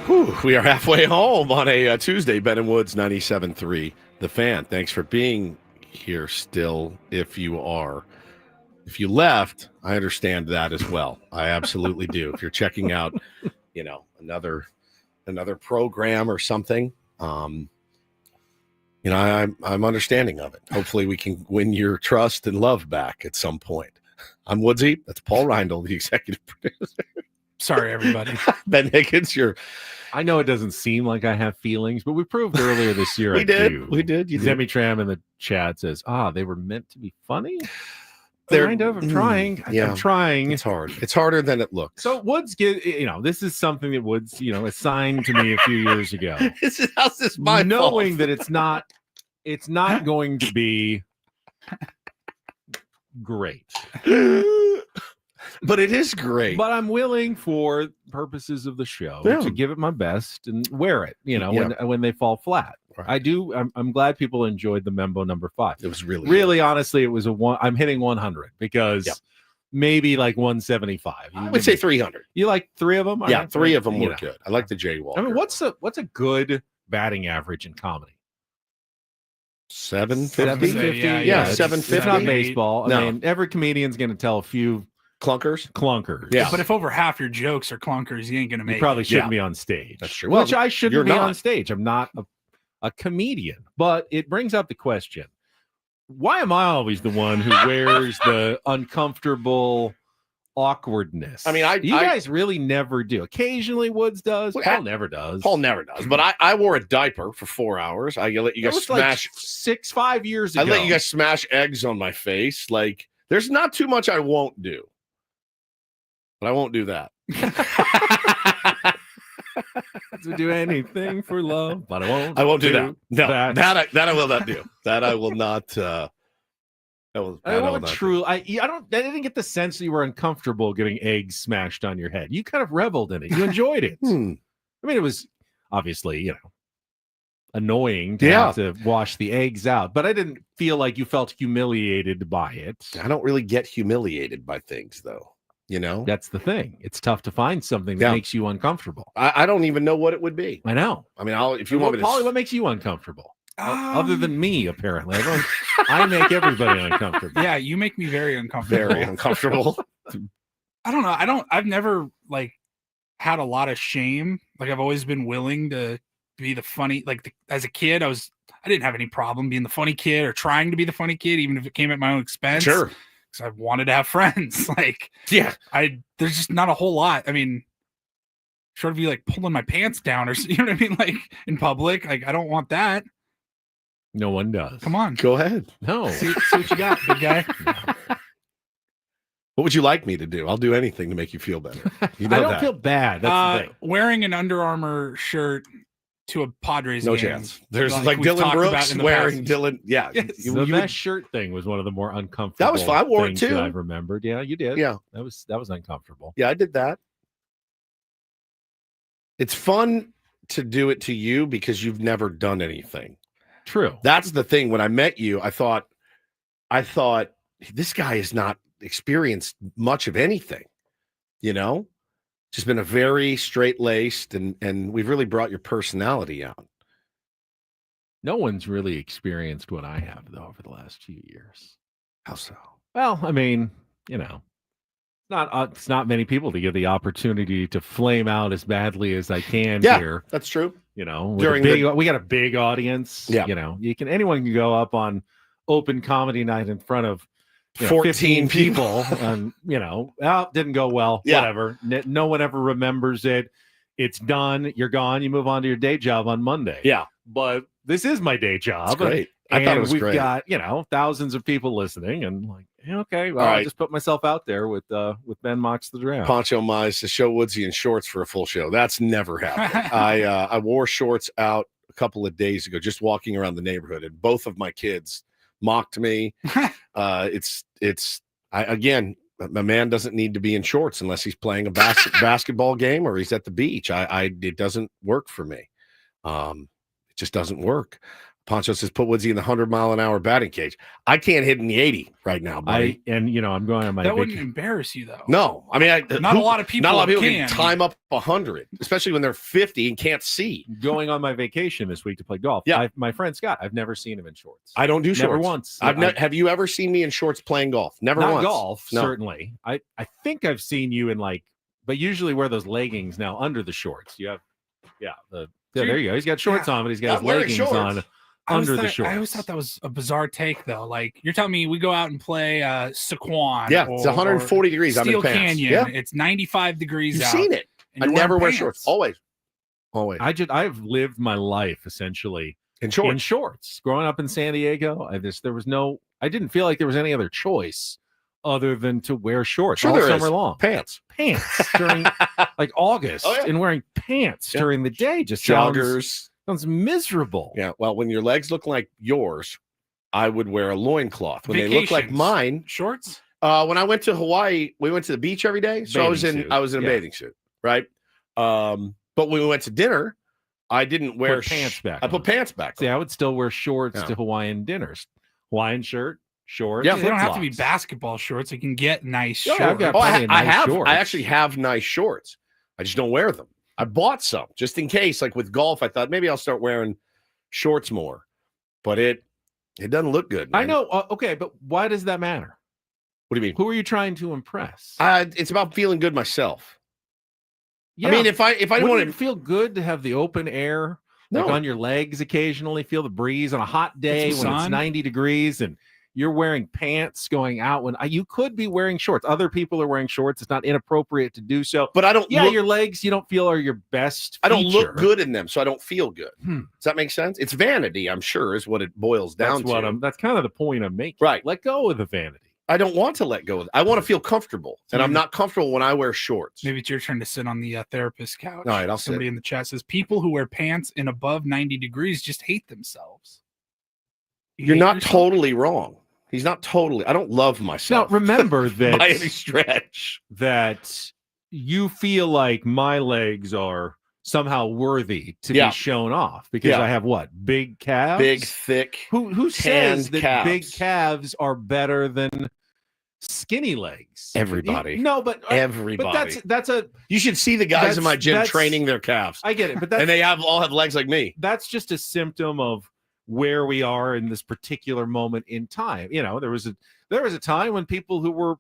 Whew, we are halfway home on a Tuesday. Ben and Woods, 97.3 The Fan. Thanks for being here still, if you are. If you left, I understand that as well. I absolutely do. If you're checking out, another program or something, I'm understanding of it. Hopefully we can win your trust and love back at some point. I'm Woodsy. That's Paul Reindl, the executive producer. Sorry, everybody. Ben Higgins, I know it doesn't seem like I have feelings, but we proved earlier this year we I did. do. We did. You did. Zemitram in the chat says, they were meant to be funny. I'm trying. Yeah, I'm trying. It's hard. It's harder than it looks. So Woods this is something that Woods, assigned to me a few years ago. How's this my knowing fault? that it's not going to be great. But it is great. But I'm willing, for purposes of the show, Yeah. to give it my best and wear it, Yeah. when they fall flat. Right. I do. I'm glad people enjoyed the Membo number 5. It was really good. Honestly, it was I'm hitting 100 because maybe like 175. I would say 300. You like 3 of them? Yeah, 3 of them were good. I like the Jay Walker. I mean, what's a good batting average in comedy? 750? 750. Yeah, it's 750. It's not baseball. No. I mean, every comedian's going to tell a few clunkers. Yeah, but if over half your jokes are clunkers, you ain't gonna make. You probably it. shouldn't be on stage. That's true. Which Well, I shouldn't you're be not. on stage. I'm not a comedian. But it brings up the question: why am I always the one who wears the uncomfortable awkwardness? I mean, you guys really never do. Occasionally, Woods does. Well, Paul never does. Paul never does. But I wore a diaper for 4 hours. I let you That guys was smash. like 5 years ago. I let you guys smash eggs on my face. Like, there's not too much I won't do. But I won't do that. To do anything for love, but I won't do that. No, that I will not do. That I will not. I didn't get the sense that you were uncomfortable getting eggs smashed on your head. You kind of reveled in it. You enjoyed it. I mean, it was obviously, annoying to have to wash the eggs out, but I didn't feel like you felt humiliated by it. I don't really get humiliated by things, though. That's the thing. It's tough to find something that makes you uncomfortable. I don't even know what it would be. I know. I mean, if you want me to, Paulie, what makes you uncomfortable? Other than me, apparently. I make everybody uncomfortable. Yeah, you make me very uncomfortable. Very uncomfortable. I don't know. I've never had a lot of shame. Like, I've always been willing to be the funny. As a kid, I didn't have any problem being the funny kid or trying to be the funny kid, even if it came at my own expense. Sure. Because I wanted to have friends. There's just not a whole lot. I mean, short of you pulling my pants down or you know what I mean? In public, I don't want that. No one does. Come on. Go ahead. No. See what you got, big guy. What would you like me to do? I'll do anything to make you feel better. I don't feel bad. That's the thing. Wearing an Under Armour shirt to a Padres No game. chance. There's we've Dylan talked Brooks about in the wearing past. Dylan. Yeah. Yes. The mesh shirt thing was one of the more uncomfortable. That was fun. I wore it things too. that I've remembered. Yeah, you did. Yeah. That was uncomfortable. Yeah, I did that. It's fun to do it to you because you've never done anything. True. That's the thing. When I met you, I thought this guy has not experienced much of anything, just been a very straight-laced and we've really brought your personality out. No one's really experienced what I have, though, over the last few years. How so? Well, I mean, it's not many people to get the opportunity to flame out as badly as I can here. That's true. We got a big audience. Yeah. Anyone can go up on open comedy night in front of 14 people and didn't go well. Yeah. Whatever. No one ever remembers it. It's done. You're gone. You move on to your day job on Monday. Yeah. But this is my day job. That's great. I thought it was we've great. got, thousands of people listening and okay, well, All I'll right. just put myself out there with Ben Mocks the Draft. Poncho Mize to show Woodsy in shorts for a full show. That's never happened. I wore shorts out a couple of days ago, just walking around the neighborhood, and both of my kids mocked me. Again, a man doesn't need to be in shorts unless he's playing a basketball game or he's at the beach. It doesn't work for me. It just doesn't work. Poncho says put Woodsy in the 100-mile-an-hour batting cage. I can't hit in the 80 right now, buddy. I'm going on my That wouldn't embarrass you, though. No, I mean, not a lot of people can time up 100, especially when they're 50 and can't see. Going on my vacation this week to play golf. Yeah, my friend Scott. I've never seen him in shorts. I don't do shorts. Never once. Have you ever seen me in shorts playing golf? Never not once. Golf, No. certainly. I think I've seen you in but usually wear those leggings now under the shorts. You have, there you go. He's got shorts on, but he's got his leggings on. Under the shorts. I always thought that was a bizarre take, though. Like, you're telling me we go out and play Saquon. Yeah, it's 140 degrees. Steel I'm in pants. Canyon. Yeah. It's 95 degrees You've out. seen it. I never wear shorts. Always. I've lived my life essentially in shorts. In shorts. Growing up in San Diego, I didn't feel like there was any other choice other than to wear shorts all summer long. Pants during August, and wearing pants during the day just joggers. Sounds miserable. Yeah. Well, when your legs look like yours, I would wear a loincloth. When they look like mine, shorts. When I went to Hawaii, we went to the beach every day. So I was in a bathing suit, right? But when we went to dinner, I didn't wear pants back. I put pants back. See, I would still wear shorts to Hawaiian dinners. Hawaiian shirt, shorts. Yeah, they don't have to be basketball shorts. You can get nice shorts. I've got plenty of nice shorts. I actually have nice shorts. I just don't wear them. I bought some just in case, like with golf. I thought maybe I'll start wearing shorts more, but it doesn't look good. Man. I know. Okay, but why does that matter? What do you mean? Who are you trying to impress? It's about feeling good myself. Yeah. I mean, if I didn't want to feel good to have the open air on your legs occasionally, feel the breeze on a hot day when it's 90 degrees and you're wearing pants going out when you could be wearing shorts. Other people are wearing shorts. It's not inappropriate to do so. But I don't. Yeah, your legs you don't feel are your best. I don't look good in them, so I don't feel good. Does that make sense? It's vanity, I'm sure, is what it boils down to. That's kind of the point I'm making. Right. Let go of the vanity. I don't want to let go of it. I want to feel comfortable, and I'm not comfortable when I wear shorts. Maybe it's your turn to sit on the therapist couch. All right, I'll Somebody in the chat says people who wear pants in above 90 degrees just hate themselves. You're not totally wrong. He's not totally. I don't love myself. Now, remember that by any stretch that you feel like my legs are somehow worthy to be shown off because I have what? Big calves? Big, thick. Who says that calves. Big calves are better than skinny legs? Everybody. No, but everybody. But that's a. You should see the guys in my gym training their calves. I get it, but and they all have legs like me. That's just a symptom of where we are in this particular moment in time. You know, there was a time when people who were,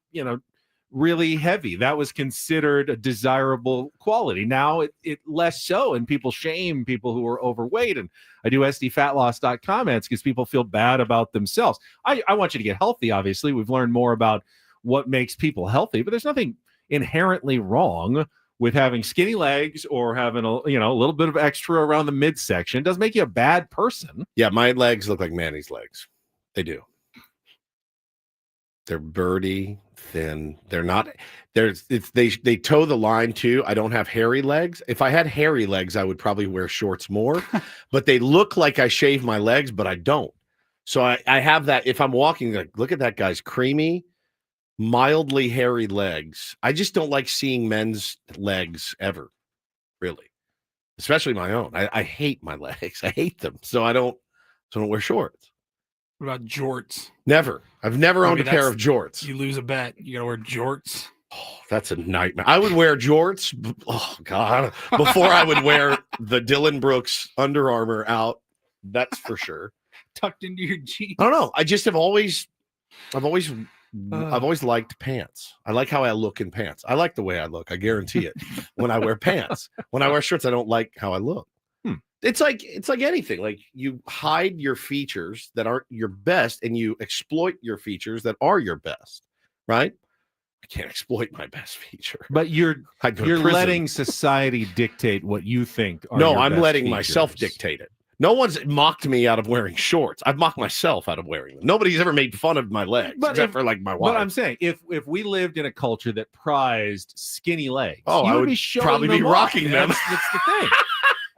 really heavy, that was considered a desirable quality. Now it less so, and people shame people who are overweight. And I do SDFatLoss.com ads because people feel bad about themselves. I want you to get healthy. Obviously, we've learned more about what makes people healthy, but there's nothing inherently wrong with having skinny legs or having a little bit of extra around the midsection. It doesn't make you a bad person. Yeah, my legs look like Manny's legs. They do. They're birdy, thin. They're not. They toe the line too. I don't have hairy legs. If I had hairy legs, I would probably wear shorts more. But they look like I shave my legs, but I don't. So I have that. If I'm walking, like, look at that guy's creamy, mildly hairy legs. I just don't like seeing men's legs ever, really, especially my own. I hate my legs. I hate them. So I don't wear shorts. What about jorts? Never. I've never owned a pair of jorts. You lose a bet. You got to wear jorts. Oh, that's a nightmare. I would wear jorts. Oh God. Before I would wear the Dylan Brooks Under Armour out. That's for sure. Tucked into your jeans. I don't know. I just I've always liked pants. I like how I look in pants. I like the way I look. I guarantee it. When I wear pants, when I wear shirts, I don't like how I look. It's like anything. Like, you hide your features that aren't your best, and you exploit your features that are your best. Right? I can't exploit my best feature. But you're letting society dictate what you think are No, your I'm best letting features. myself dictate it. No one's mocked me out of wearing shorts. I've mocked myself out of wearing them. Nobody's ever made fun of my legs, except for like my wife. But I'm saying, if we lived in a culture that prized skinny legs, I you would be showing probably them be off. rocking them. That's the thing.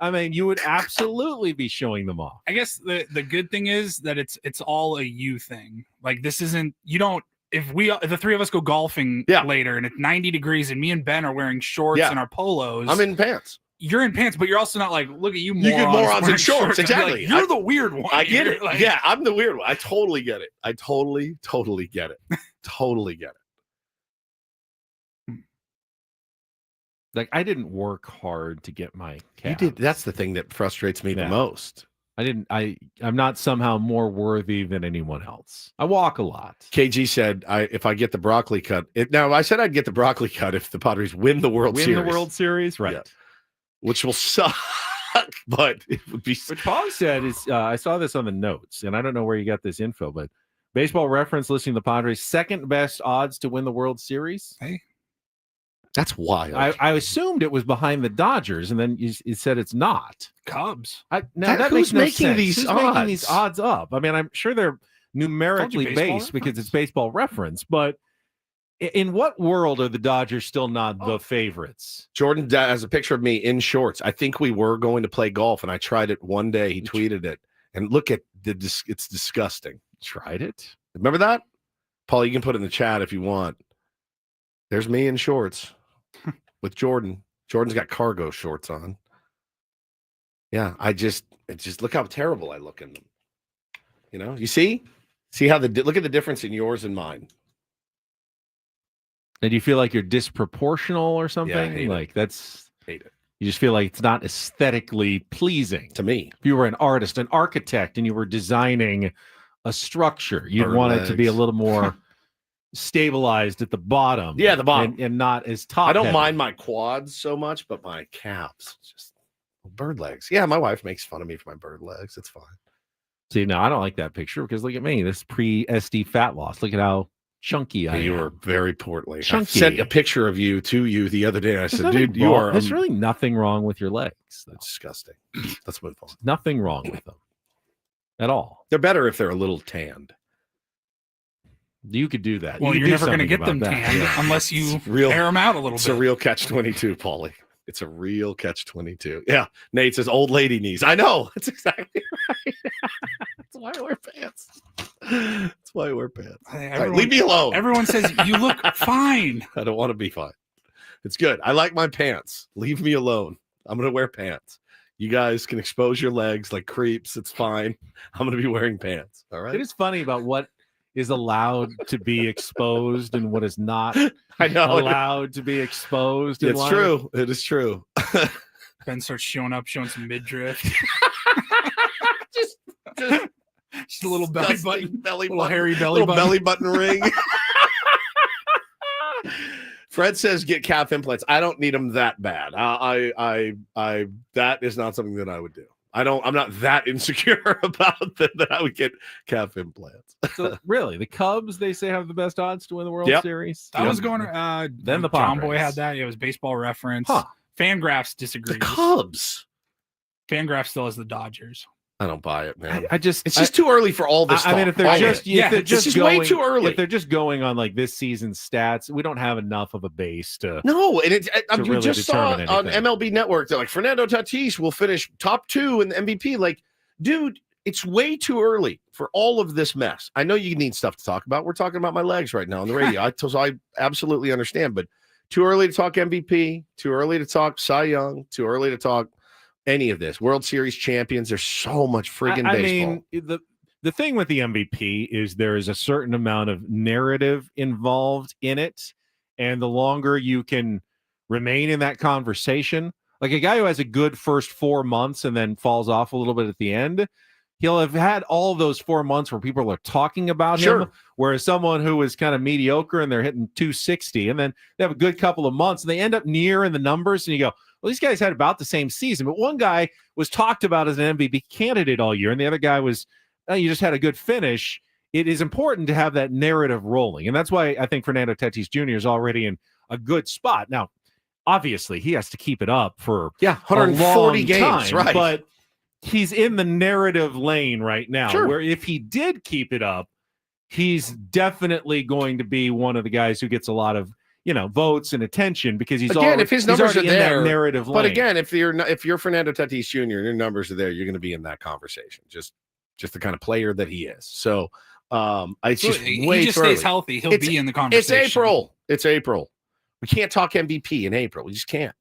I mean, you would absolutely be showing them off. I guess the good thing is that it's all a you thing. Like, this isn't, you don't, if the three of us go golfing later and it's 90 degrees and me and Ben are wearing shorts and our polos. I'm in pants. you're in pants, but you're also not like, look at you, You get morons in wearing shorts. I'd be like, Exactly. you're the weird one. I get here. it. Like, Yeah, I'm the weird one. I totally get it. I totally get it. Totally get it. Like, I didn't work hard to get my You calves. did. That's the thing that frustrates me the most. I'm not somehow more worthy than anyone else. I walk a lot. KG said, if I get the broccoli cut. Now, I said I'd get the broccoli cut if the Padres win the World Series. Right. Yeah. Which will suck, but it would be. What Paul said is, I saw this on the notes, and I don't know where you got this info, but Baseball Reference listing the Padres' second best odds to win the World Series. Hey. That's wild. I assumed it was behind the Dodgers, and then you said it's not. Cubs. That who's makes no making sense. these Who's odds? making these odds up? I mean, I'm sure they're numerically Baseball based because it's Baseball Reference, but in what world are the Dodgers still not the favorites? Jordan has a picture of me in shorts. I think we were going to play golf, and I tried it one day. He tweeted it, and look at it's disgusting. Tried it? Remember that? Paul, you can put it in the chat if you want. There's me in shorts with Jordan. Jordan's got cargo shorts on. Yeah, it just look how terrible I look in them. You know, you see how look at the difference in yours and mine. And do you feel like you're disproportional or something? Yeah, I hate like it. that's Hate it. You just feel like it's not aesthetically pleasing to me. If you were an artist, an architect, and you were designing a structure, you'd Bird want it to be a legs. little more stabilized at the bottom. Yeah, the bottom. and not as top. I don't heavy. mind my quads so much, but my calves just bird legs. Yeah, my wife makes fun of me for my bird legs. It's fine. See, no, I don't like that picture because look at me. This pre-SD fat loss. Look at how chunky I am. You were very portly. I Chunky. sent a picture of you to you the other day. And I There's said, nothing dude, you wrong- are There's really nothing wrong with your legs. that's disgusting. Let's move on. Nothing wrong with them at all. They're better if they're a little tanned. You could do that. Well, You you're could do never going to something get about them that. tanned Yeah. unless you It's real- air them out a little It's bit. a real catch-22, Paulie. It's a real catch-22. Yeah. Nate says old lady knees. I know. That's exactly right. That's why I wear pants. That's why I wear pants. Hey, All right, leave me alone. Everyone says you look fine. I don't want to be fine. It's good. I like my pants. Leave me alone. I'm going to wear pants. You guys can expose your legs like creeps. It's fine. I'm going to be wearing pants. All right. It is funny about what is allowed to be exposed and what is not I know. allowed to be exposed. in It's life. true. It is true. Ben starts showing some midriff. just Just a little belly disgusting button, belly little button, hairy belly little button. belly button ring. Fred says get calf implants. I don't need them that bad. I that is not something that I would do. I'm not that insecure about that I would get calf implants. So really, the Cubs they say have the best odds to win the World Yep. Series. I was going. Then the John Padres. Boy had that. It was Baseball Reference. Huh. Fangraphs The disagrees. Cubs. Fangraphs still has the Dodgers. I don't buy it, man. I just It's just too early for all this. I mean, talk. if they're I get just it. if they're it's just just going, way too early. If they're just going on like this season's stats, we don't have enough of a base to. No, and you really just saw determine on anything. MLB Network, they're like Fernando Tatis will finish top 2 in the MVP. Like, dude, it's way too early for all of this mess. I know you need stuff to talk about. We're talking about my legs right now on the radio. So I absolutely understand, but too early to talk MVP, too early to talk Cy Young, too early to talk any of this. World Series champions. There's so much friggin' I baseball. mean, the thing with the MVP is there is a certain amount of narrative involved in it, and the longer you can remain in that conversation, like a guy who has a good first 4 months and then falls off a little bit at the end, he'll have had all those 4 months where people are talking about Sure. him, whereas someone who is kind of mediocre and they're hitting 260, and then they have a good couple of months and they end up near in the numbers, and you go, well, these guys had about the same season, but one guy was talked about as an MVP candidate all year, and the other guy was, you just had a good finish. It is important to have that narrative rolling, and that's why I think Fernando Tatis Jr. is already in a good spot. Now, obviously, he has to keep it up for 140 a long games, time, right? But he's in the narrative lane right now, Sure. where if he did keep it up, he's definitely going to be one of the guys who gets a lot of votes and attention because he's Again, already, if his he's numbers are already in there, that narrative lane. but again, if you're Fernando Tatis Jr. and your numbers are there, you're going to be in that conversation. Just the kind of player that he is. So it's just He way just too stays early. healthy. He'll be in the It's conversation. April. It's April. We can't talk MVP in April. We just can't.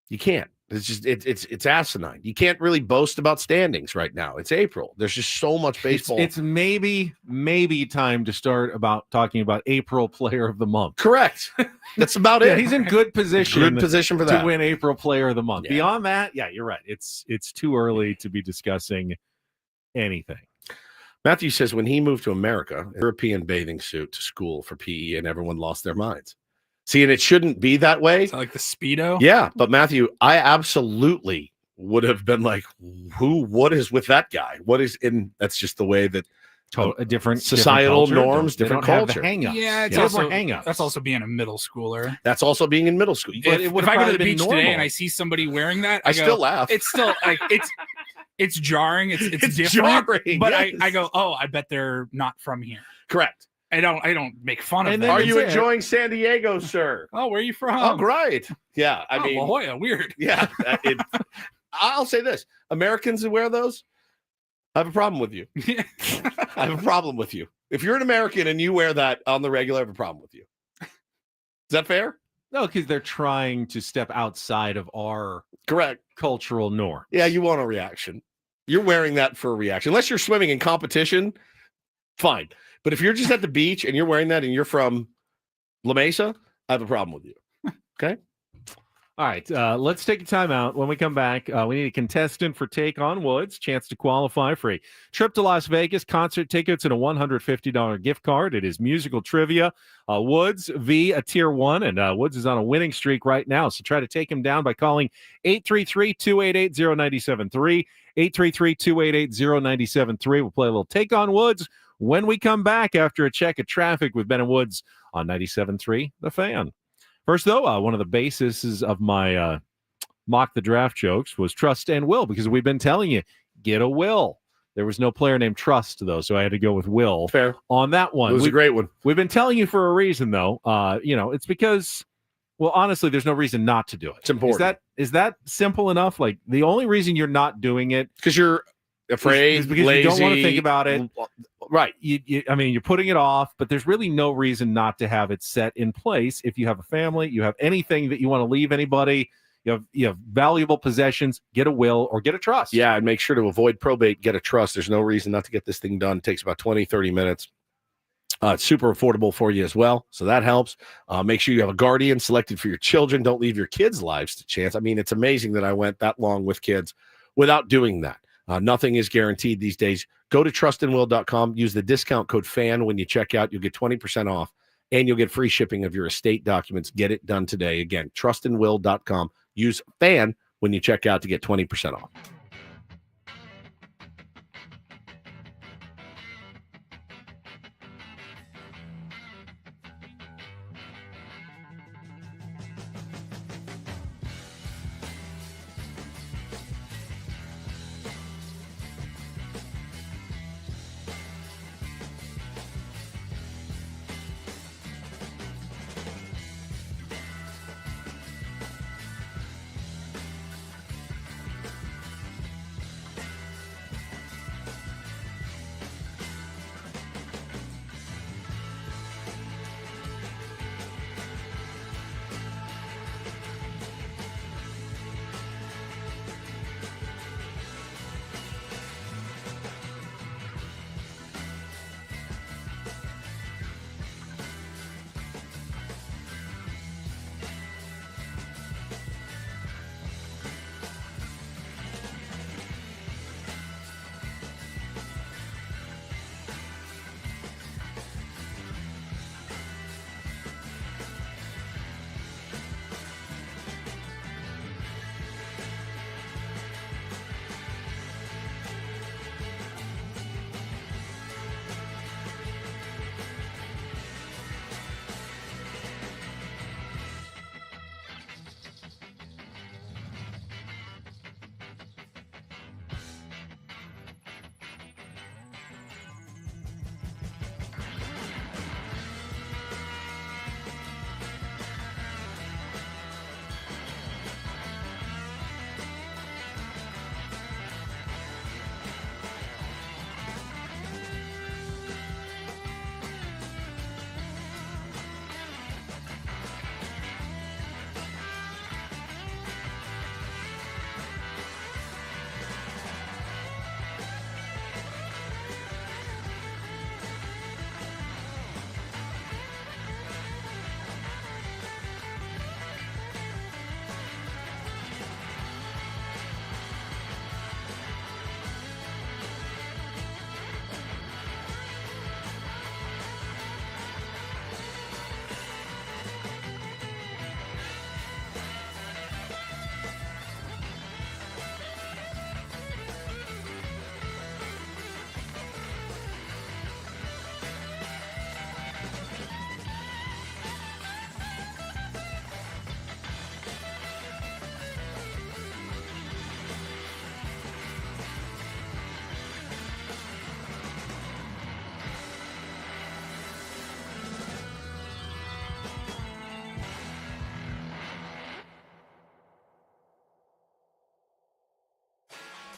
You can't. It's just it's asinine. You can't really boast about standings right now. It's April. There's just so much baseball. It's maybe time to start talking about April Player of the Month. Correct. That's about it. Yeah, he's in good position. Good position for that. To win April Player of the Month. Yeah. Beyond that, yeah, you're right. It's too early to be discussing anything. Matthew says when he moved to America, European bathing suit to school for PE, and everyone lost their minds. See, and it shouldn't be that way. Is that like the Speedo? Yeah, but Matthew, I absolutely would have been like, what is with that guy? What is in? That's just the way that a different societal different norms, they different don't have the culture. hang-ups. Yeah, it's Yeah. also Hang-ups. that's also being a middle schooler. That's also being in middle school. If, it would've if I go to probably the been beach normal. today and I see somebody wearing that, I go, still laugh. It's still like it's jarring. It's It's different. jarring, But yes. I go, oh, I bet they're not from here. Correct. I don't make fun of And them. then Are you it's it. enjoying San Diego, sir? Oh, where are you from? Oh, great. Yeah, I mean, La Jolla, weird. yeah. I'll say this: Americans who wear those, I have a problem with you. I have a problem with you. If you're an American and you wear that on the regular, I have a problem with you. Is that fair? No, because they're trying to step outside of our Correct. cultural norm. Yeah, you want a reaction. You're wearing that for a reaction. Unless you're swimming in competition, fine. But if you're just at the beach and you're wearing that and you're from La Mesa, I have a problem with you. Okay? All right, let's take a time out. When we come back, we need a contestant for Take on Woods, chance to qualify for a trip to Las Vegas, concert tickets, and a $150 gift card. It is musical trivia. Woods v. a tier 1, and Woods is on a winning streak right now. So try to take him down by calling 833-288-0973, 833-288-0973. We'll play a little Take on Woods when we come back after a check of traffic with Ben and Woods on 97.3 The Fan. First, though, one of the bases of my mock the draft jokes was trust and will, because we've been telling you, get a will. There was no player named Trust, though, so I had to go with Will. Fair. On that one. It was a great one. We've been telling you for a reason, though. It's because, well, honestly, there's no reason not to do it. It's important. Is that simple enough? Like, the only reason you're not doing it because you're afraid, is because lazy, you don't want to think about it. Right. You're putting it off, but there's really no reason not to have it set in place. If you have a family, you have anything that you want to leave anybody, you have valuable possessions, get a will or get a trust. Yeah, and make sure to avoid probate, get a trust. There's no reason not to get this thing done. It takes about 20, 30 minutes. It's super affordable for you as well, so that helps. Make sure you have a guardian selected for your children. Don't leave your kids' lives to chance. I mean, it's amazing that I went that long with kids without doing that. Nothing is guaranteed these days. Go to trustandwill.com. Use the discount code FAN when you check out. You'll get 20% off, and you'll get free shipping of your estate documents. Get it done today. Again, trustandwill.com. Use FAN when you check out to get 20% off.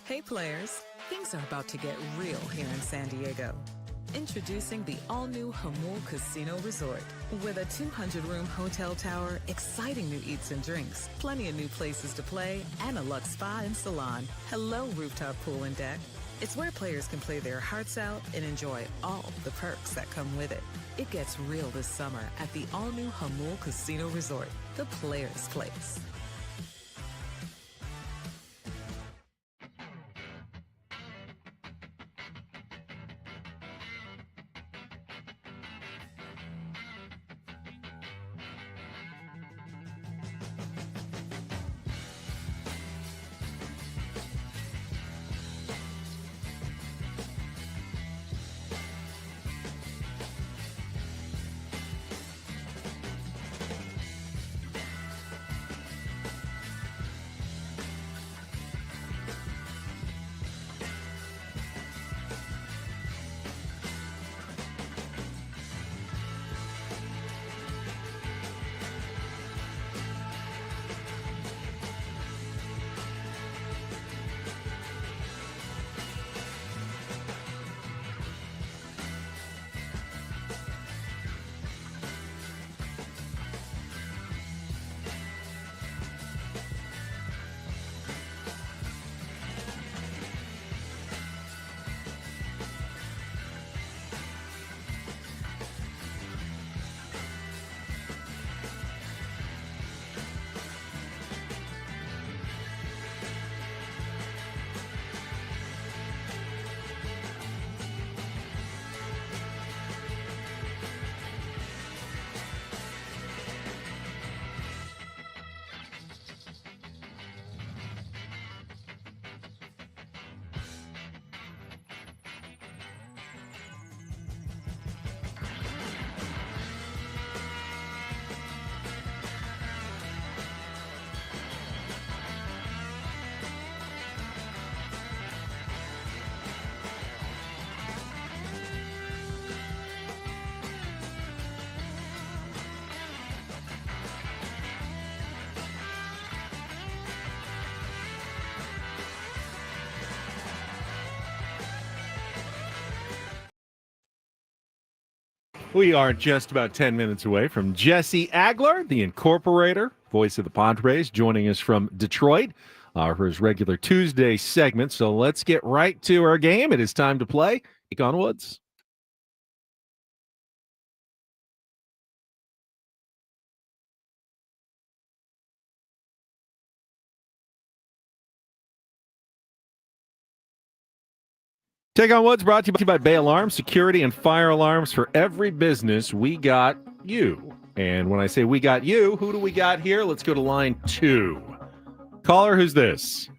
Hey players, things are about to get real here in San Diego. Introducing the all-new Hamul Casino Resort. With a 200-room hotel tower, exciting new eats and drinks, plenty of new places to play, and a luxe spa and salon. Hello, rooftop pool and deck. It's where players can play their hearts out and enjoy all the perks that come with it. It gets real this summer at the all-new Hamul Casino Resort, the players' place. We are just about 10 minutes away from Jesse Agler, the incorporator, voice of the Padres, joining us from Detroit for his regular Tuesday segment. So let's get right to our game. It is time to play Take on Woods. Take on Woods brought to you by Bay Alarm, security and fire alarms for every business. We got you. And when I say we got you, who do we got here? Let's go to line 2. Caller, who's this?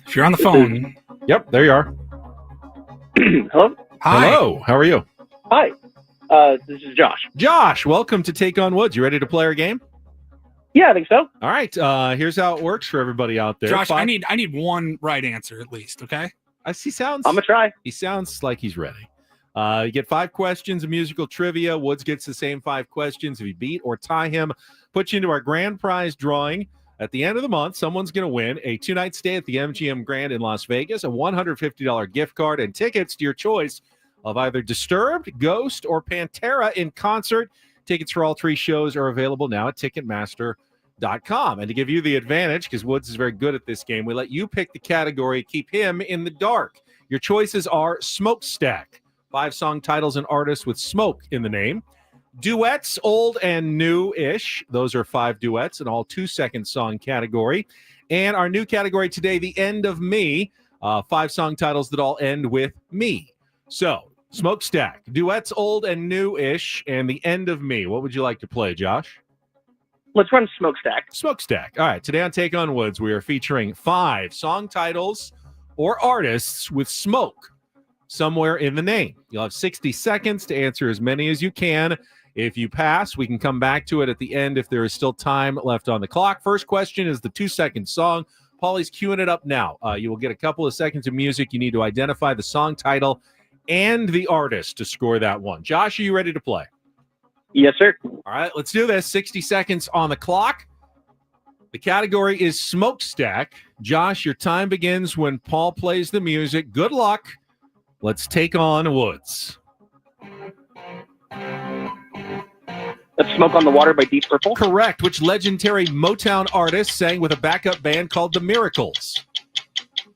If you're on the phone. Yep, there you are. Hello? Hi. Hello, how are you? Hi. This is Josh. Josh, welcome to Take on Woods. You ready to play our game? Yeah, I think so. All right, here's how it works for everybody out there. Josh, I need one right answer at least, okay? I'm gonna try. He sounds like he's ready. You get 5 questions of musical trivia. Woods gets the same 5 questions. If you beat or tie him, put you into our grand prize drawing. At the end of the month, someone's going to win a 2-night stay at the MGM Grand in Las Vegas, a $150 gift card, and tickets to your choice of either Disturbed, Ghost, or Pantera in concert. Tickets for all 3 shows are available now at Ticketmaster.com. And to give you the advantage, because Woods is very good at this game, we let you pick the category, keep him in the dark. Your choices are Smokestack, 5 song titles and artists with smoke in the name. Duets, old and new-ish. Those are 5 duets in all 2-second song category. And our new category today, The End of Me, 5 song titles that all end with me. So, Smokestack, duets, old and new-ish, and The End of Me. What would you like to play, Josh? Let's run Smokestack. Smokestack. All right, today on Take on Woods, we are featuring 5 song titles or artists with smoke somewhere in the name. You'll have 60 seconds to answer as many as you can. If you pass, we can come back to it at the end if there is still time left on the clock. First question is the 2-second song. Paulie's queuing it up now. You will get a couple of seconds of music. You need to identify the song title and the artist to score that one. Josh, are you ready to play? Yes, sir. All right, let's do this. 60 seconds on the clock. The category is smokestack. Josh, your time begins when Paul plays the music. Good luck. Let's take on Woods. Let's Smoke on the Water by Deep Purple. Correct. Which legendary Motown artist sang with a backup band called The Miracles?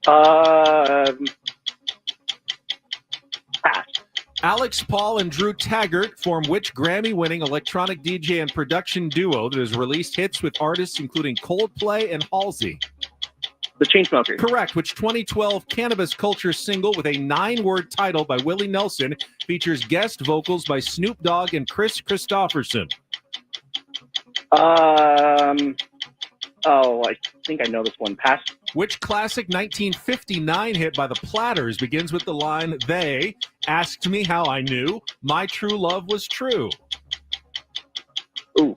Pass. Alex Paul and Drew Taggart form which Grammy-winning electronic DJ and production duo that has released hits with artists including Coldplay and Halsey? The Chainsmokers. Correct. Which 2012 cannabis culture single with a 9-word title by Willie Nelson features guest vocals by Snoop Dogg and Chris Christopherson? Oh, I think I know this one. Pass. Which classic 1959 hit by the Platters begins with the line, "They asked me how I knew my true love was true"? Ooh.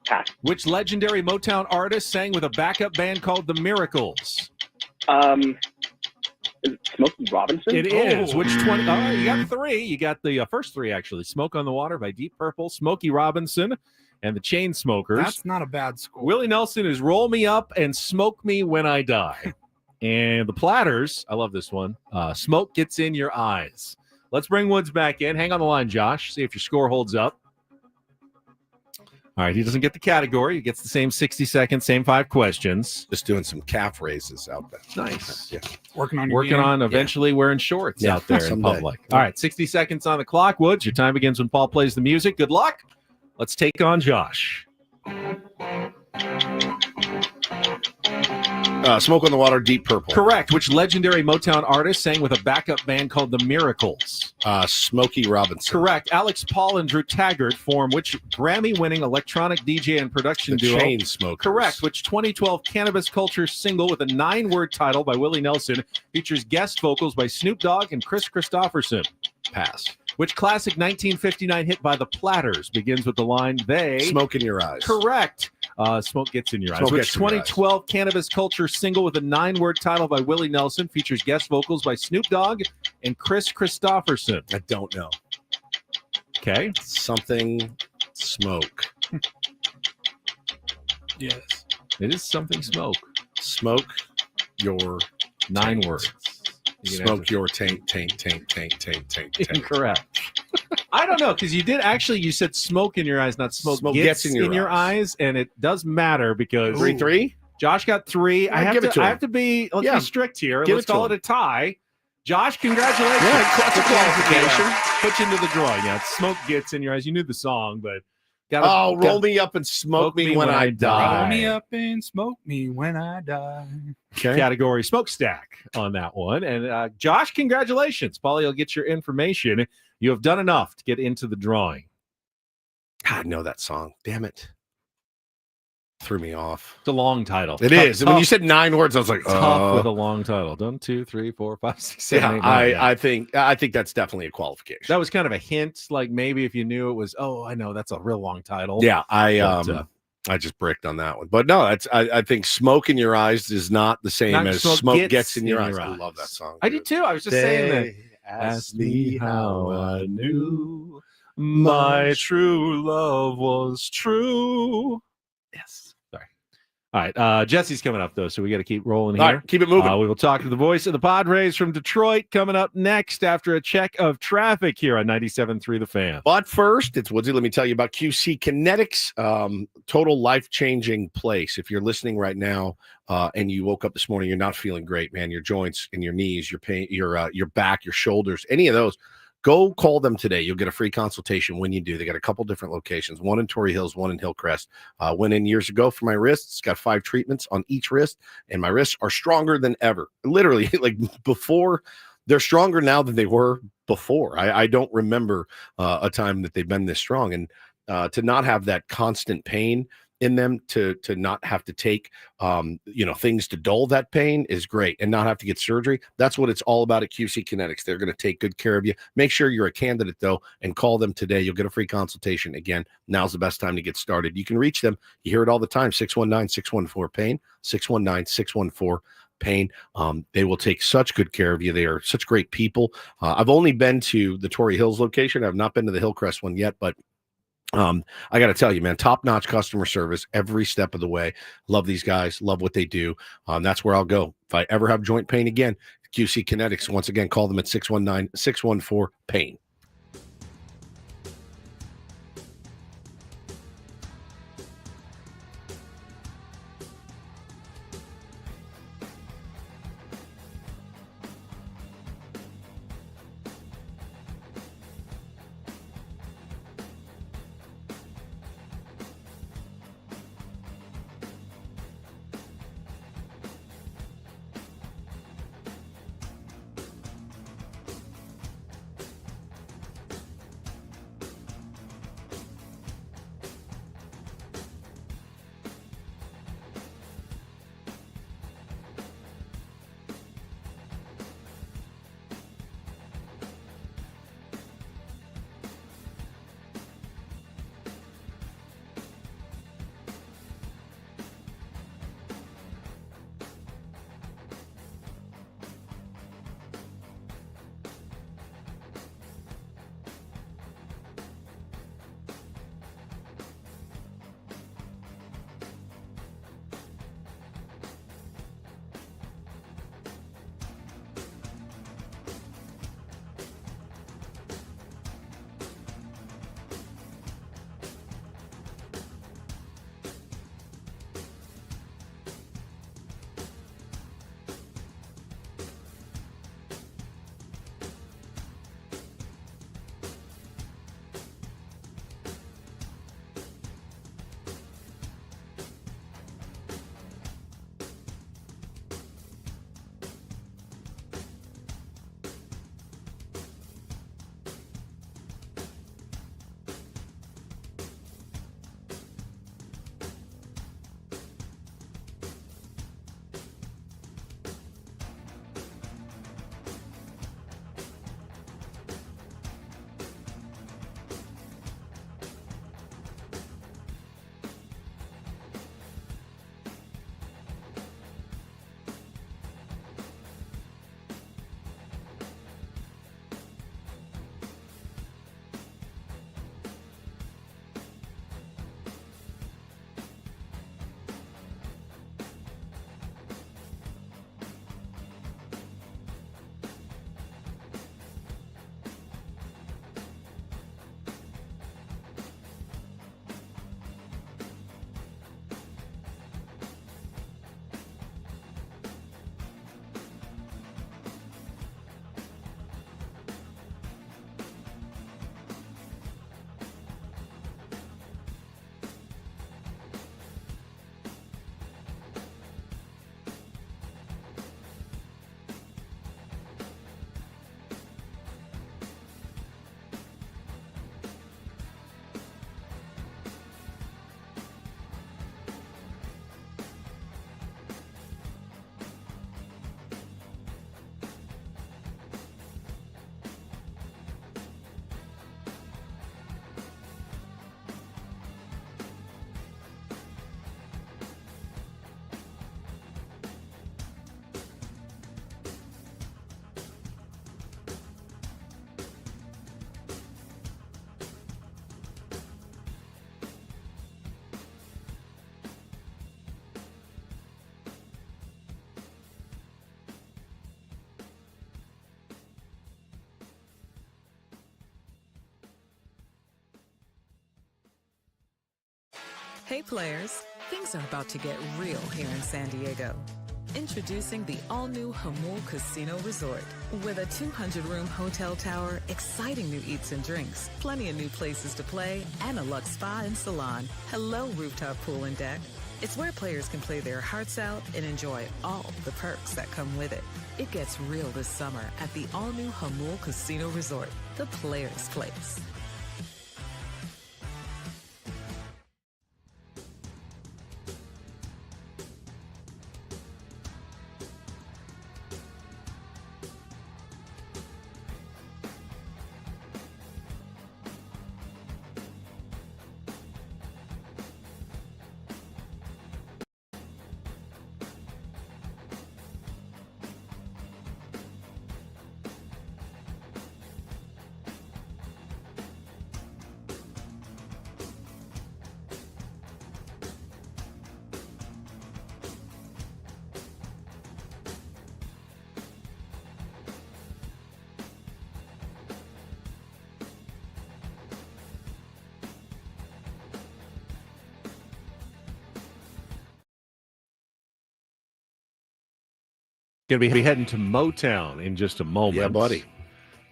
Pass. Which legendary Motown artist sang with a backup band called The Miracles? Is it Smokey Robinson? It is. Which 20? Oh, you got 3. You got the first 3, actually. Smoke on the Water by Deep Purple, Smokey Robinson, and the Chainsmokers. That's not a bad score. Willie Nelson is Roll Me Up and Smoke Me When I Die. And the Platters, I love this one, Smoke Gets in Your Eyes. Let's bring Woods back in. Hang on the line, Josh. See if your score holds up. All right, he doesn't get the category. He gets the same 60 seconds, same 5 questions. Just doing some calf raises out there. Nice. Yeah. Working on eventually wearing shorts out there in public. All right, 60 seconds on the clock. Woods, your time begins when Paul plays the music. Good luck. Let's take on Josh. Smoke on the Water, Deep Purple. Correct. Which legendary Motown artist sang with a backup band called The Miracles? Smokey Robinson. Correct. Alex Paul and Drew Taggart form which Grammy-winning electronic DJ and production duo? Chainsmokers. Correct. Which 2012 cannabis culture single with a 9-word title by Willie Nelson features guest vocals by Snoop Dogg and Chris Christopherson? Pass. Which classic 1959 hit by the Platters begins with the line, "They Smoke in Your Eyes"? Correct. Smoke Gets in Your Eyes. Smoke Which Gets in Your 2012 cannabis culture single with a 9-word title by Willie Nelson features guest vocals by Snoop Dogg and Chris Christopherson? I don't know. Okay. Something Smoke. Yes. It is something Smoke. Smoke your 9 taint. words. Smoke your taint. Incorrect. I don't know, because you said smoke in your eyes, not smoke gets in your eyes, and it does matter because 3-3. Josh got 3. Yeah, let's be strict here. Give Let's it to call him. it a tie. Josh, congratulations. Yeah, that's a qualification. Put you into the drawing. Yeah, smoke gets in your eyes. You knew the song, but roll me up and smoke me when I die. Roll me up and smoke me when I die. Okay. Category smokestack on that one. And Josh, congratulations. Paulie will get your information. You have done enough to get into the drawing. I know that song. Damn it. Threw me off. It's a long title. It is. When you said 9 words, I was like, tough with a long title. 1, 2, 3, 4, 5, 6, 7, 8, 9. I think that's definitely a qualification. That was kind of a hint, like maybe if you knew it was, I know that's a real long title. Yeah, I just bricked on that one. But no, I think Smoke in Your Eyes is not the same as Smoke Gets in Your Eyes. I love that song. I do too. I was just saying that. Ask me how I knew my true love was true. Yes. Sorry. All right. Jesse's coming up, though, so we got to keep rolling here. All right, keep it moving. We will talk to the voice of the Padres from Detroit coming up next after a check of traffic here on 97.3 The Fan. But first, it's Woodsy. Let me tell you about QC Kinetics, total life-changing place. If you're listening right now and you woke up this morning, you're not feeling great, man, your joints and your knees, your pain, your back, your shoulders, any of those, go call them today. You'll get a free consultation when you do. They got a couple different locations, one in Torrey Hills, one in Hillcrest. Went in years ago for my wrists, got 5 treatments on each wrist, and my wrists are stronger than ever. Literally, like before, they're stronger now than they were before. I don't remember a time that they've been this strong. And to not have that constant pain in them, to not have to take things to dull that pain is great, and not have to get surgery. That's what it's all about at QC Kinetics. They're going to take good care of you. Make sure you're a candidate though, and call them today. You'll get a free consultation. Again, now's the best time to get started. You can reach them. You hear it all the time. 619-614-PAIN, 619-614 Payne. They will take such good care of you. They are such great people. I've only been to the Torrey Hills location. I've not been to the Hillcrest one yet, but I got to tell you, man, top-notch customer service every step of the way. Love these guys. Love what they do. That's where I'll go. If I ever have joint pain again, QC Kinetics, once again, call them at 619-614-PAIN. Hey players, things are about to get real here in San Diego. Introducing the all-new Jamul Casino Resort. With a 200-room hotel tower, exciting new eats and drinks, plenty of new places to play, and a luxe spa and salon. Hello, rooftop pool and deck. It's where players can play their hearts out and enjoy all the perks that come with it. It gets real this summer at the all-new Jamul Casino Resort, the players' place. Going to be heading to Motown in just a moment. Yeah, buddy.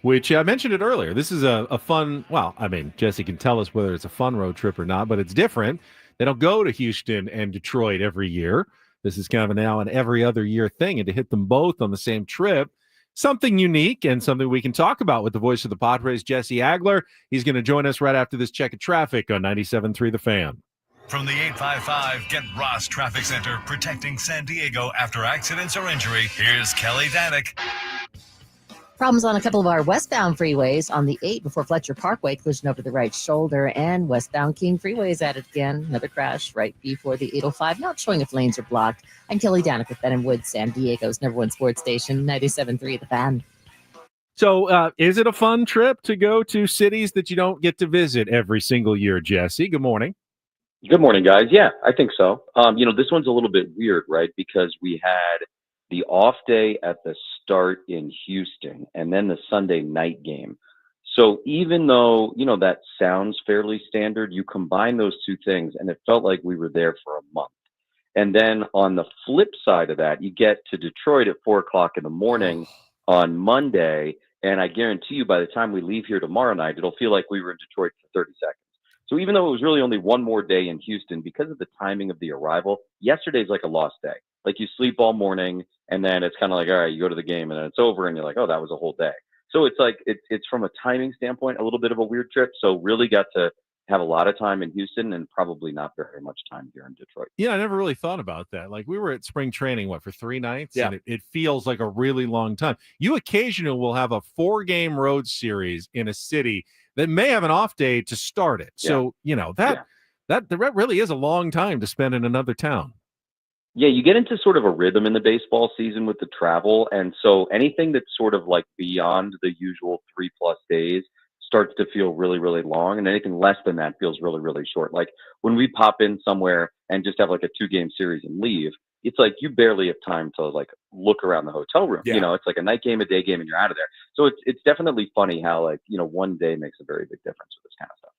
Which I mentioned it earlier. This is a fun, well, I mean, Jesse can tell us whether it's a fun road trip or not, but it's different. They don't go to Houston and Detroit every year. This is kind of now an every other year thing, and to hit them both on the same trip, something unique and something we can talk about with the voice of the Padres, Jesse Agler. He's going to join us right after this check of traffic on 97.3 The Fan. From the 855 Get Ross Traffic Center, protecting San Diego after accidents or injury, here's Kelly Danick. Problems on a couple of our westbound freeways on the 8 before Fletcher Parkway, collision over the right shoulder, and westbound King Freeway is at it again. Another crash right before the 805, not showing if lanes are blocked. I'm Kelly Danick with Ben & Woods, San Diego's #1 sports station, 97.3 The Fan. So is it a fun trip to go to cities that you don't get to visit every single year, Jesse? Good morning. Good morning, guys. Yeah, I think so. This one's a little bit weird, right? Because we had the off day at the start in Houston and then the Sunday night game. So even though, that sounds fairly standard, you combine those two things and it felt like we were there for a month. And then on the flip side of that, you get to Detroit at 4:00 in the morning on Monday. And I guarantee you by the time we leave here tomorrow night, it'll feel like we were in Detroit for 30 seconds. So even though it was really only one more day in Houston, because of the timing of the arrival, yesterday's like a lost day. Like you sleep all morning and then it's kind of like, all right, you go to the game and then it's over and you're like, oh, that was a whole day. So it's like, it's from a timing standpoint, a little bit of a weird trip. So really got to have a lot of time in Houston and probably not very much time here in Detroit. Yeah, I never really thought about that. Like we were at spring training, for 3 nights? Yeah. And it feels like a really long time. You occasionally will have a 4-game road series in a city that may have an off day to start it. So, that really is a long time to spend in another town. Yeah, you get into sort of a rhythm in the baseball season with the travel. And so anything that's sort of like beyond the usual 3+ days starts to feel really, really long. And anything less than that feels really, really short. Like when we pop in somewhere and just have like a 2-game series and leave, it's like you barely have time to like look around the hotel room. Yeah. It's like a night game, a day game, and you're out of there. So it's definitely funny how one day makes a very big difference with this kind of stuff.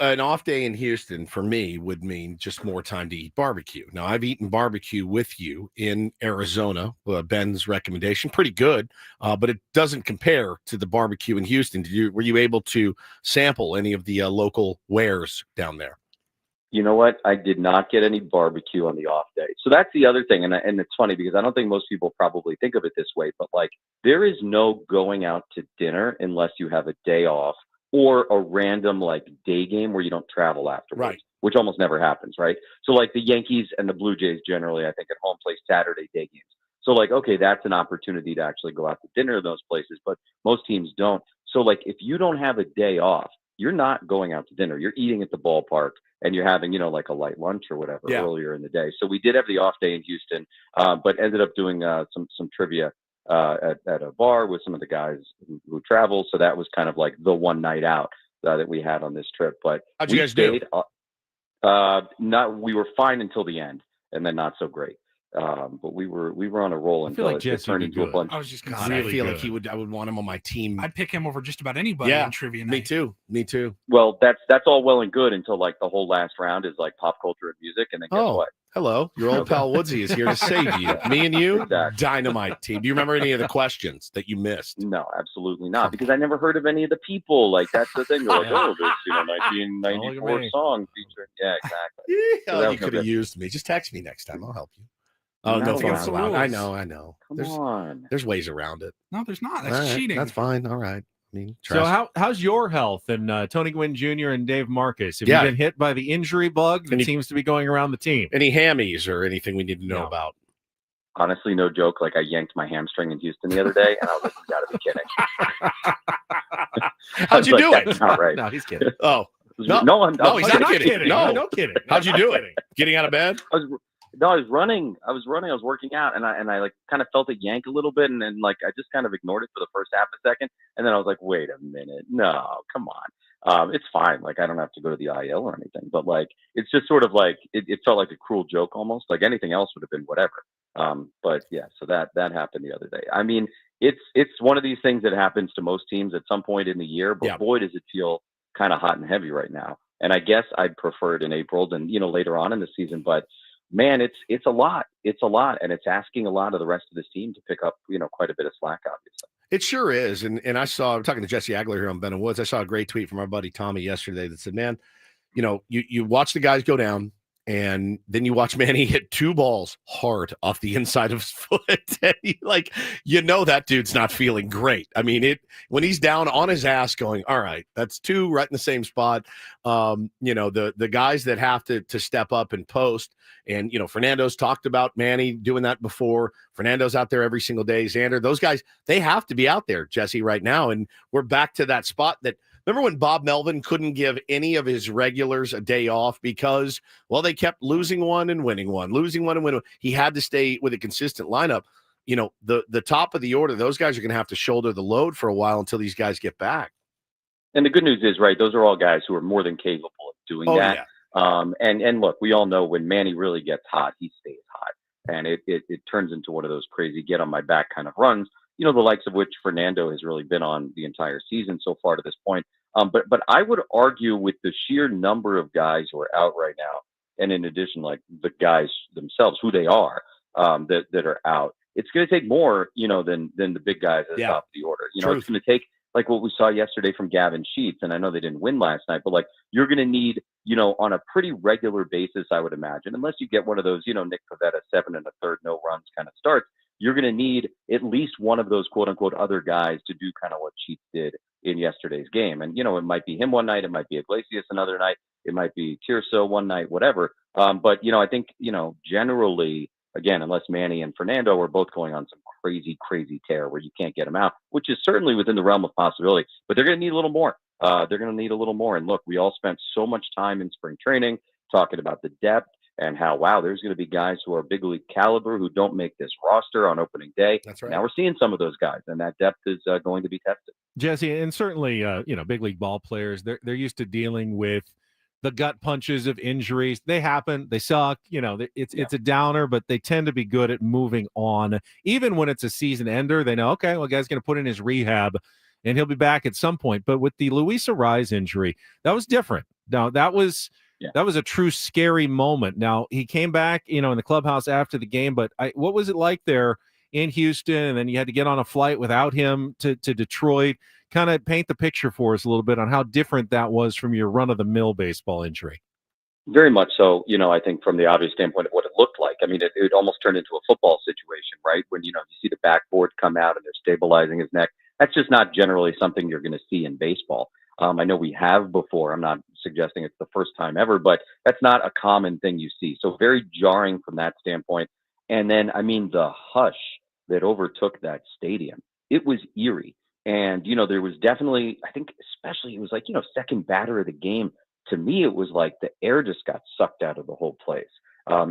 An off day in Houston for me would mean just more time to eat barbecue. Now, I've eaten barbecue with you in Arizona, Ben's recommendation, pretty good, but it doesn't compare to the barbecue in Houston. Were you able to sample any of the local wares down there? You know what? I did not get any barbecue on the off day. So that's the other thing. And it's funny because I don't think most people probably think of it this way, but like there is no going out to dinner unless you have a day off or a random like day game where you don't travel afterwards, Right. which almost never happens, right? So like the Yankees and the Blue Jays generally, I think at home play Saturday day games. So like, okay, that's an opportunity to actually go out to dinner in those places, but most teams don't. So like if you don't have a day off, you're not going out to dinner. You're eating at the ballpark and you're having, like a light lunch or whatever earlier in the day. So we did have the off day in Houston, but ended up doing some trivia at a bar with some of the guys who travel. So that was kind of like the one night out that we had on this trip. But how'd you guys do? We were fine until the end, and then not so great. But we were on a roll until like it Jesse turned would into a good. bunch. I was just going to God, say, I feel like I would want him on my team. I'd pick him over just about anybody Yeah, in trivia Me night. too. Well, that's all well and good until like the whole last round is like pop culture and music, and then guess what? Hello, your old pal Woodsy is here to save you. Me and you, Exactly. dynamite team. Do you remember any of the questions that you missed? No, absolutely not, because I never heard of any of the people. Like that's the thing. They're like, oh, this 1994 song featuring. Yeah, exactly. So that you was no could have good. used me. Just text me next time. I'll help you. Oh, no No, phone's against the allowed. rules. I know. Come on. There's ways around it. No, there's not. All That's right, cheating. That's fine. All right. I mean, So how's your health and Tony Gwynn Jr. and Dave Marcus? Have Yeah. you been hit by the injury bug that seems to be going around the team? Any hammies or anything we need to know about? Honestly, no joke. Like I yanked my hamstring in Houston the other day, and I was like, "You got to be kidding!" How'd you do it? That's not right. No, he's kidding. Oh, No, I'm no, he's I'm not kidding. No, kidding. How'd you do it? Getting out of bed? I was running. I was working out, and I like kind of felt it yank a little bit, and then like I just kind of ignored it for the first half a second, and then I was like, wait a minute, no, come on, it's fine. Like I don't have to go to the IL or anything, but like it's just sort of like it felt like a cruel joke almost. Like anything else would have been whatever. But yeah, so that happened the other day. I mean, it's one of these things that happens to most teams at some point in the year, but boy, does it feel kind of hot and heavy right now. And I guess I'd prefer it in April than later on in the season, but man, it's a lot. It's a lot, and it's asking a lot of the rest of this team to pick up, quite a bit of slack, obviously. It sure is. And I'm talking to Jesse Agler here on Ben and Woods. I saw a great tweet from our buddy Tommy yesterday that said, man, you watch the guys go down, and then you watch Manny hit 2 balls hard off the inside of his foot. And that dude's not feeling great. I mean, when he's down on his ass going, all right, that's 2 right in the same spot. The guys that have to step up and post, and, Fernando's talked about Manny doing that before. Fernando's out there every single day. Xander, those guys, they have to be out there, Jesse, right now. And we're back to that spot that, remember when Bob Melvin couldn't give any of his regulars a day off because, well, they kept losing one and winning one, losing one and winning one. He had to stay with a consistent lineup. The top of the order, those guys are going to have to shoulder the load for a while until these guys get back. And the good news is, right, those are all guys who are more than capable of doing that. Yeah. And look, we all know when Manny really gets hot, he stays hot. And it turns into one of those crazy get on my back kind of runs, the likes of which Fernando has really been on the entire season so far to this point. But I would argue with the sheer number of guys who are out right now, and in addition, like the guys themselves, who they are, that are out, it's going to take more, than the big guys at the top of the order. It's going to take, like what we saw yesterday from Gavin Sheets, and I know they didn't win last night, but like you're going to need, on a pretty regular basis, I would imagine, unless you get one of those, Nick Pivetta 7 1/3 no runs kind of starts, you're going to need at least one of those quote unquote other guys to do kind of what Sheets did in yesterday's game. And, it might be him one night, it might be Iglesias another night, it might be Tirso one night, whatever. But, I think, generally, again, unless Manny and Fernando are both going on some crazy tear where you can't get them out, which is certainly within the realm of possibility, but they're going to need a little more. They're going to need a little more. And look, we all spent so much time in spring training talking about the depth and how, wow, there's going to be guys who are big league caliber who don't make this roster on opening day. That's right. Now we're seeing some of those guys, and that depth is going to be tested. Jesse, and certainly, big league ball players, they're used to dealing with the gut punches of injuries. They happen. They suck. It's a downer, but they tend to be good at moving on. Even when it's a season ender, they know, okay, well, guy's going to put in his rehab, and he'll be back at some point. But with the Luis Arraez injury, that was different. Now, that was a true scary moment. Now, he came back, in the clubhouse after the game, but what was it like there in Houston? And then you had to get on a flight without him to Detroit. Kind of paint the picture for us a little bit on how different that was from your run-of-the-mill baseball injury. Very much so, I think from the obvious standpoint of what it looked like. I mean, it almost turned into a football situation, right? When, you see the backboard come out and they're stabilizing his neck. That's just not generally something you're going to see in baseball. I know we have before. I'm not suggesting it's the first time ever, but that's not a common thing you see. So very jarring from that standpoint. And then, the hush that overtook that stadium, it was eerie. And, there was definitely, I think, especially, it was like, second batter of the game. To me, it was like the air just got sucked out of the whole place,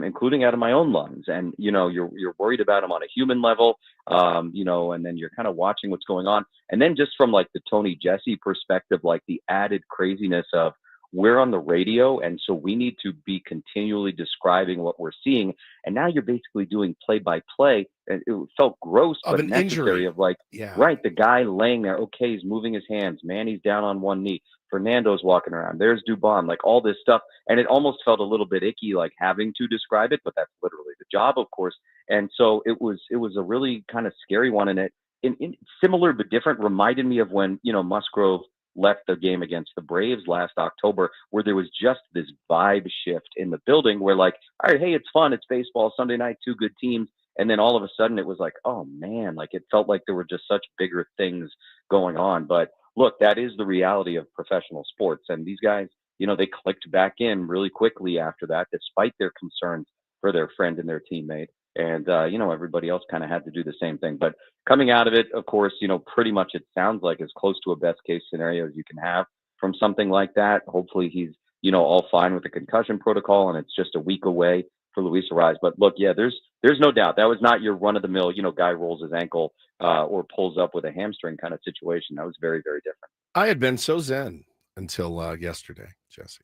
including out of my own lungs. And, you're worried about him on a human level, and then you're kind of watching what's going on. And then just from like the Tony Jesse perspective, like the added craziness of we're on the radio. And so we need to be continually describing what we're seeing. And now you're basically doing play by play. And it felt gross, of but an necessary injury. Of like, right. The guy laying there. Okay. He's moving his hands. Manny's down on one knee. Fernando's walking around. There's Dubon, like all this stuff. And it almost felt a little bit icky, like having to describe it, but that's literally the job, of course. And so it was a really kind of scary one. And it in similar but different, reminded me of when, Musgrove left the game against the Braves last October, where there was just this vibe shift in the building where like, all right, hey, it's fun. It's baseball Sunday night, 2 good teams. And then all of a sudden it was like, oh man, like it felt like there were just such bigger things going on. But look, that is the reality of professional sports. And these guys, they clicked back in really quickly after that, despite their concerns for their friend and their teammate. And, everybody else kind of had to do the same thing. But coming out of it, of course, pretty much it sounds like as close to a best case scenario as you can have from something like that. Hopefully he's, all fine with the concussion protocol, and it's just a week away for Luis Arraez. But look, yeah, there's no doubt that was not your run of the mill, guy rolls his ankle or pulls up with a hamstring kind of situation. That was very, very different. I had been so zen until yesterday, Jesse.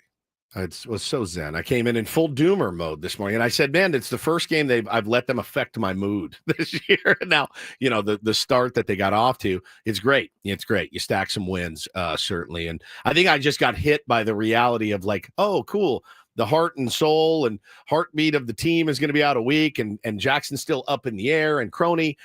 I was so zen. I came in full doomer mode this morning, and I said, man, it's the first game I've let them affect my mood this year. Now, the start that they got off to, it's great. It's great. You stack some wins, certainly. And I think I just got hit by the reality of like, oh, cool. the heart and soul and heartbeat of the team is going to be out a week, and Jackson's still up in the air, and Crony.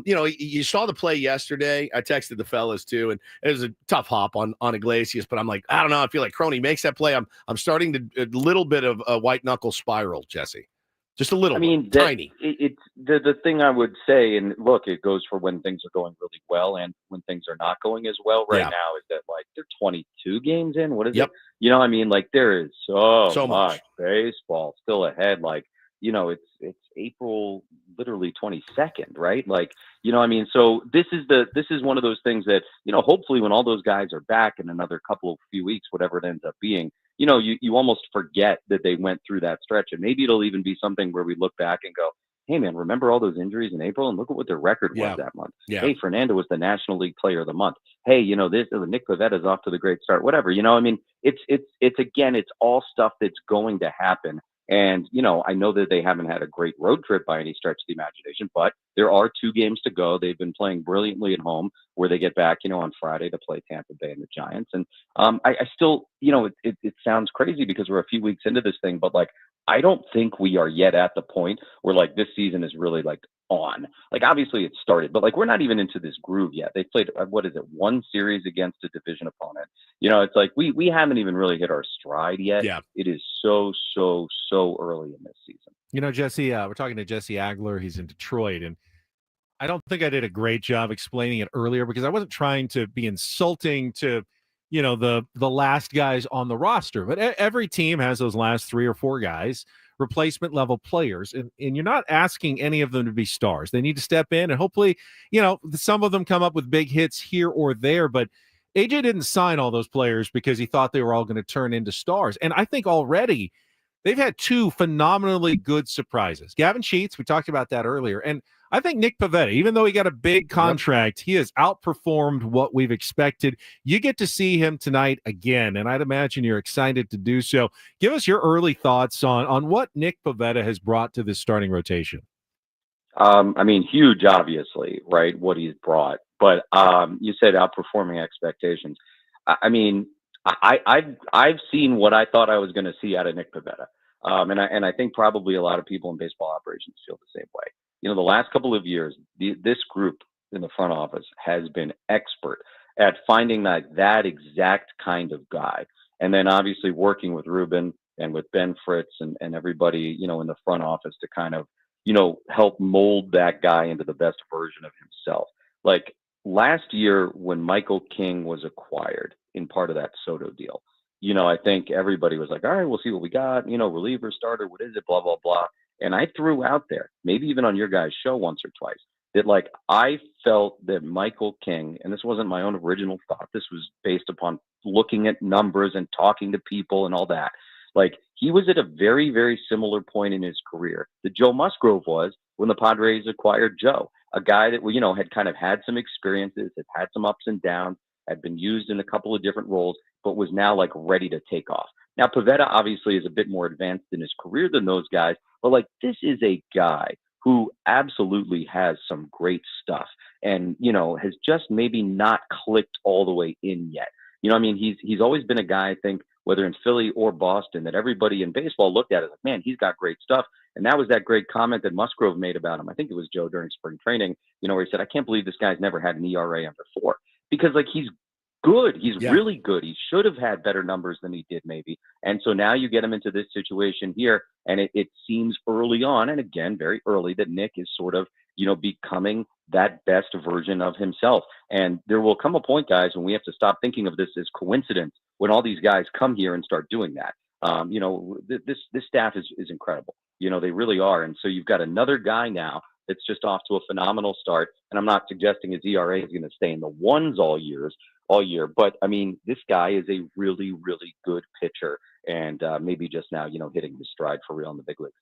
You saw the play yesterday. I texted the fellas too, and it was a tough hop on Iglesias, but I'm like, I don't know. I feel like Crony makes that play. I'm starting to a little bit of a white knuckle spiral, Jesse. Just a little. Tiny. It's the thing I would say, and look, it goes for when things are going really well and when things are not going as well. Right now, is that like they're 22 games in? What is it? You know, I mean, like there is so much baseball still ahead. Like, you know, it's April literally 22nd, right? Like, you know, I mean, so this is one of those things that, you know, hopefully when all those guys are back in another few weeks, whatever it ends up being, you know, you almost forget that they went through that stretch, and maybe it'll even be something where we look back and go, hey man, remember all those injuries in April, and look at what their record was that month. Hey, Fernando was the National League Player of the Month. Hey, you know, Nick Pavetta's off to the great start, whatever, you know, I mean, it's again, it's all stuff that's going to happen. And, you know, I know that they haven't had a great road trip by any stretch of the imagination, but there are 2 games to go. They've been playing brilliantly at home, where they get back, you know, on Friday to play Tampa Bay and the Giants. And I still, you know, it sounds crazy because we're a few weeks into this thing, but like, I don't think we are yet at the point where like this season is really like on. Like obviously it started, but like we're not even into this groove yet. They played, what is it, 1 series against a division opponent. You know, it's like we haven't even really hit our stride yet. It is so early in this season. You know, Jesse, we're talking to Jesse Agler. He's in Detroit, and I don't think I did a great job explaining it earlier because I wasn't trying to be insulting to, you know, the last guys on the roster, but every team has those last 3 or 4 guys, replacement level players, and you're not asking any of them to be stars. They need to step in, and hopefully, you know, some of them come up with big hits here or there, but AJ didn't sign all those players because he thought they were all going to turn into stars. And I think already they've had 2 phenomenally good surprises. Gavin Sheets, we talked about that earlier, and I think Nick Pivetta, even though he got a big contract, he has outperformed what we've expected. You get to see him tonight again, and I'd imagine you're excited to do so. Give us your early thoughts on what Nick Pivetta has brought to this starting rotation. I mean, huge, obviously, right, what he's brought. But you said outperforming expectations. I mean, I've seen what I thought I was going to see out of Nick Pivetta. And I think probably a lot of people in baseball operations feel the same way. You know, the last couple of years, this group in the front office has been expert at finding that exact kind of guy. And then obviously working with Ruben and with Ben Fritz and everybody, you know, in the front office to kind of, you know, help mold that guy into the best version of himself. Like last year when Michael King was acquired in part of that Soto deal, you know, I think everybody was like, all right, we'll see what we got, you know, reliever, starter, what is it, blah, blah, blah. And I threw out there, maybe even on your guys' show once or twice, that like I felt that Michael King, and this wasn't my own original thought, this was based upon looking at numbers and talking to people and all that. Like he was at a very, very similar point in his career that Joe Musgrove was when the Padres acquired Joe, a guy that, you know, had kind of had some experiences, had some ups and downs, had been used in a couple of different roles, but was now like ready to take off. Now, Pivetta obviously is a bit more advanced in his career than those guys, but like this is a guy who absolutely has some great stuff and, you know, has just maybe not clicked all the way in yet. You know, I mean, he's always been a guy, I think, whether in Philly or Boston, that everybody in baseball looked at as like, man, he's got great stuff. And that was that great comment that Musgrove made about him. I think it was Joe during spring training, you know, where he said, I can't believe this guy's never had an ERA under 4 because like he's good. He's really good. He should have had better numbers than he did maybe. And so now you get him into this situation here, and it seems early on, and again, very early, that Nick is sort of, you know, becoming that best version of himself. And there will come a point, guys, when we have to stop thinking of this as coincidence when all these guys come here and start doing that. You know, this staff is incredible. You know, they really are. And so you've got another guy now that's just off to a phenomenal start. And I'm not suggesting his ERA is going to stay in the ones all year. But I mean, this guy is a really, really good pitcher, and maybe just now, you know, hitting his stride for real in the big leagues.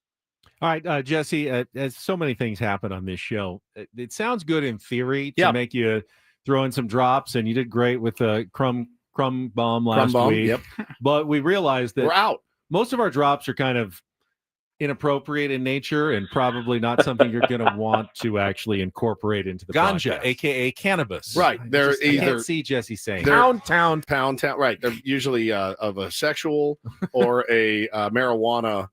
All right, Jesse, as so many things happen on this show, it sounds good in theory to make you throw in some drops, and you did great with the crumb bomb last week. But we realized that we're out. Most of our drops are kind of inappropriate in nature and probably not something you're going to want to actually incorporate into the Ganja, podcast. aka cannabis. Right. They're I either can't see Jesse saying pound town. Right. They're usually of a sexual or a marijuana.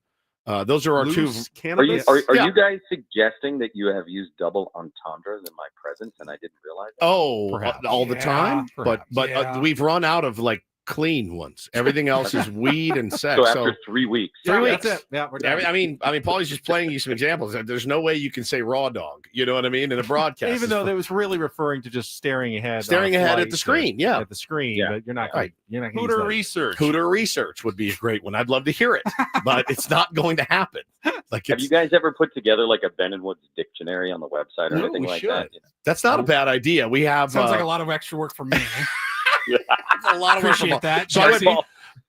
Those are our Loose two. cannabis. Are you guys suggesting that you have used double entendres in my presence and I didn't realize it? Oh, Perhaps. all the time. Perhaps. But we've run out of like clean ones. Everything else is weed and sex. So after 3 weeks. 3 weeks. That's it. Yeah, we're done. I mean, Paulie's just playing you some examples. There's no way you can say raw dog. You know what I mean? In a broadcast, Even though that was really referring to just staring ahead, staring on a ahead flight at the screen. Yeah, at the screen. Yeah. But you're not Right. You're not Hooter research would be a great one. I'd love to hear it, but it's not going to happen. Like, Have you guys ever put together like a Ben and Woods dictionary on the website or No, anything we like should. that? That's not a bad idea. We have Sounds like a lot of extra work for me. a lot of work for Appreciate Paul. that. So Jesse.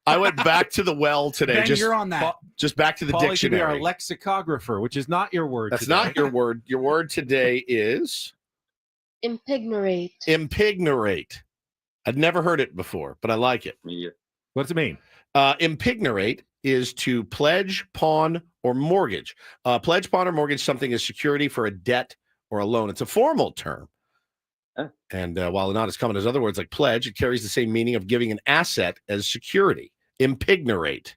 I went back to the well today. Ben, just you're on that. Just back to the Paulie could be our dictionary. lexicographer, which is not your word. That's today. not your word. Your word today is Impignorate. impignorate. I'd never heard it before, but I like it. What does it mean? Impignorate is to pledge, pawn, or mortgage. Pledge, pawn, or mortgage something as security for a debt or a loan. It's a formal term. And while not as common as other words like pledge, it carries the same meaning of giving an asset as security. Impignorate.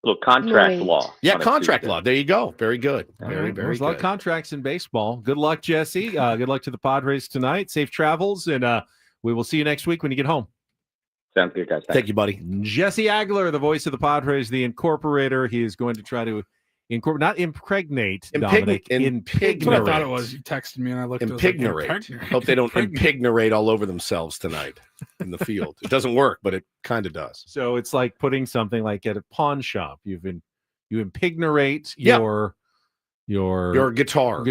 A little contract law. Yeah, on a contract Tuesday. law. There you go. Very good. All Very, right. very There's a lot of good. contracts in baseball. Good luck, Jesse. Good luck to the Padres tonight. Safe travels, and we will see you next week when you get home. Sounds good, guys. Thank you, buddy. Jesse Agler, the voice of the Padres, the incorporator. He is going to try to not impregnate, Dominic. That's what I thought it was. You texted me and I looked. Impignorate. Hope they don't impignorate all over themselves tonight in the field. It doesn't work, but it kind of does. So it's like putting something like at a pawn shop. You impignorate Yeah. your guitar,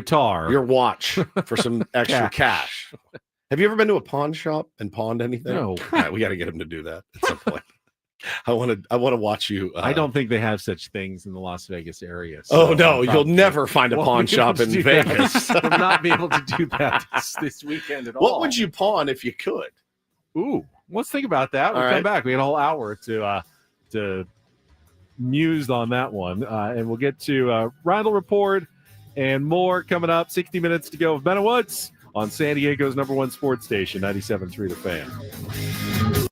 your watch for some extra cash. Have you ever been to a pawn shop and pawned anything? No. All right, we got to get him to do that at some point. I want to watch you. I don't think they have such things in the Las Vegas area. So Oh no, you'll probably never find a won't pawn be able shop to in do that. Vegas. Will not be able to do that this weekend at all. What would you pawn if you could? Ooh, let's think about that. We'll All come right. back. We had a whole hour to muse on that one, and we'll get to Reindl Report and more coming up. 60 minutes to go with Ben and Woods on San Diego's #1 sports station, 97.3 The Fan.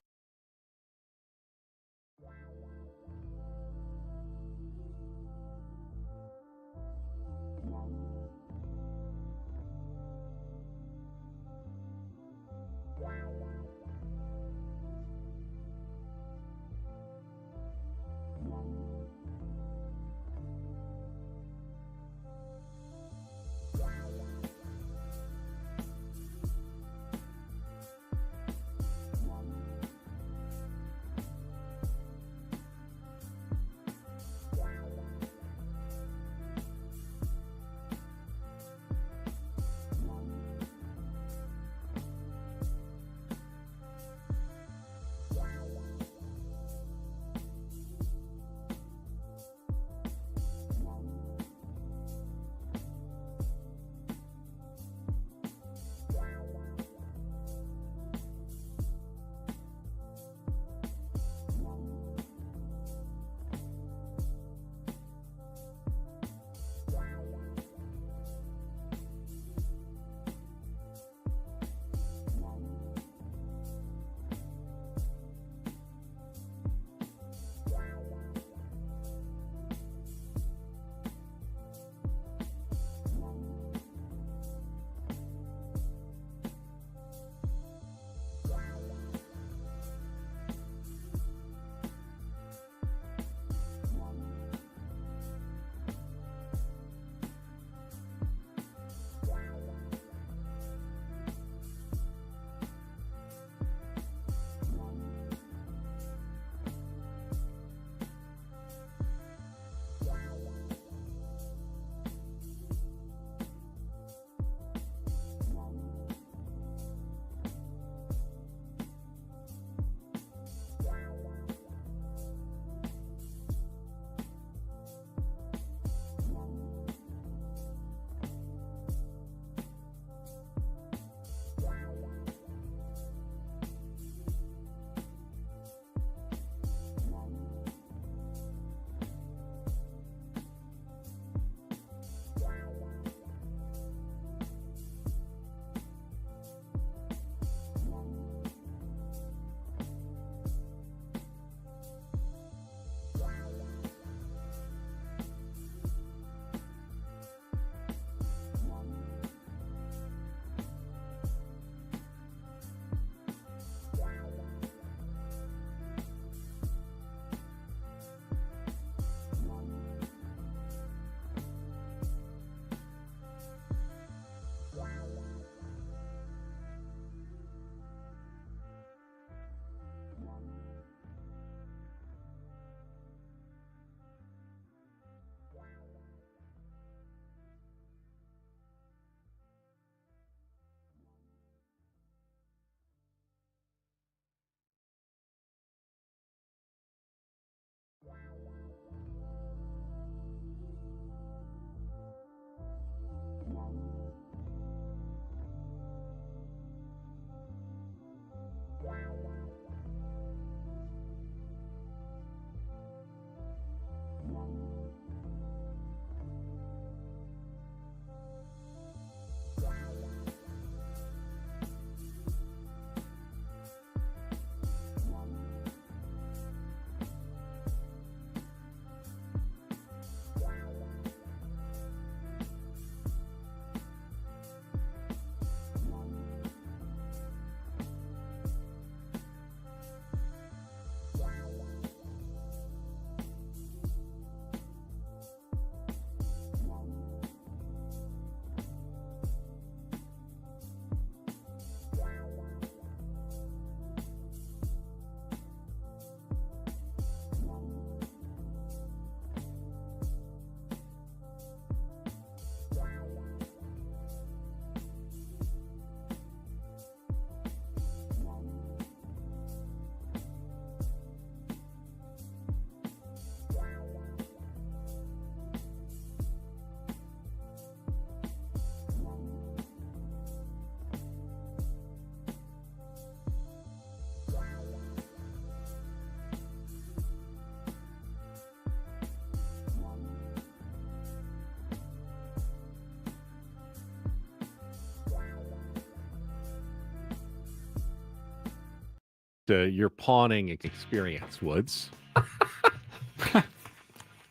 your pawning experience, Woods.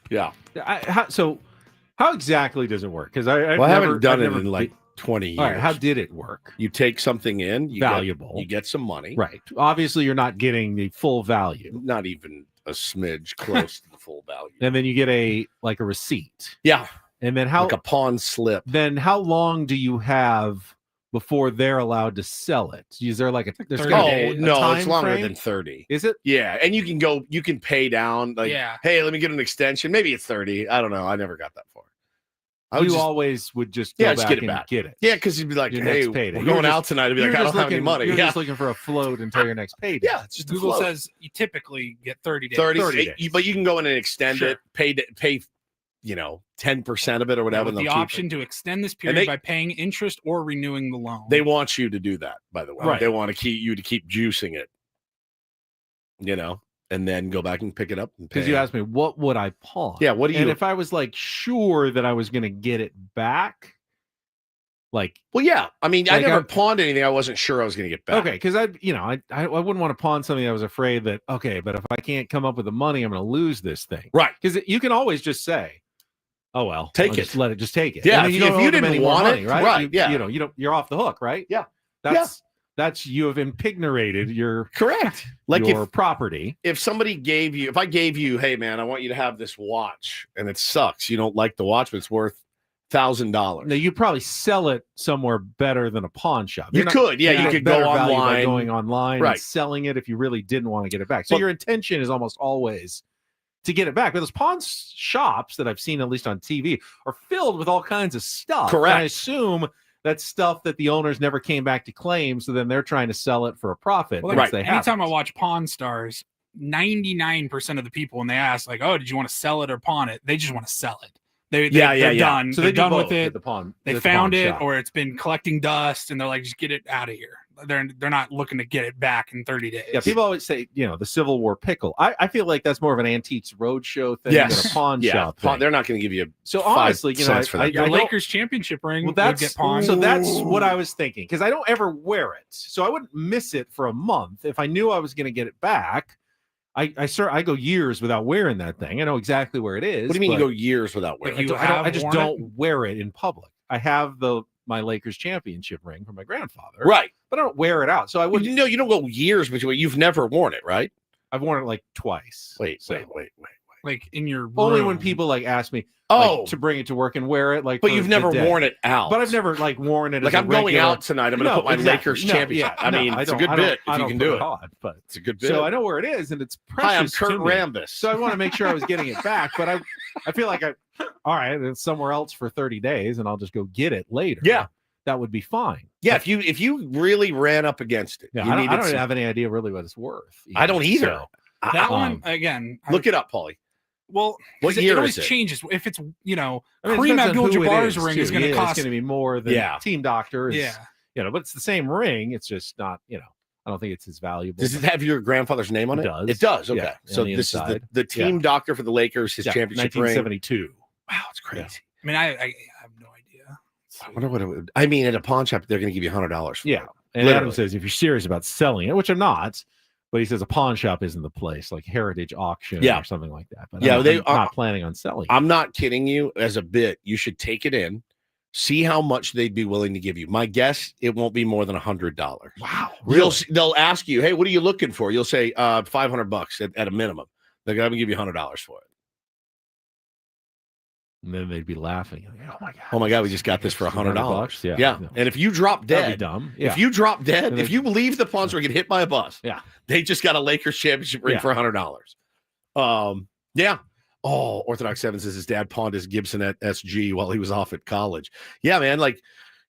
Yeah. How exactly does it work? Because I haven't done it in like 20 years. All right, how did it work? You take something in, valuable. You get some money. Right. Obviously, you're not getting the full value. Not even a smidge close to the full value. And then you get a receipt. Yeah. And then like a pawn slip. Then how long do you have before they're allowed to sell it? Is there like it's longer than 30. Is it? Yeah. And you can pay down hey, let me get an extension. Maybe it's 30. I don't know. I never got that far. Always would just go back and get it. Yeah, because you'd be like, Your hey, next payday. we're going out tonight. I'd be like, I don't have any money. You're just looking for a float until your next payday. Yeah, it's just Google says you typically get 30 days. 30 days. But you can go in and extend it, pay 10% of it or whatever. With the option to extend this period by paying interest or renewing the loan. They want you to do that, by the way. Right. They want to keep juicing it. And then go back and pick it up. Because you asked me, what would I pawn? Yeah, what do you? And if I was sure that I was going to get it back, well, yeah. I mean, I never pawned anything I wasn't sure I was going to get back. Okay, because I wouldn't want to pawn something I was afraid that, but if I can't come up with the money, I'm going to lose this thing. Right. Because you can always just say, oh, well, take it. Just take it. Yeah, if you didn't want money, it, right? Yeah. You're off the hook, right? Yeah. That's you have impignorated your correct your property. If I gave you, hey man, I want you to have this watch, and it sucks. You don't like the watch, but it's worth $1,000. Now you probably sell it somewhere better than a pawn shop. You could go online, going online, right, and selling it if you really didn't want to get it back. So your intention is almost always to get it back. But those pawn shops that I've seen, at least on TV, are filled with all kinds of stuff. Correct. And I assume that's stuff that the owners never came back to claim, so then they're trying to sell it for a profit. Well, right. Anytime I watch Pawn Stars, 99% of the people, when they ask, oh, did you want to sell it or pawn it? They just want to sell it. They're done. So they're done with it. They found it, or it's been collecting dust, and they're like, just get it out of here. They're not looking to get it back in 30 days. Yeah, people always say, the Civil War pickle. I feel like that's more of an Antiques Roadshow thing than a pawn shop thing. They're not going to give you so honestly, for that. Your Lakers championship ring would get pawned. So that's what I was thinking, because I don't ever wear it, so I wouldn't miss it for a month if I knew I was going to get it back. I go years without wearing that thing. I know exactly where it is. What do you mean you go years without wearing it? I just don't wear it in public. I have my Lakers championship ring from my grandfather. Right. But I don't wear it out. So I wouldn't. You don't go years between. You've never worn it, right? I've worn it twice. Wait. Like in your room. Only when people ask me to bring it to work and wear it. But you've never worn it out. But I've never worn it. Like I'm going out tonight. I'm going to put my Lakers championship. It's a good bit if you can do it. But it's a good bit. So I know where it is, and it's precious. Hi, I'm Kurt Rambis. So I want to make sure I was getting it back, but I feel like all right, it's somewhere else for 30 days, and I'll just go get it later. Yeah. That would be fine. Yeah, if you really ran up against it, I don't have any idea really what it's worth. I don't either. So, that one again. Look it up, Paulie. Well, what year it always is it? changes. If it's Kareem Abdul-Jabbar's ring is going to cost. It's going to be more than Team Doctor. But it's the same ring. It's just not. I don't think it's as valuable. Does it have your grandfather's name on it? It does. It does. Okay. Yeah, so this is the Team Doctor for the Lakers. His championship 1972. ring. Wow, it's crazy. I mean, I have no idea. I wonder what it would. I mean, at a pawn shop, they're going to give you $100 for it. And Adam says if you're serious about selling it, which I'm not, but he says a pawn shop isn't the place, like Heritage Auction or something like that. But I'm not planning on selling. I'm not kidding you. As a bit, you should take it in, see how much they'd be willing to give you. My guess, it won't be more than $100. Wow, really? They'll ask you, hey, what are you looking for? You'll say $500 at a minimum. They're going to give you $100 for it. And then they'd be laughing. Oh my God, we just got this for $100. Yeah. No. And if you drop dead, that'd be dumb. Yeah. If you drop dead, if you leave the pawn store and get hit by a bus, they just got a Lakers championship ring for $100. Yeah. Oh, Orthodox 7 says his dad pawned his Gibson at SG while he was off at college. Yeah, man. Like,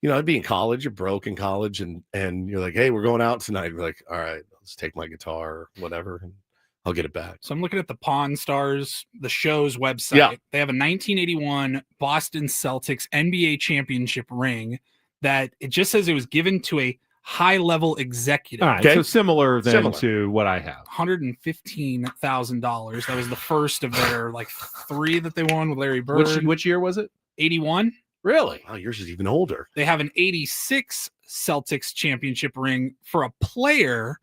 I'd be in college, you're broke in college, and you're like, hey, we're going out tonight. We're like, all right, let's take my guitar or whatever, and I'll get it back. So I'm looking at the Pawn Stars, the show's website. Yeah. They have a 1981 Boston Celtics NBA championship ring that it just says it was given to a high-level executive. All right, so similar to what I have. $115,000. That was the first of their three that they won with Larry Bird. Which year was it? 81. Really? Oh, yours is even older. They have an 86 Celtics championship ring for a player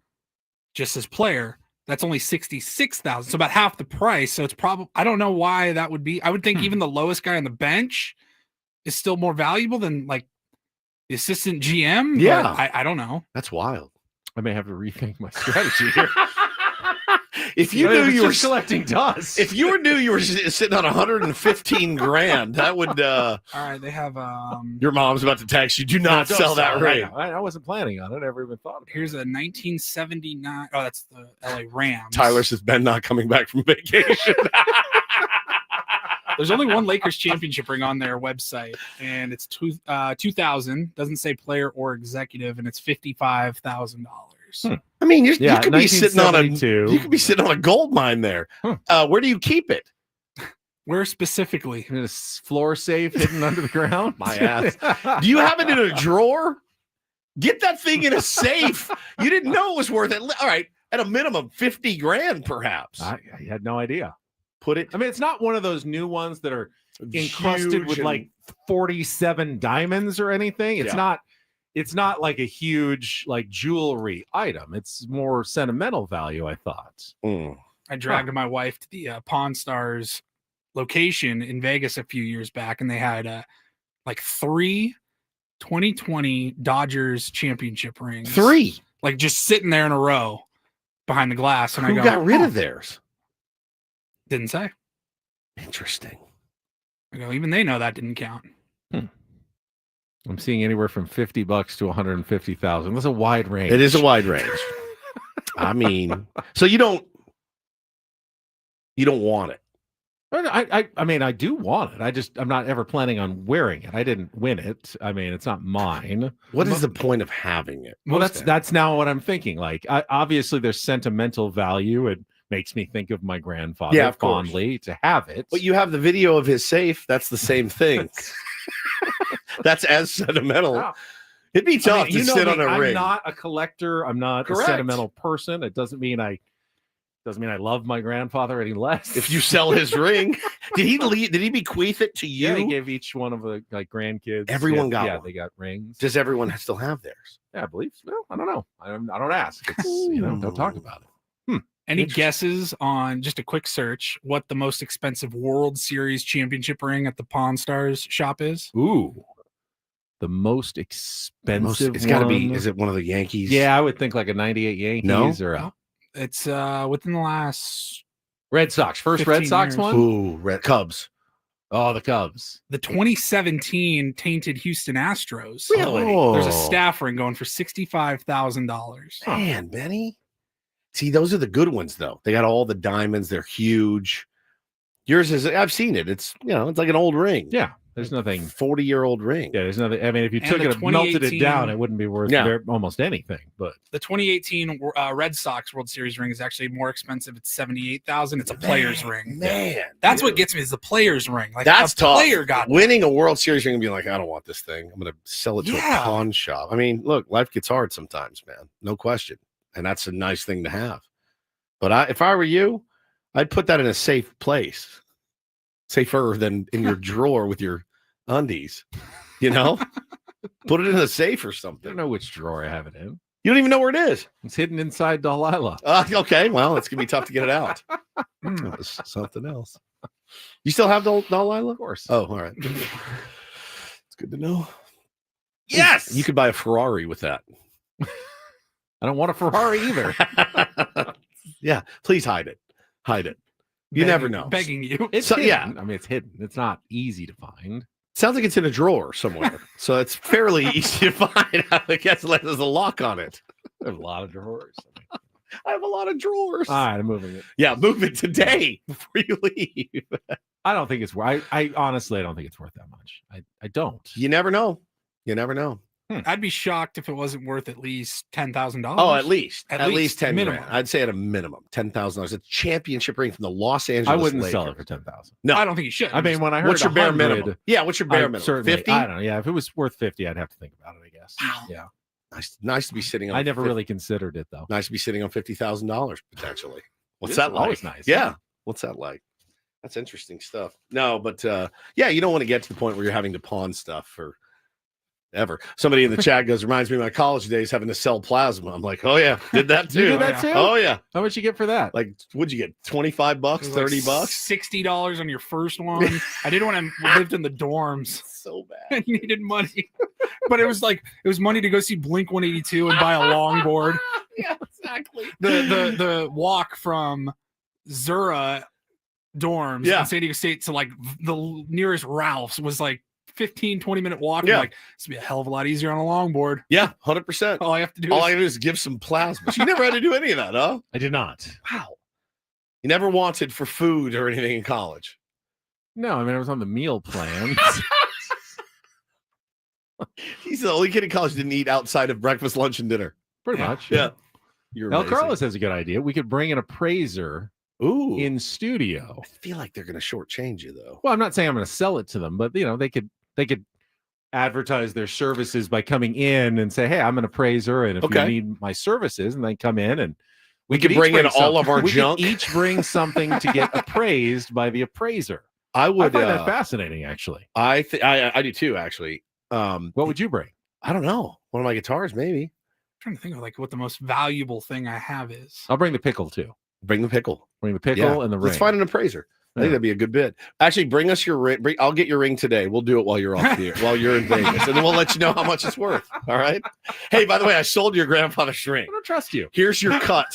just as player. That's only 66,000, so about half the price. So it's probably, I don't know why that would be. I would think even the lowest guy on the bench is still more valuable than like the assistant GM. Yeah, but I don't know. That's wild. I may have to rethink my strategy here. If you knew you were collecting dust, if you knew you were sitting on 115 grand, that would. All right, they have. Your mom's about to text you. Do not don't sell that ring. I wasn't planning on it. I never even thought of it. Here's a 1979. Oh, that's the LA Rams. Tyler says Ben not coming back from vacation. There's only one Lakers championship ring on their website, and it's 2000. Doesn't say player or executive, and it's $55,000. I mean, you could be sitting on a gold mine there. Where do you keep it? Where specifically? In a floor safe hidden under the ground? My ass. Do you have it in a drawer? Get that thing in a safe. You didn't know it was worth it. All right, at a minimum, 50 grand, perhaps. I had no idea. Put it. I mean, it's not one of those new ones that are encrusted with like 47 diamonds or anything. It's not. It's not like a huge like jewelry item. It's more sentimental value, I thought. I dragged my wife to the Pawn Stars location in Vegas a few years back, and they had like 3 2020 Dodgers championship rings. 3? Like just sitting there in a row behind the glass. And Who got rid of theirs? Didn't say. Interesting. I go, even they know that didn't count. I'm seeing anywhere from $50 to 150,000. That's a wide range. It is a wide range. I mean, so you don't want it. I mean, I do want it. I'm not ever planning on wearing it. I didn't win it. I mean, it's not mine. What is the point of having it? Well, that's now what I'm thinking. Like, obviously, there's sentimental value. It makes me think of my grandfather fondly to have it. But you have the video of his safe. That's the same thing. That's as sentimental. Wow. It'd be tough to sit on a ring. I'm not a collector. I'm not a sentimental person. It doesn't mean I love my grandfather any less. If you sell his ring, did he bequeath it to you? Yeah, he gave each one of the grandkids. Everyone got one. Yeah, they got rings. Does everyone still have theirs? Yeah, I believe so. I don't know. I don't ask. It's, don't talk about it. Any guesses on just a quick search what the most expensive World Series championship ring at the Pawn Stars shop is? Ooh, the most expensive. It's got to be. Is it one of the Yankees? Yeah, I would think like a '98 Yankees or it's within the last Red Sox. First Red Sox years. one. Ooh, Cubs. Oh, the Cubs. The 2017 tainted Houston Astros. Really? There's a staff ring going for $65,000. Man, Benny. See, those are the good ones, though. They got all the diamonds. They're huge. Yours is, I've seen it. It's, it's like an old ring. Yeah. There's nothing. 40-year-old ring. Yeah, there's nothing. I mean, if you took it and melted it down, it wouldn't be worth almost anything. But the 2018 Red Sox World Series ring is actually more expensive. It's $78,000. It's a player's ring. Man. That's what gets me is the player's ring. Like that's tough. Player got winning a World Series ring and being like, I don't want this thing. I'm going to sell it to a pawn shop. I mean, look, life gets hard sometimes, man. No question. And that's a nice thing to have. But if I were you, I'd put that in a safe place, safer than in your drawer with your undies. Put it in a safe or something. I don't know which drawer I have it in. You don't even know where it is. It's hidden inside Delilah. Okay, well, it's gonna be tough to get it out. That was something else. You still have Delilah? Of course. Oh, all right. It's good to know. Yes, you could buy a Ferrari with that. I don't want a Ferrari either. Yeah, please hide it. Hide it. You never know. Begging you. It's hidden. Yeah. I mean, it's hidden. It's not easy to find. Sounds like it's in a drawer somewhere. So it's fairly easy to find. I guess there's a lock on it. I have a lot of drawers. I have a lot of drawers. All right, I'm moving it. Yeah, move it today before you leave. I don't think it's worth. I honestly, I don't think it's worth that much. I don't. You never know. You never know. I'd be shocked if it wasn't worth at least $10,000. Oh, at least 10 minimum. grand. I'd say at a minimum $10,000. A championship ring from the Los Angeles. I wouldn't Lakers. sell it for $10,000. No, I don't think you should. I mean, when I heard what's your bare 100, minimum? Yeah, what's your bare minimum? 50? I don't know. Yeah, if it was worth 50, I'd have to think about it. I guess. Wow. Yeah. Nice to be sitting on. I never really considered it though. Nice to be sitting on $50,000 potentially. What's It's that like? always nice. Yeah. What's that like? That's interesting stuff. No, but yeah, you don't want to get to the point where you're having to pawn stuff for ever. Somebody in the chat goes, reminds me of my college days having to sell plasma. I'm like, oh yeah, did that too. You did that too? Oh yeah. How much you get for that? Like, what'd you get? $25, $30? $60 on your first one. I did when I lived in the dorms. So bad. I needed money. But it was money to go see Blink 182 and buy a longboard. Yeah, exactly. The walk from Zura dorms in San Diego State to like the nearest Ralph's was like 15-20 minute walk. Yeah. I'm like, this would be a hell of a lot easier on a longboard. Yeah, 100%. All I have to do is give some plasma. You never had to do any of that, huh? I did not. Wow. You never wanted for food or anything in college? No, I mean, I was on the meal plan. He's the only kid in college who didn't eat outside of breakfast, lunch, and dinner. Pretty much. Yeah. El Carlos has a good idea. We could bring an appraiser in studio. I feel like they're going to shortchange you, though. Well, I'm not saying I'm going to sell it to them, but they could advertise their services by coming in and say, "Hey, I'm an appraiser, and if you need my services," and then come in and we could bring in all of our junk. We could each bring something to get appraised by the appraiser. I find that fascinating, actually. I do too, actually. What would you bring? I don't know. One of my guitars, maybe. I'm trying to think of like what the most valuable thing I have is. I'll bring the pickle too. Bring the pickle. Bring the pickle and the ring. Let's find an appraiser. I think that'd be a good bit. Actually, bring us your ring. I'll get your ring today. We'll do it while you're off here, while you're in Vegas, and then we'll let you know how much it's worth. All right. Hey, by the way, I sold your grandfather's ring. I don't trust you. Here's your cut.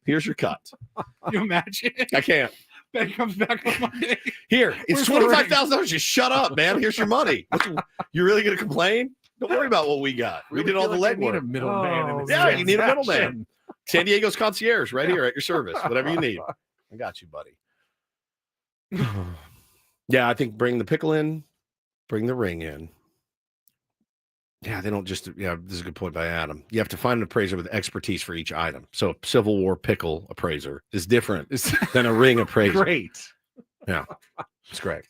Here's your cut. Can you imagine? I can't. Ben comes back on Monday. Here, it's $25,000. Just shut up, man. Here's your money. You're really gonna complain? Don't worry about what we got. We did all the legwork. A middleman. Yeah, you need a middleman. San Diego's concierge right here at your service. Whatever you need. I got you, buddy. Yeah, I think bring the pickle in, bring the ring in. Yeah, they don't just, this is a good point by Adam. You have to find an appraiser with expertise for each item. So a Civil War pickle appraiser is different than a ring appraiser. Great. Yeah, it's great.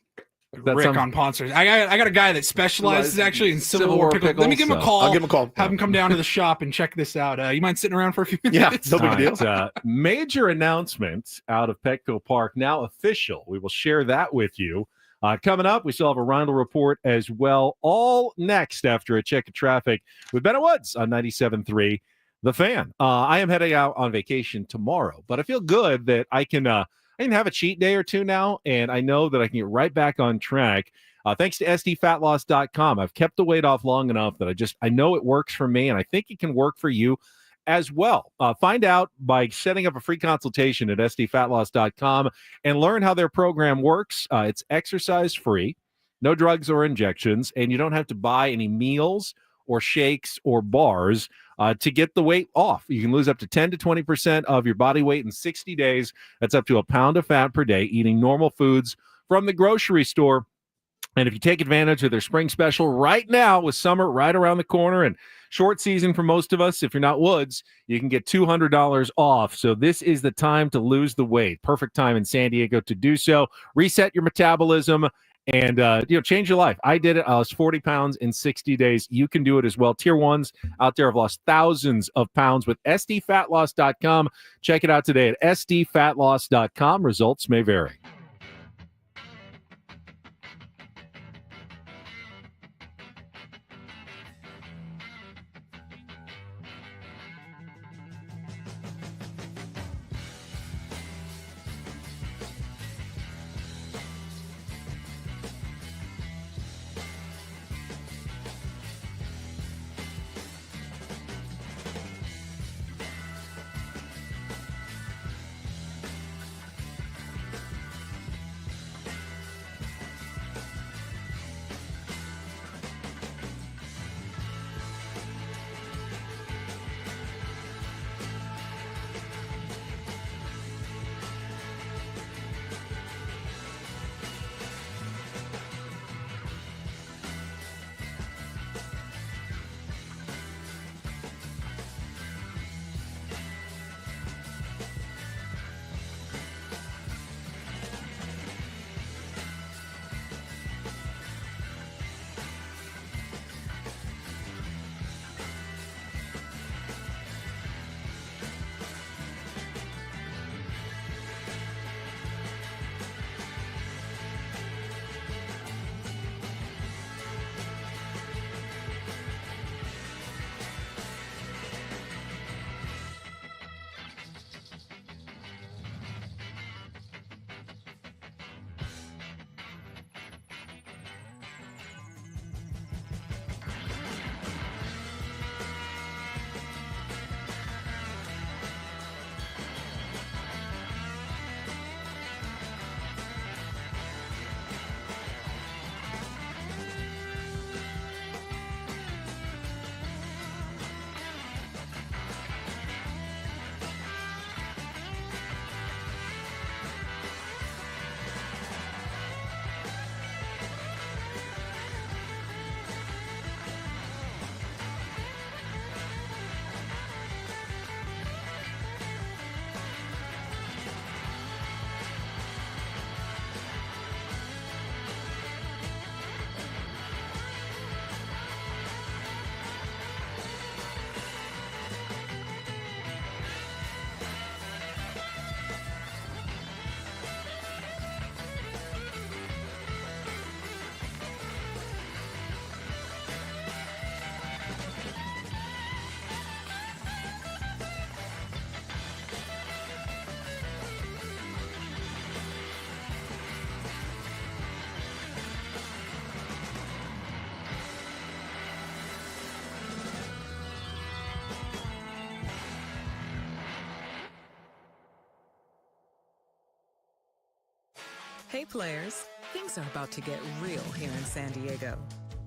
Rick on Ponsters. I got a guy that specializes actually in Civil War pickles. Let me give him a call. I'll give him a call. Have him come down to the shop and check this out. You mind sitting around for a few minutes? Yeah, no big deal. Major announcement out of Petco Park, now official. We will share that with you. Coming up, we still have a Reindl Report as well. All next after a check of traffic with Ben Woods on 97.3 The Fan. I am heading out on vacation tomorrow, but I feel good that I can have a cheat day or two now, and I know that I can get right back on track. Thanks to SDFatLoss.com. I've kept the weight off long enough that I know it works for me, and I think it can work for you as well. Find out by setting up a free consultation at SDFatLoss.com and learn how their program works. It's exercise free, no drugs or injections, and you don't have to buy any meals or shakes or bars to get the weight off. You can lose up to 10 to 20% of your body weight in 60 days. That's up to a pound of fat per day, eating normal foods from the grocery store. And if you take advantage of their spring special right now with summer right around the corner and short season for most of us, if you're not Woods, you can get $200 off. So this is the time to lose the weight. Perfect time in San Diego to do so. Reset your metabolism and change your life. I did it. I lost 40 pounds in 60 days. You can do it as well. Tier 1s out there have lost thousands of pounds with SDFatLoss.com. Check it out today at SDFatLoss.com. Results may vary. Hey players, things are about to get real here in San Diego.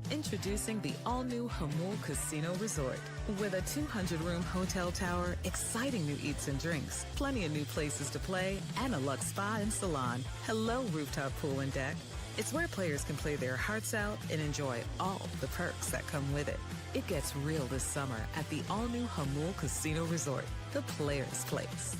Introducing the all-new Jamul Casino Resort. With a 200-room hotel tower, exciting new eats and drinks, plenty of new places to play, and a luxe spa and salon. Hello, rooftop pool and deck. It's where players can play their hearts out and enjoy all the perks that come with it. It gets real this summer at the all-new Jamul Casino Resort, the players' place.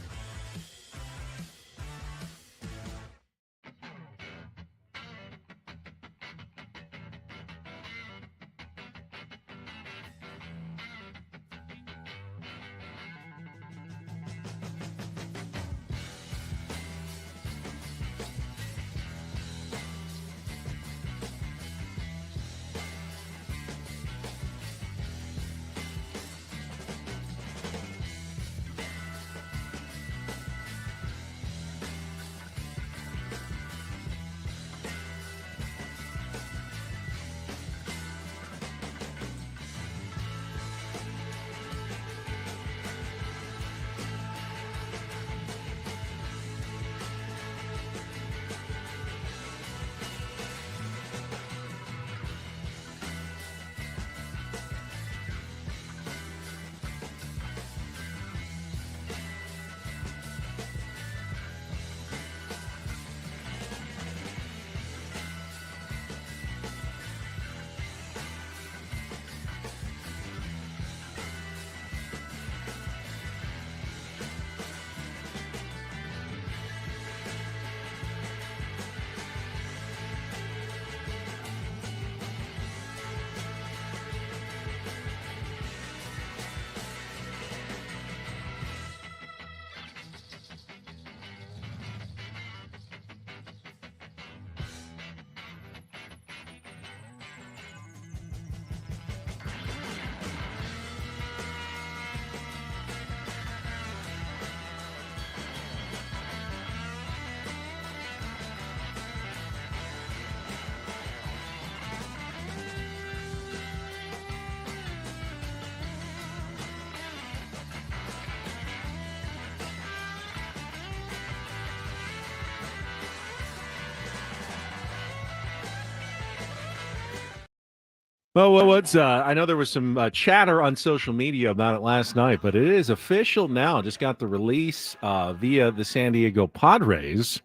Well, what's I know there was some chatter on social media about it last night, but it is official now. Just got the release via the San Diego Padres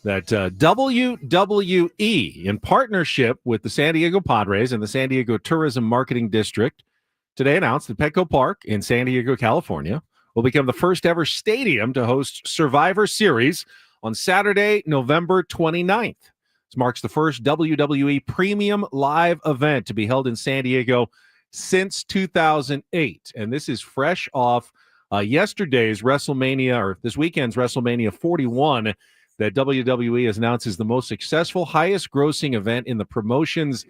that WWE, in partnership with the San Diego Padres and the San Diego Tourism Marketing District, today announced that Petco Park in San Diego, California, will become the first ever stadium to host Survivor Series on Saturday, November 29th. This marks the first WWE premium live event to be held in San Diego since 2008. And this is fresh off yesterday's WrestleMania, or this weekend's WrestleMania 41, that WWE has announced is the most successful, highest grossing event in the promotion's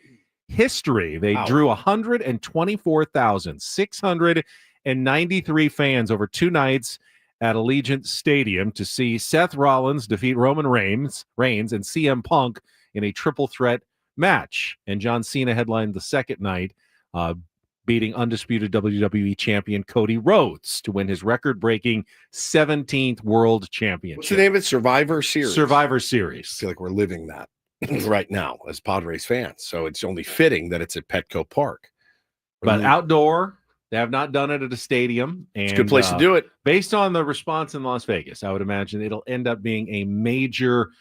history. They drew 124,693 fans over 2 nights at Allegiant Stadium to see Seth Rollins defeat Roman Reigns and CM Punk in a triple threat match. And John Cena headlined the second night, beating undisputed WWE champion Cody Rhodes to win his record-breaking 17th World Championship. What's the name of it? Survivor Series. Survivor Series. I feel like we're living that right now as Padres fans. So it's only fitting that it's at Petco Park. But outdoor, they have not done it at a stadium. And, it's a good place to do it. Based on the response in Las Vegas, I would imagine it'll end up being a major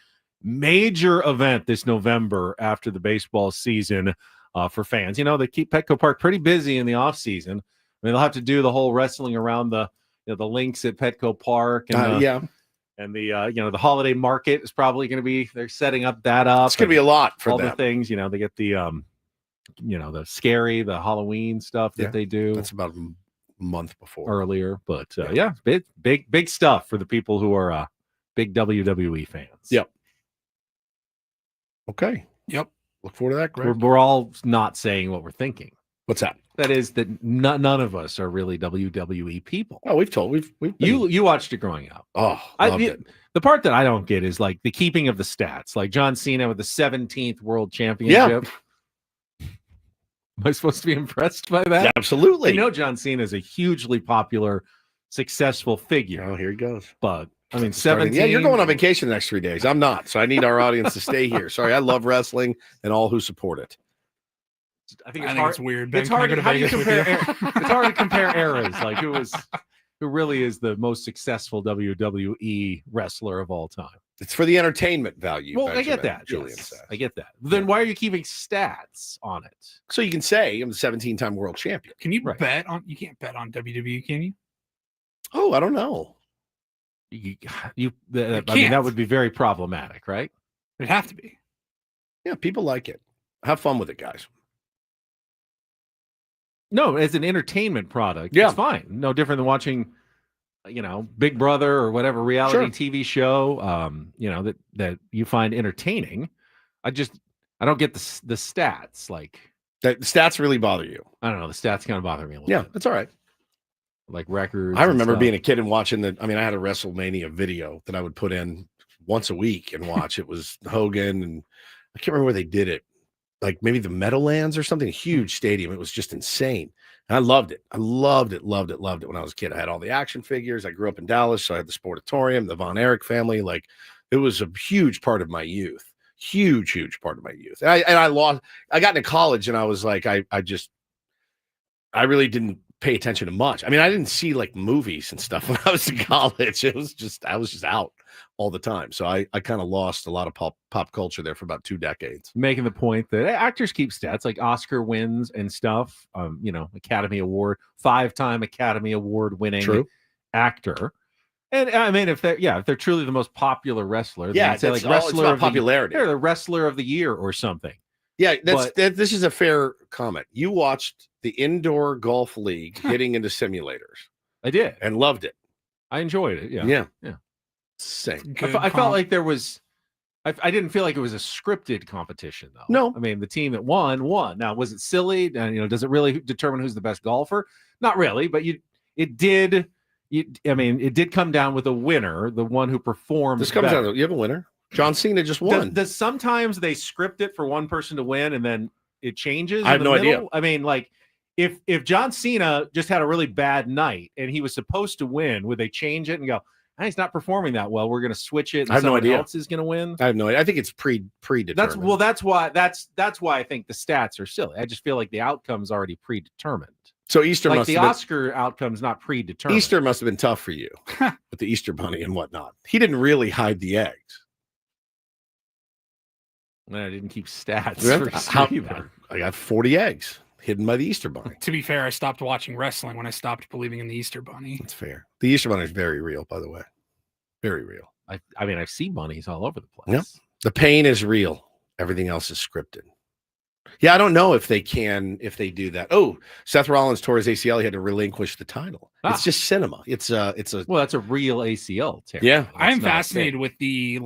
event this November after the baseball season for fans. You know, they keep Petco Park pretty busy in the off season. I mean, they'll have to do the whole wrestling around the links at Petco Park and and the holiday market is probably going to be, they're setting up that up. It's going to be a lot for all them. the things. You know, they get the the scary, the Halloween stuff that they do. That's about a month before earlier, but big stuff for the people who are big WWE fans. Yep. Okay. Yep. Look forward to that, Greg. We're all not saying what we're thinking. What's that? That is that none of us are really WWE people. Oh, we've you watched it growing up. Oh, loved it. The part that I don't get is like the keeping of the stats, like John Cena with the 17th World Championship. Yeah. Am I supposed to be impressed by that? Yeah, absolutely. I know John Cena is a hugely popular, successful figure. Oh, here he goes. But I mean, Starting- 17. Yeah, you're going on vacation the next 3 days. I'm not, so I need our audience to stay here. Sorry, I love wrestling and all who support it. I think I it's think hard. it's weird. Ben, It's can I hard. go to How do you Vegas with compare? It's hard to compare eras. Like who really is the most successful WWE wrestler of all time? It's for the entertainment value. Well, I get Benjamin, that. Julian Yes, says. I get that. Then why are you keeping stats on it? So you can say I'm the 17-time world champion. Can you Right. bet on? You can't bet on WWE, can you? Oh, I don't know. I mean, that would be very problematic, right? It'd have to be. Yeah, people like it. Have fun with it, guys. No, as an entertainment product, Yeah. it's fine. No different than watching, Big Brother or whatever reality TV show, that you find entertaining. I don't get the stats. Like The stats really bother you. I don't know. The stats kind of bother me a little Yeah, bit. that's all right. Like records. I and remember stuff. being a kid and watching I mean, I had a WrestleMania video that I would put in once a week and watch. It was Hogan, and I can't remember where they did it. Like maybe the Meadowlands or something, a huge stadium. It was just insane. And I loved it. I loved it when I was a kid. I had all the action figures. I grew up in Dallas, so I had the Sportatorium, the Von Erich family. Like it was a huge part of my youth. Huge part of my youth. And I got into college and I was like, I really didn't pay attention to much. I mean, I didn't see like movies and stuff when I was in college. I was just out all the time. So I kind of lost a lot of pop culture there for about 2 decades. Making the point that actors keep stats like Oscar wins and stuff. Academy Award, 5-time Academy Award winning actor. And I mean, if they're truly the most popular wrestler, then you'd say like wrestler of popularity. They're the wrestler of the year or something. Yeah, this is a fair comment. You watched the indoor golf league getting into simulators. I did and loved it. I enjoyed it. Yeah. Same. I felt like there was. I didn't feel like it was a scripted competition though. No, I mean the team that won. Now was it silly? And does it really determine who's the best golfer? Not really, but it did come down with a winner, the one who performed. This comes down. You have a winner. John Cena just won. Does sometimes they script it for one person to win and then it changes? I have no idea. I mean, like if John Cena just had a really bad night and he was supposed to win, would they change it and go, he's not performing that well, we're going to switch it and I have no someone idea. else is going to win? I have no idea. I think it's predetermined. That's why I think the stats are silly. I just feel like the outcome's already predetermined. So Easter like must the have been, Oscar outcome's not predetermined. Easter must have been tough for you with the Easter bunny and whatnot. He didn't really hide the eggs. I didn't keep stats. I got 40 eggs hidden by the Easter bunny. To be fair, I stopped watching wrestling when I stopped believing in the Easter bunny. That's fair. The Easter bunny is very real, by the way. Very real. I mean, I see bunnies all over the place. Yep. The pain is real. Everything else is scripted. Yeah, I don't know if they do that. Oh, Seth Rollins tore his ACL. He had to relinquish the title. It's just cinema. It's a well, that's a real ACL tear. Yeah, I am fascinated with the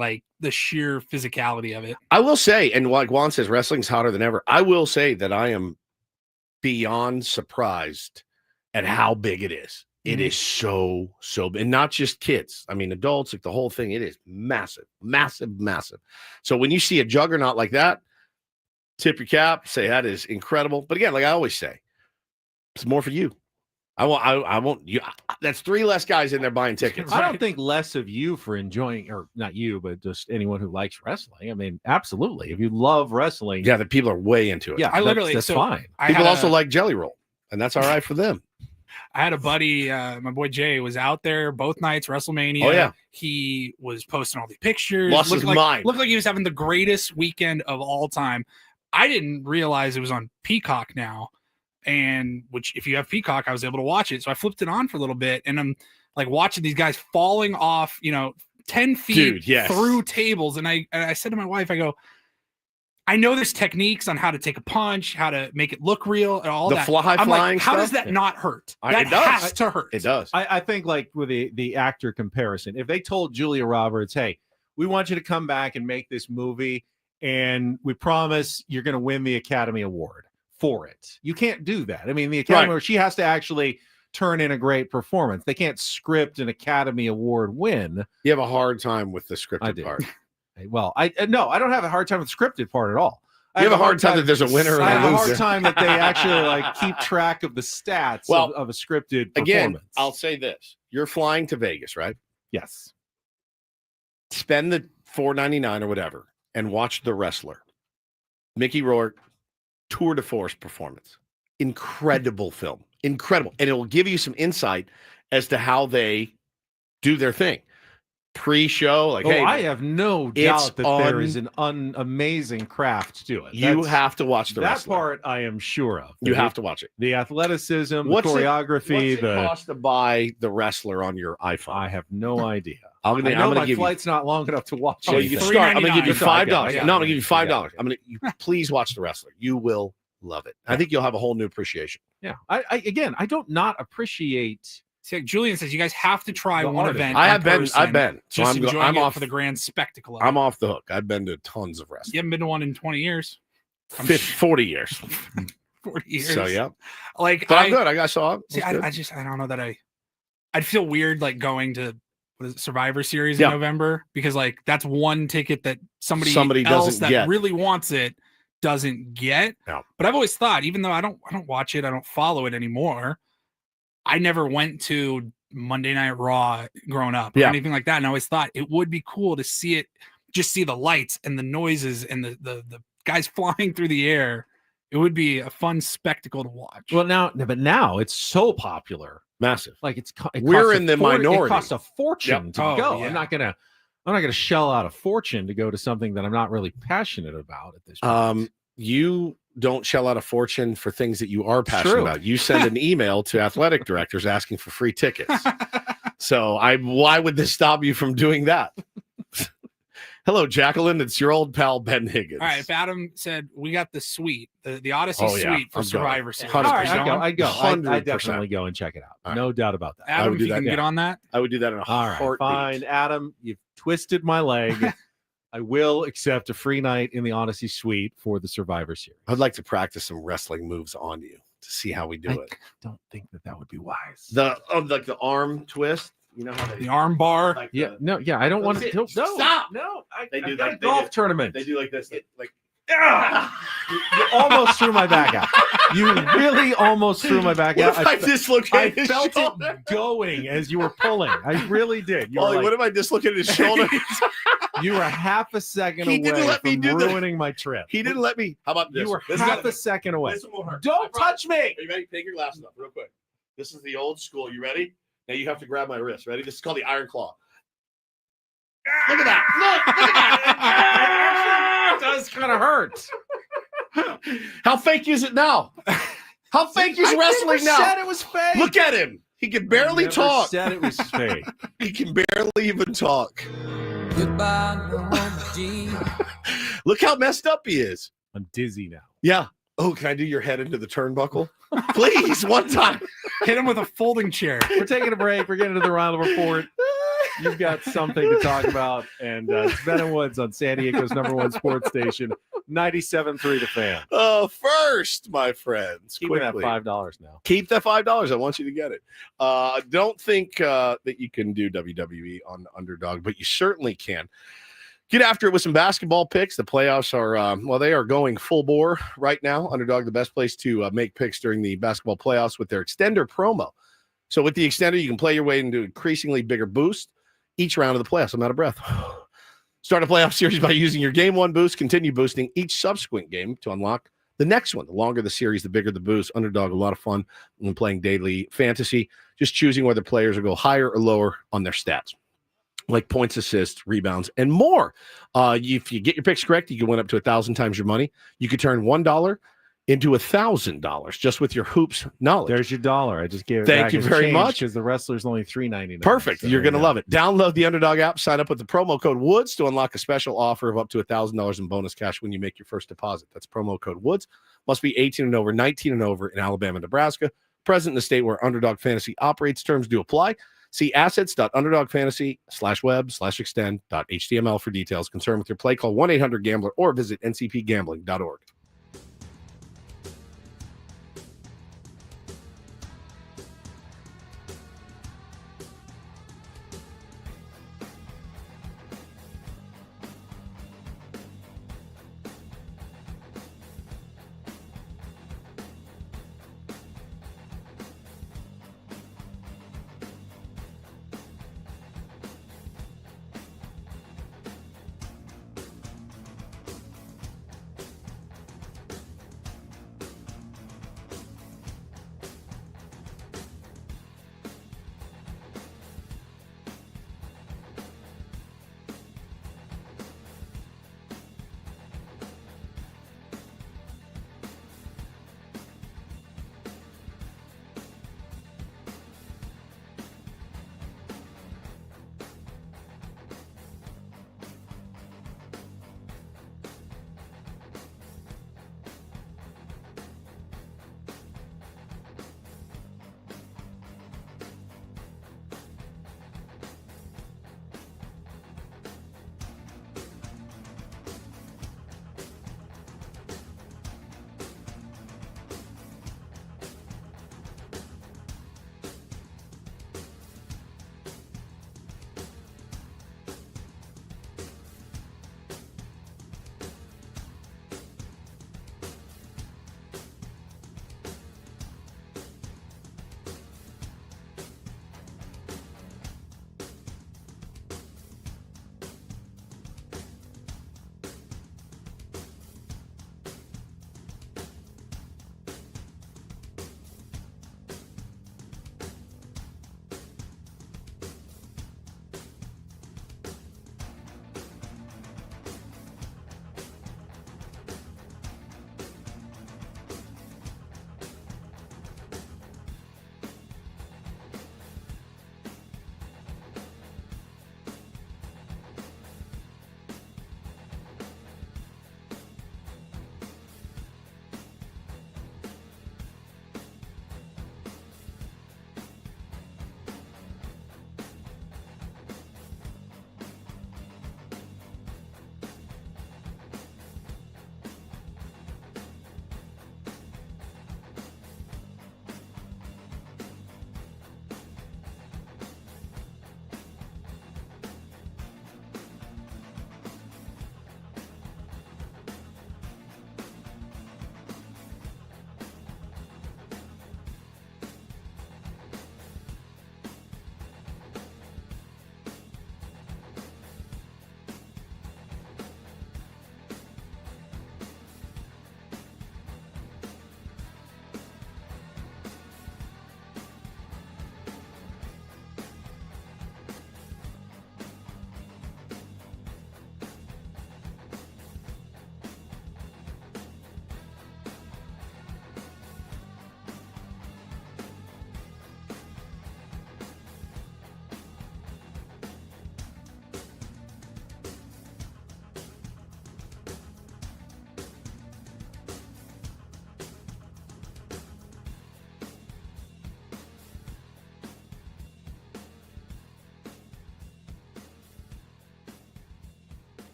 sheer physicality of it. I will say, and like Juan says, wrestling's hotter than ever. I will say that I am beyond surprised at how big it is. It is so big, and not just kids. I mean, adults, like the whole thing. It is massive. So when you see a juggernaut like that, tip your cap, say that is incredible. But again, like I always say, it's more for you. I won't. You. That's 3 less guys in there buying tickets. I don't think less of you for enjoying, or not you, but just anyone who likes wrestling. I mean, absolutely. If you love wrestling, yeah, the people are way into it. Yeah, that's fine. People also like Jelly Roll, and that's all right for them. I had a buddy, my boy Jay, was out there both nights, WrestleMania. Oh, yeah. He was posting all the pictures. Lost his mind. Looked like he was having the greatest weekend of all time. I didn't realize it was on Peacock now. And which, if you have Peacock, I was able to watch it. So I flipped it on for a little bit. And I'm like watching these guys falling off, 10 feet through tables. And I said to my wife, I go, I know there's techniques on how to take a punch, how to make it look real, and all that. I'm like, how does that not hurt? That has to hurt. It does. I think like with the actor comparison, if they told Julia Roberts, hey, we want you to come back and make this movie, and we promise you're going to win the Academy Award for it. You can't do that. I mean, the Academy Award, she has to actually turn in a great performance. They can't script an Academy Award win. You have a hard time with the scripted part. Well, I don't have a hard time with the scripted part at all. You have a hard time that there's a winner and a loser. I have a hard time that they actually keep track of the stats of a scripted performance. Again, I'll say this. You're flying to Vegas, right? Yes. spend the $4.99 or whatever and watch The Wrestler. Mickey Rourke, tour de force performance. Incredible film. Incredible. And it will give you some insight as to how they do their thing. Pre-show, like, hey, I have no doubt that there is an amazing craft to it. You have to watch The that Wrestler. part. I am sure of. You have to watch it. The athleticism, What's the choreography, What's it cost to buy The Wrestler on your iPhone? I have no idea. I'm gonna my give flight's not long enough to watch. So you can start. I'm going to give you $5. No, I'm going to give you $5. Yeah. I'm going to please watch The Wrestler. You will love it. I think you'll have a whole new appreciation. Yeah. I don't not appreciate. See, like Julian says, you guys have to try one event. I've been. So I'm off for the grand spectacle. I'm off the hook. I've been to tons of wrestling. You haven't been to one in 20 years. 40 years. 40 years. So yeah, like but I'm good. I saw it. See, I don't know that I'd feel weird like going to Survivor Series in November, because like that's one ticket that somebody else doesn't that get. really wants it doesn't get. No. But I've always thought, even though I don't watch it, I don't follow it anymore. I never went to Monday Night Raw growing up or anything like that. And I always thought it would be cool to see it, just see the lights and the noises and the guys flying through the air. It would be a fun spectacle to watch. Well, now it's so popular, massive. Like we're in the minority. It costs a fortune to go. Yeah. I'm not gonna shell out a fortune to go to something that I'm not really passionate about at this point. You don't shell out a fortune for things that you are passionate about. You send an email to athletic directors asking for free tickets. So why would this stop you from doing that? Hello, Jacqueline. It's your old pal, Ben Higgins. All right. If Adam said we got the suite, the Odyssey suite for Survivor Series. 100%. I'd go. 100%. I'd definitely go and check it out. Right. No doubt about that. Adam, if you can get on that. I would do that in a All right, heartbeat. fine. Adam, you've twisted my leg. I will accept a free night in the Odyssey suite for the Survivor Series. I'd like to practice some wrestling moves on you to see how we do it. Don't think that would be wise. Like the arm twist. You know how the arm bar. Like I don't want to. No, stop. No, They do got like a golf tournament. They do like this. Like You almost threw my back out. You really almost threw my back out. I dislocated his felt shoulder? it going as you were pulling. I really did. You Ollie, were what if I dislocated his shoulder? You were half a second He didn't away let me from do that. ruining my trip. He didn't let me. How about this? You were This half is- a second away. This one won't hurt. Don't touch me. Are you ready? Take your glasses off real quick. This is the old school. You ready? Now you have to grab my wrist. Ready? This is called the Iron Claw. Look at that. Look at that. It does kind of hurt. How fake is it now? How fake is wrestling now? Said it was fake. Look at him. He can barely talk. Said it was fake. He can barely even talk. Goodbye, Norma Jean. Look how messed up he is. I'm dizzy now. Yeah. Oh, can I do your head into the turnbuckle? Please, one time. Hit him with a folding chair. We're taking a break. We're getting to the Reindl Report. You've got something to talk about. And it's Ben and Woods on San Diego's #1 sports station, 97.3 The Fan. First, my friends. Keeping that quickly. $5 now. Keep that $5. I want you to get it. Don't think that you can do WWE on Underdog, but you certainly can. Get after it with some basketball picks. The playoffs are, they are going full bore right now. Underdog, the best place to make picks during the basketball playoffs with their extender promo. So with the extender, you can play your way into an increasingly bigger boost each round of the playoffs. I'm out of breath. Start a playoff series by using your game one boost. Continue boosting each subsequent game to unlock the next one. The longer the series, the bigger the boost. Underdog, a lot of fun when playing daily fantasy. Just choosing whether players will go higher or lower on their stats, like points, assists, rebounds, and more. If you get your picks correct, you can win up to 1,000 times your money. You could turn $1 into $1,000 just with your hoops knowledge. There's your dollar. I just gave it Thank back you as very change much. because the wrestler's only $3.99. Perfect. So You're there going to you love it. Download the Underdog app. Sign up with the promo code WOODS to unlock a special offer of up to $1,000 in bonus cash when you make your first deposit. That's promo code WOODS. Must be 18 and over, 19 and over in Alabama, Nebraska. Present in the state where Underdog Fantasy operates. Terms do apply. See assets.underdogfantasy/web/extend.html for details. Concerned with your play, call 1-800-GAMBLER or visit ncpgambling.org.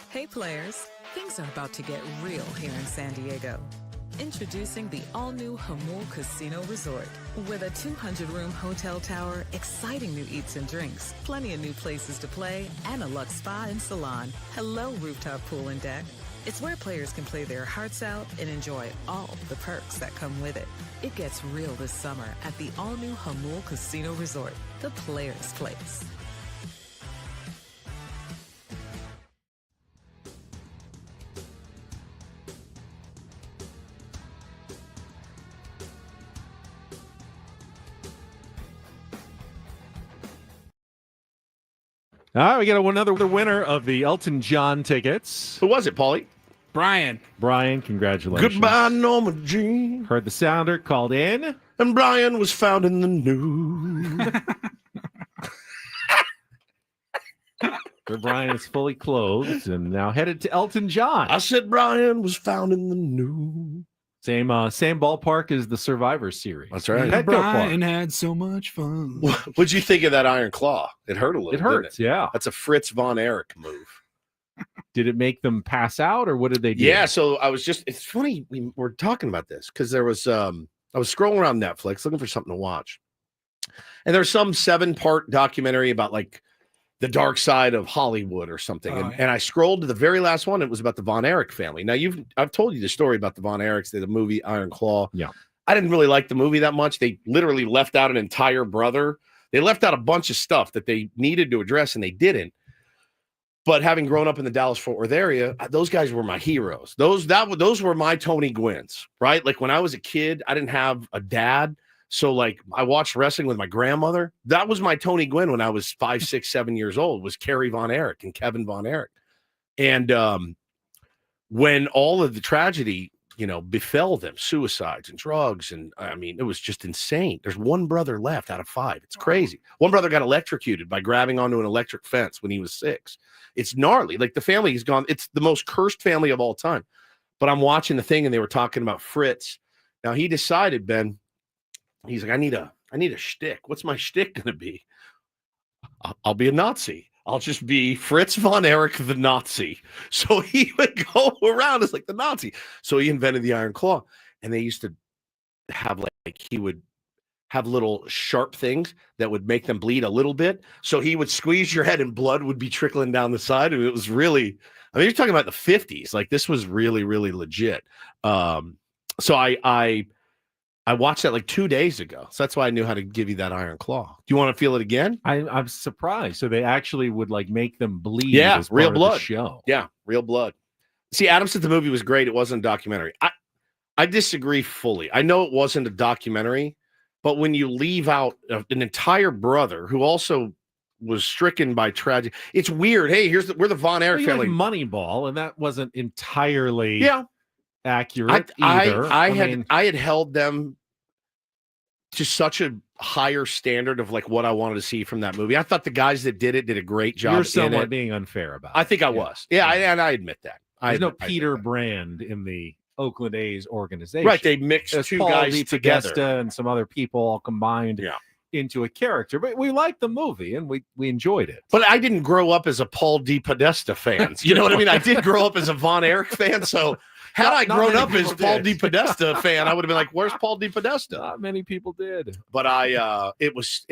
Hey players, things are about to get real here in San Diego. Introducing the all-new Jamul Casino Resort. With a 200-room hotel tower, exciting new eats and drinks, plenty of new places to play, and a luxe spa and salon. Hello, rooftop pool and deck. It's where players can play their hearts out and enjoy all the perks that come with it. It gets real this summer at the all-new Jamul Casino Resort, the players' place. All right, we got another winner of the Elton John tickets. Who was it, Paulie? Brian. Brian, congratulations. Goodbye, Norma Jean. Heard the sounder, called in. And Brian was found in the nude. Brian is fully clothed and now headed to Elton John. I said Brian was found in the nude. Same ballpark as the Survivor Series. That's right. Petco Brian Park. had so much fun. What'd you think of that Iron Claw? It hurt a little. It hurts, didn't it? yeah. That's a Fritz von Erich move. Did it make them pass out, or what did they do? Yeah, so I was it's funny we were talking about this because there was I was scrolling around Netflix looking for something to watch. And there's some 7-part documentary about like the dark side of Hollywood or something. And I scrolled to the very last one. It was about the Von Erich family. Now I've told you the story about the Von Erichs, the movie Iron Claw. Yeah. I didn't really like the movie that much. They literally left out an entire brother. They left out a bunch of stuff that they needed to address and they didn't. But having grown up in the Dallas-Fort Worth area, those guys were my heroes. Those were my Tony Gwynns, right? Like when I was a kid, I didn't have a dad. So like I watched wrestling with my grandmother. That was my Tony Gwynn when I was 5, 6, 7 years old, was Kerry Von Erich and Kevin Von Erich. And when all of the tragedy, befell them, suicides and drugs. And I mean, it was just insane. There's one brother left out of 5. It's crazy. One brother got electrocuted by grabbing onto an electric fence when he was 6. It's gnarly. Like the family is gone. It's the most cursed family of all time. But I'm watching the thing and they were talking about Fritz. Now he decided, Ben, he's like, I need a shtick. What's my shtick going to be? I'll be a Nazi. I'll just be Fritz von Erich, the Nazi. So he would go around as like the Nazi. So he invented the Iron Claw. And they used to have he would have little sharp things that would make them bleed a little bit. So he would squeeze your head and blood would be trickling down the side. And it was really, I mean, you're talking about the 50s. Like this was really, really legit. So I watched that like 2 days ago. So that's why I knew how to give you that Iron Claw. Do you want to feel it again? I'm surprised. So they actually would make them bleed. Yeah, as real part of blood. the show. Yeah, real blood. See, Adam said the movie was great. It wasn't a documentary. I disagree fully. I know it wasn't a documentary, but when you leave out an entire brother who also was stricken by tragedy, it's weird. Hey, we're the Von Erich family. Moneyball, and that wasn't entirely accurate I either. I had held them to such a higher standard of like what I wanted to see from that movie. I thought the guys that did it did a great job. You're somewhat being unfair about it. I think I was. Yeah, and I admit that. There's no Peter Brand in the Oakland A's organization. Right, they mixed There's two Paul guys together. DiPodesta and some other people all combined into a character. But we liked the movie and we enjoyed it. But I didn't grow up as a Paul DiPodesta fan. You know what I mean? I did grow up as a Von Erich fan. So had I grown up as Paul DiPodesta fan, I would have been like, "Where's Paul DiPodesta?" Not many people did. But it was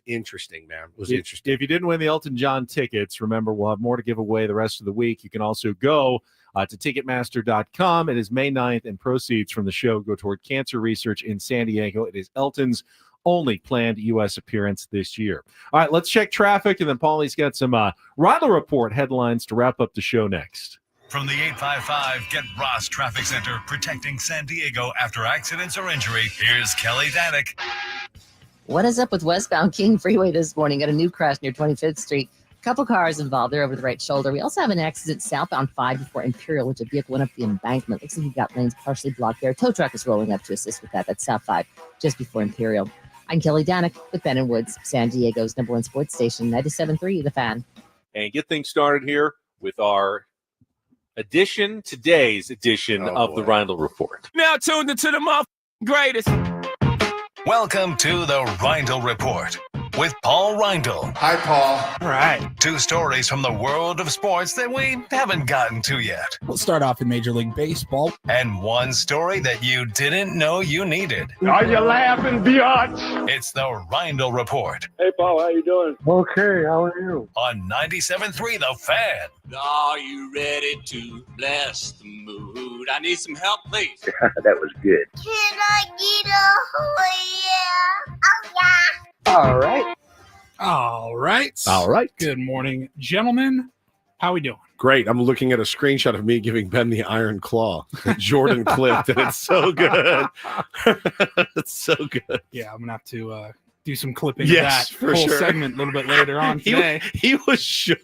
interesting, man. It was interesting. If you didn't win the Elton John tickets, remember we'll have more to give away the rest of the week. You can also go to Ticketmaster.com. It is May 9th, and proceeds from the show go toward cancer research in San Diego. It is Elton's only planned U.S. appearance this year. All right, let's check traffic, and then Paulie's got some Reindl Report headlines to wrap up the show next. From the 855 Get Ross Traffic Center, protecting San Diego after accidents or injury, here's Kelly Danick. What is up with westbound King Freeway this morning? Got a new crash near 25th Street. Couple cars involved there over the right shoulder. We also have an accident southbound 5 before Imperial, which a vehicle went up the embankment. Looks like you got lanes partially blocked there. Tow truck is rolling up to assist with that. That's South 5, just before Imperial. I'm Kelly Danick with Ben and Woods, San Diego's #1 sports station, 97.3 The Fan. And get things started here with our today's edition of the Reindl Report. Now tuned into the greatest. Welcome to the Reindl Report with Paul Reindl. Hi, Paul. All right. 2 stories from the world of sports that we haven't gotten to yet. We'll start off in Major League Baseball. And 1 story that you didn't know you needed. Are you laughing, biatch? It's the Reindl Report Hey, Paul, how you doing? Okay, how are you? on 97.3 The Fan. Are you ready to bless the mood? I need some help, please. That was good. Can I get a oh yeah? Oh yeah. All right. All right. All right. Good morning, gentlemen. How we doing? Great. I'm looking at a screenshot of me giving Ben the iron claw. Jordan clipped, and it's so good. It's so good. Yeah, I'm gonna have to do some clipping Yes, of for that whole sure. segment a little bit later on today. He was shook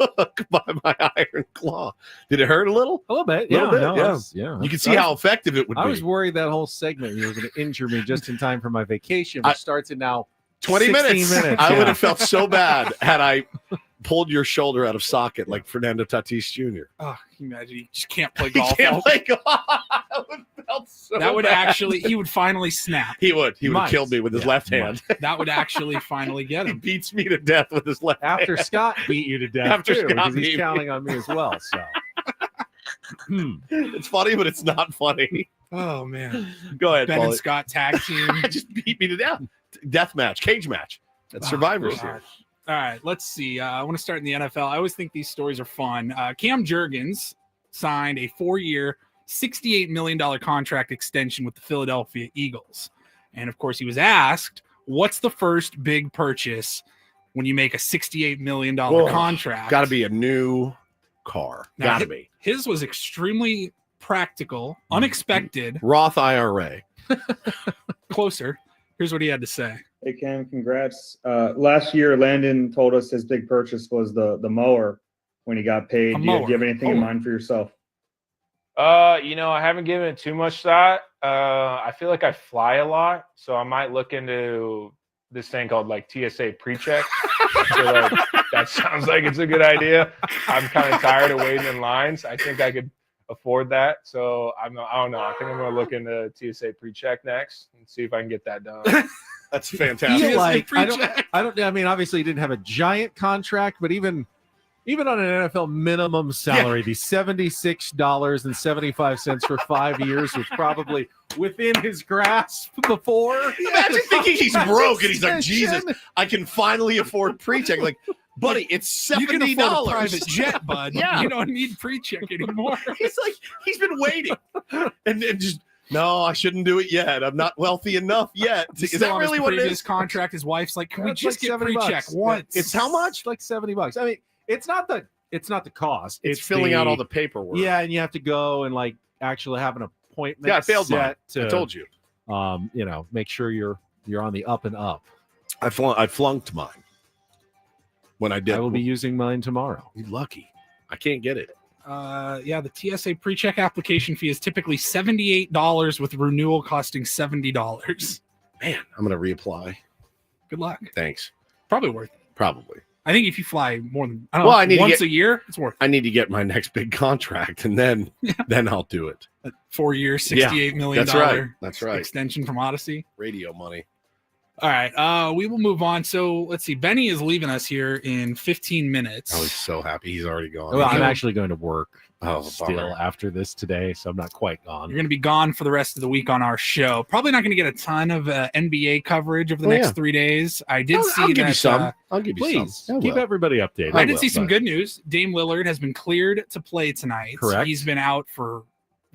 by my iron claw. Did it hurt a little? A little bit. Little Yeah. bit, no, yeah. I was- yeah. You can see how effective it would I be. was worried that whole segment you were going to injure me just in time for my vacation, which starts in now 20 16 minutes. I would yeah. have felt so bad had I pulled your shoulder out of socket like Fernando Tatis Jr. Oh, can you imagine? He just can't play He golf. can't play golf. That would have felt so That would bad. actually, he would finally snap. He would. He would have Might. killed me with his Yeah, left he hand. That would actually finally get He him. beats me to death with his left After hand. Scott beat you to death, After too, Scott because beat he's me. counting on me as well. So, It's funny, but it's not funny. Oh man. Go ahead, Ben and Paulie. Scott tag team. Just beat me to death. Death match, cage match. That's Survivor God. Series. All right, let's see. I want to start in the NFL. I always think these stories are fun. Cam Jurgens signed a 4-year, $68 million contract extension with the Philadelphia Eagles. And of course, he was asked, what's the first big purchase when you make a $68 million contract? Got to be a new car. Now, Got to be. His was extremely practical, unexpected, Roth IRA. closer. Here's what he had to say. Hey Cam, congrats. Last year, Landon told us his big purchase was the mower when he got paid. A Do you mower. have anything in mind for yourself? I haven't given it too much thought. I feel like I fly a lot, so I might look into this thing called like TSA pre-check. So like that sounds like it's a good idea. I'm kind of tired of waiting in lines. I think I could afford that. So I don't know. I think I'm gonna look into TSA pre-check next and see if I can get that done. That's feel fantastic. like I don't. I mean, obviously, he didn't have a giant contract, but even on an NFL minimum salary, the $76.75 for 5 years was probably within his grasp before. Imagine thinking he's broke and he's like, Extension. Jesus, I can finally afford pre-check. Like, buddy, it's You can $70. afford a private jet, bud. Yeah. You don't need pre-check anymore. He's like, he's been waiting. And just, no, I shouldn't do it yet. I'm not wealthy enough yet. Is Still that on really his what it previous is? contract? His wife's like, can we It's just like get $70 pre-check once? It's how much? Like $70. I mean, it's not the cost. It's filling out all the paperwork. Yeah, and you have to go and like actually have an appointment. Yeah, I failed mine. set I told you. Make sure you're on the up and up. I flunked mine when I did. I will be using mine tomorrow. You're lucky. I can't get it. The TSA pre-check application fee is typically $78 with renewal costing $70. Man, I'm going to reapply. Good luck. Thanks. Probably worth it. Probably. I think if you fly more than I need once to get, a year, it's worth it. I need to get my next big contract, and then I'll do it. 4-year, $68 million That's right. That's right. extension from Odyssey. Radio money. All right, we will move on. So let's see. Benny is leaving us here in 15 minutes. Oh, he's so happy he's already gone. Well, I'm actually going to work still bummer. after this today, so I'm not quite gone. You're going to be gone for the rest of the week on our show. Probably not going to get a ton of NBA coverage over the next 3 days. I did see I'll give that. you some. I'll give you Please some. keep everybody updated. I did see some good news. Dame Lillard has been cleared to play tonight. Correct. He's been out for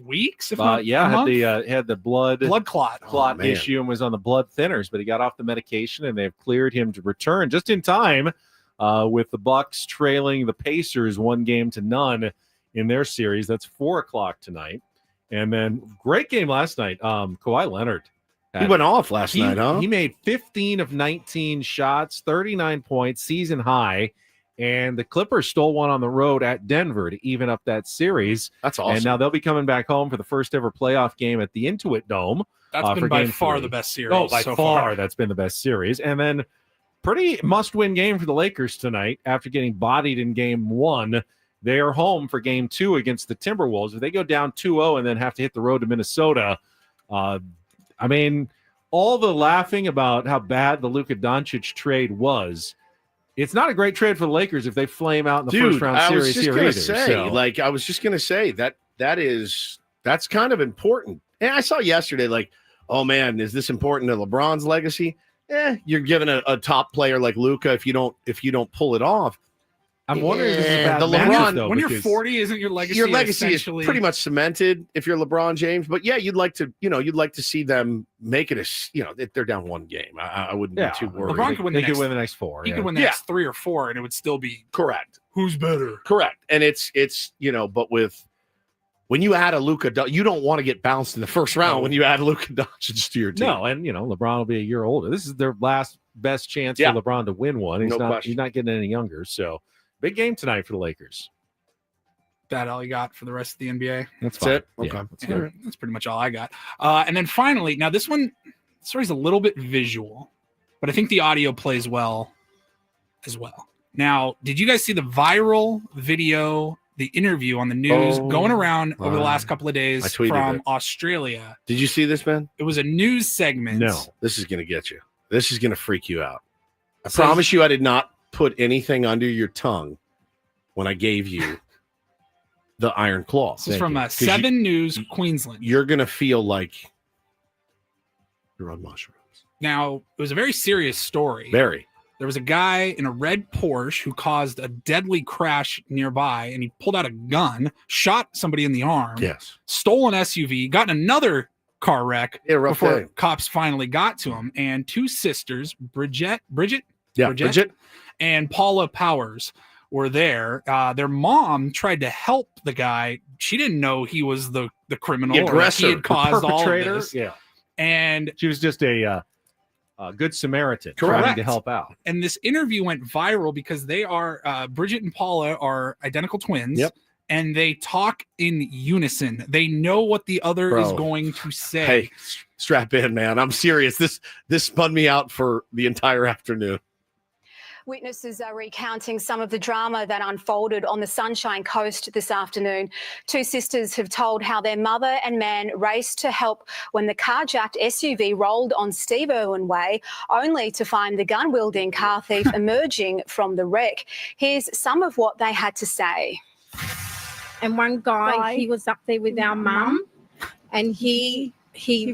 weeks, if not a had month. had the blood clot man. issue and was on the blood thinners, but he got off the medication and they've cleared him to return just in time with the Bucks trailing the Pacers 1-0 in their series. That's 4:00 tonight. And then great game last night. Kawhi Leonard. He went off last night, huh? He made 15 of 19 shots, 39 points, season high. And the Clippers stole one on the road at Denver to even up that series. That's awesome. And now they'll be coming back home for the first ever playoff game at the Intuit Dome. That's been for by game far 3. the best series. Oh, by so far, that's been the best series. And then pretty must-win game for the Lakers tonight after getting bodied in game 1. They are home for game 2 against the Timberwolves. If they go down 2-0 and then have to hit the road to Minnesota, all the laughing about how bad the Luka Doncic trade was, it's not a great trade for the Lakers if they flame out in the first round series here either. I was just gonna say that's kind of important. And I saw yesterday, like, oh man, is this important to LeBron's legacy? You're giving a top player like Luka if you don't pull it off. I'm wondering if this is a bad the matchup, LeBron, though, When you're 40, isn't your legacy is pretty much cemented if you're LeBron James. But yeah, you'd like to see them make it if they're down one game. I wouldn't be too worried. LeBron could win They could win the next 4. He could win the next 3 or 4, and it would still be correct. Who's better? Correct. And it's but when you add a Luka, you don't want to get bounced in the first round when you add Luka Doncic to your team. No, and LeBron will be a year older. This is their last best chance for LeBron to win one. He's not getting any younger. So big game tonight for the Lakers. That all you got for the rest of the NBA? That's it. Okay. Yeah, that's pretty much all I got. And then finally, now this story's a little bit visual, but I think the audio plays well as well. Now, did you guys see the viral video, the interview on the news going around over the last couple of days from Australia? Did you see this, man? It was a news segment. No, this is going to get you. This is going to freak you out. I promise you I did not put anything under your tongue when I gave you the Iron Claw. This is from 7 News, Queensland. You're going to feel like you're on mushrooms. Now, it was a very serious story. Very. There was a guy in a red Porsche who caused a deadly crash nearby, and he pulled out a gun, shot somebody in the arm, stole an SUV, got in another car wreck before cops finally got to him. And 2 sisters, Bridget, and Paula Powers were there. Their mom tried to help the guy. She didn't know he was the criminal, the aggressor, he had caused all of this. Yeah, and she was just a good Samaritan trying to help out. And this interview went viral because they are Bridget and Paula are identical twins. Yep. And they talk in unison. They know what the other is going to say. Hey, strap in, man. I'm serious. This spun me out for the entire afternoon. Witnesses are recounting some of the drama that unfolded on the Sunshine Coast this afternoon. 2 sisters have told how their mother and man raced to help when the carjacked SUV rolled on Steve Irwin Way, only to find the gun-wielding car thief emerging from the wreck. Here's some of what they had to say. And one guy, he was up there with our mum, and he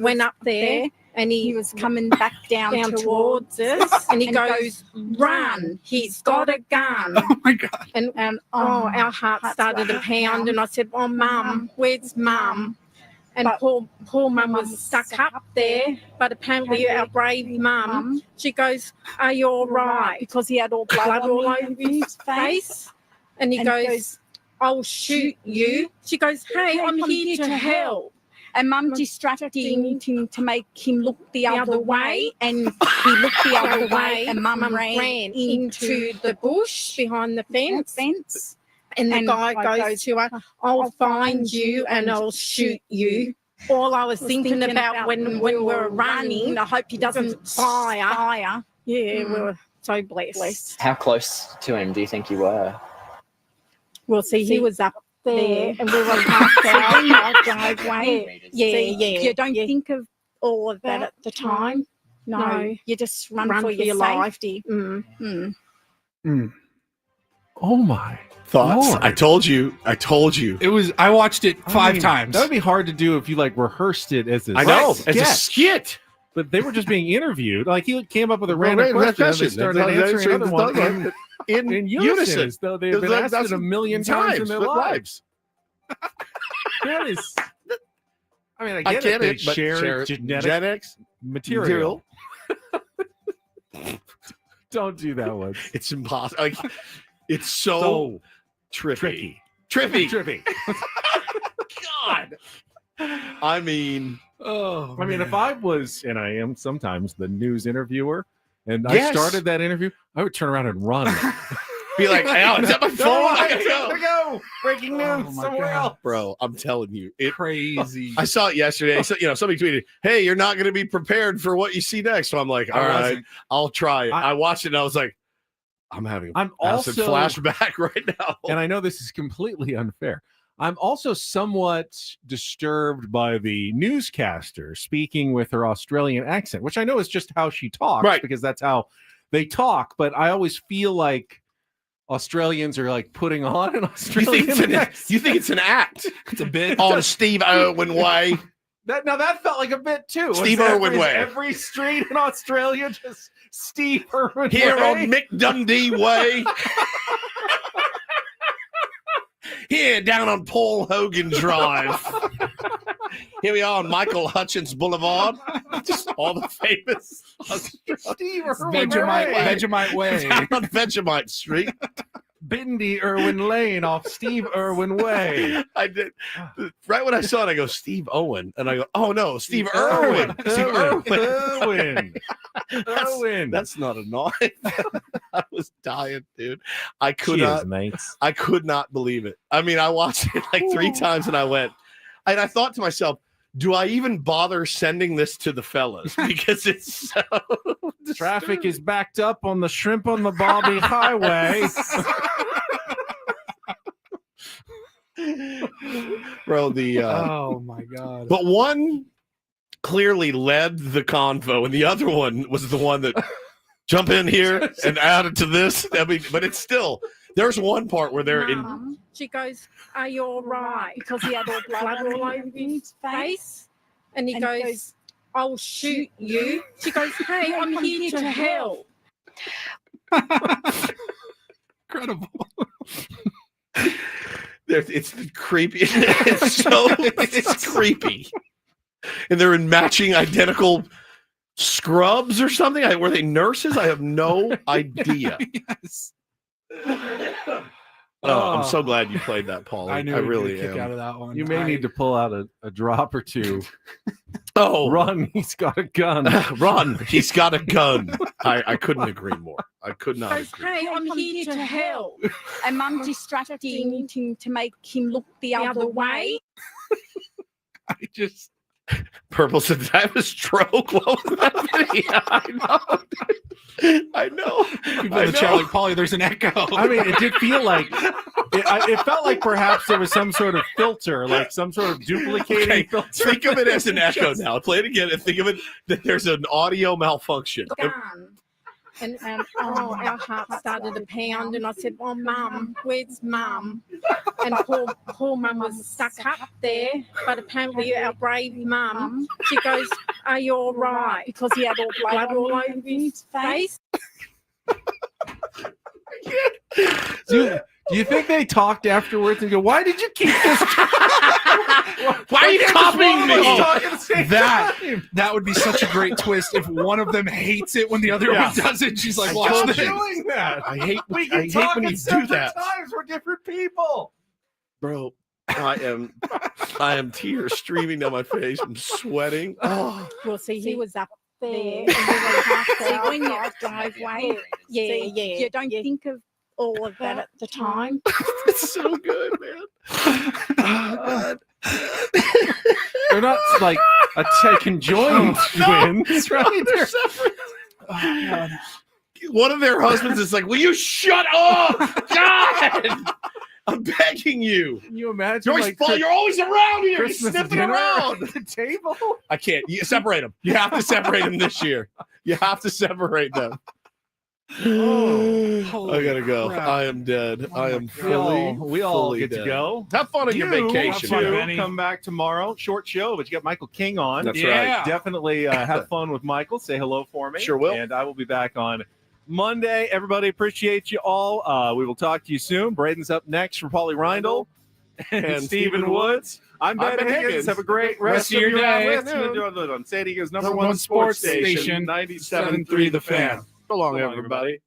went up there. And he was coming back down towards us, and he goes, "Run! He's got a gun!" Oh my God! And our heart started to pound, and I said, "Oh, Mum, where's Mum?" And poor Mum was stuck up there, but apparently our brave Mum, she goes, "Are you all right?" Because he had all blood all over his face, and he goes, "I'll shoot you." She goes, "Hey, I'm here to help." And Mum distracted him to make him look the other way, and he looked the other way, and Mum ran into the bush behind the fence. And the guy goes to her, "I'll find you and I'll shoot you." All I was thinking about when we were running, I hope he doesn't fire. Yeah, we were so blessed. How close to him do you think you were? Well, see, he was up there, and we were half down our driveway. Yeah. You don't think of all of that at the time. No, you just run for your life. safety. Oh my thoughts! Lord. I told you. It was. I watched it 5 times. That would be hard to do if you rehearsed it as a as a skit. But they were just being interviewed. Like he came up with a random question. They started answering another one in unison. Though they've been asked it a million times in their lives. That is. I mean, I get it. They share genetics material. Don't do that one. It's impossible. It's so trippy. Trippy. God. I mean, if I was, and I am sometimes the news interviewer, and I started that interview, I would turn around and run. Be like, "Oh, is that my phone? I gotta go. Breaking news somewhere else." Bro, I'm telling you, crazy. I saw it yesterday. So, somebody tweeted, "Hey, you're not going to be prepared for what you see next." So I'm like, "All right, I'll try it." I watched it and I was like, I'm having a massive flashback right now. And I know this is completely unfair. I'm also somewhat disturbed by the newscaster speaking with her Australian accent, which I know is just how she talks, Right. because that's how they talk. But I always feel like Australians are like putting on an Australian accent. You think it's an act? It's a bit on Steve Irwin way. That felt like a bit too. Steve Irwin way. Every street in Australia just Steve Irwin Here way. on Mick Dundee way. Here down on Paul Hogan Drive. Here we are on Michael Hutchins Boulevard. Just all the famous Steve Irwin Vegemite way. Down on Vegemite Street. Bindi Irwin Lane off Steve Irwin Way. I did. Right when I saw it, I go, Steve Owen. And I go, oh no, Steve Irwin. Steve Irwin. Irwin. That's not a knife. I was dying, dude. I could Cheers, not, mates. I could not believe it. I mean, I watched it like 3 times and I thought to myself, do I even bother sending this to the fellas? Because it's so Traffic is backed up on the Shrimp on the Bobby Highway. Bro, oh my God. But one clearly led the convo, and the other one was the one that jump in here and add it to this. I mean, but it's still, there's one part where they're in. She goes, "Are you all right?" Because he had all blood all over his face, and he goes, "I'll shoot you." She goes, "Hey, I'm here to help." Incredible. It's creepy. It's creepy. And they're in matching identical scrubs or something. Were they nurses? I have no idea. Yes. Oh, I'm so glad you played that, Paul. I knew I really kick am. out of that one. You may need to pull out a drop or two. Oh, run! He's got a gun. Run! He's got a gun. I couldn't agree more. I could not Goes, agree. "Hey, I'm here to help." And Mum distracting him to make him look the other way. I just. Purple said, "Did I have a stroke?" What was that video? I know. People in the chat like, Paulie, there's an echo. I mean, it did feel like it felt like perhaps there was some sort of filter, like some sort of duplicating filter. Think of it as an echo now. Play it again and think of it that there's an audio malfunction. And our heart started to pound, and I said, "Well, Mum, where's Mum?" And poor Mum was stuck up there, but apparently our brave Mum, she goes, "Are you all right?" Because he had all blood all over his face. Do you think they talked afterwards and go, "Why did you keep this? Why are you copying me?" That would be such a great twist if one of them hates it when the other one doesn't. She's like, "Watch this." Doing that. I hate We when can talk you at do separate that, times. We're different people, bro. I am tears streaming down my face. I'm sweating. Oh. Well, see, he was up there. And we were halfway when you're driveway. Yeah. You don't think of all of that at the time. It's so good, man. Oh, God. They're not like a conjoined twins, right? They're separate. Oh, God. One of their husbands is like, "Will you shut up? God, I'm begging you." Can you imagine? You're always around here. You're Christmas sniffing dinner around at the table. I can't. You separate them. You have to separate them this year. You have to separate them. I gotta go. crap. I am dead. I am fully. We all fully get dead. to go. Have fun on your vacation. Have fun, dude. Benny. Come back tomorrow. Short show, but you got Michael King on. That's right. Definitely have fun with Michael. Say hello for me. Sure will. And I will be back on Monday. Everybody, appreciate you all. We will talk to you soon. Braden's up next for Paulie Reindl and Stephen Woods. I'm Ben Higgins. Have a great rest of your day. On San Diego's number one sports station, 97.3 The Fan. So long, everybody.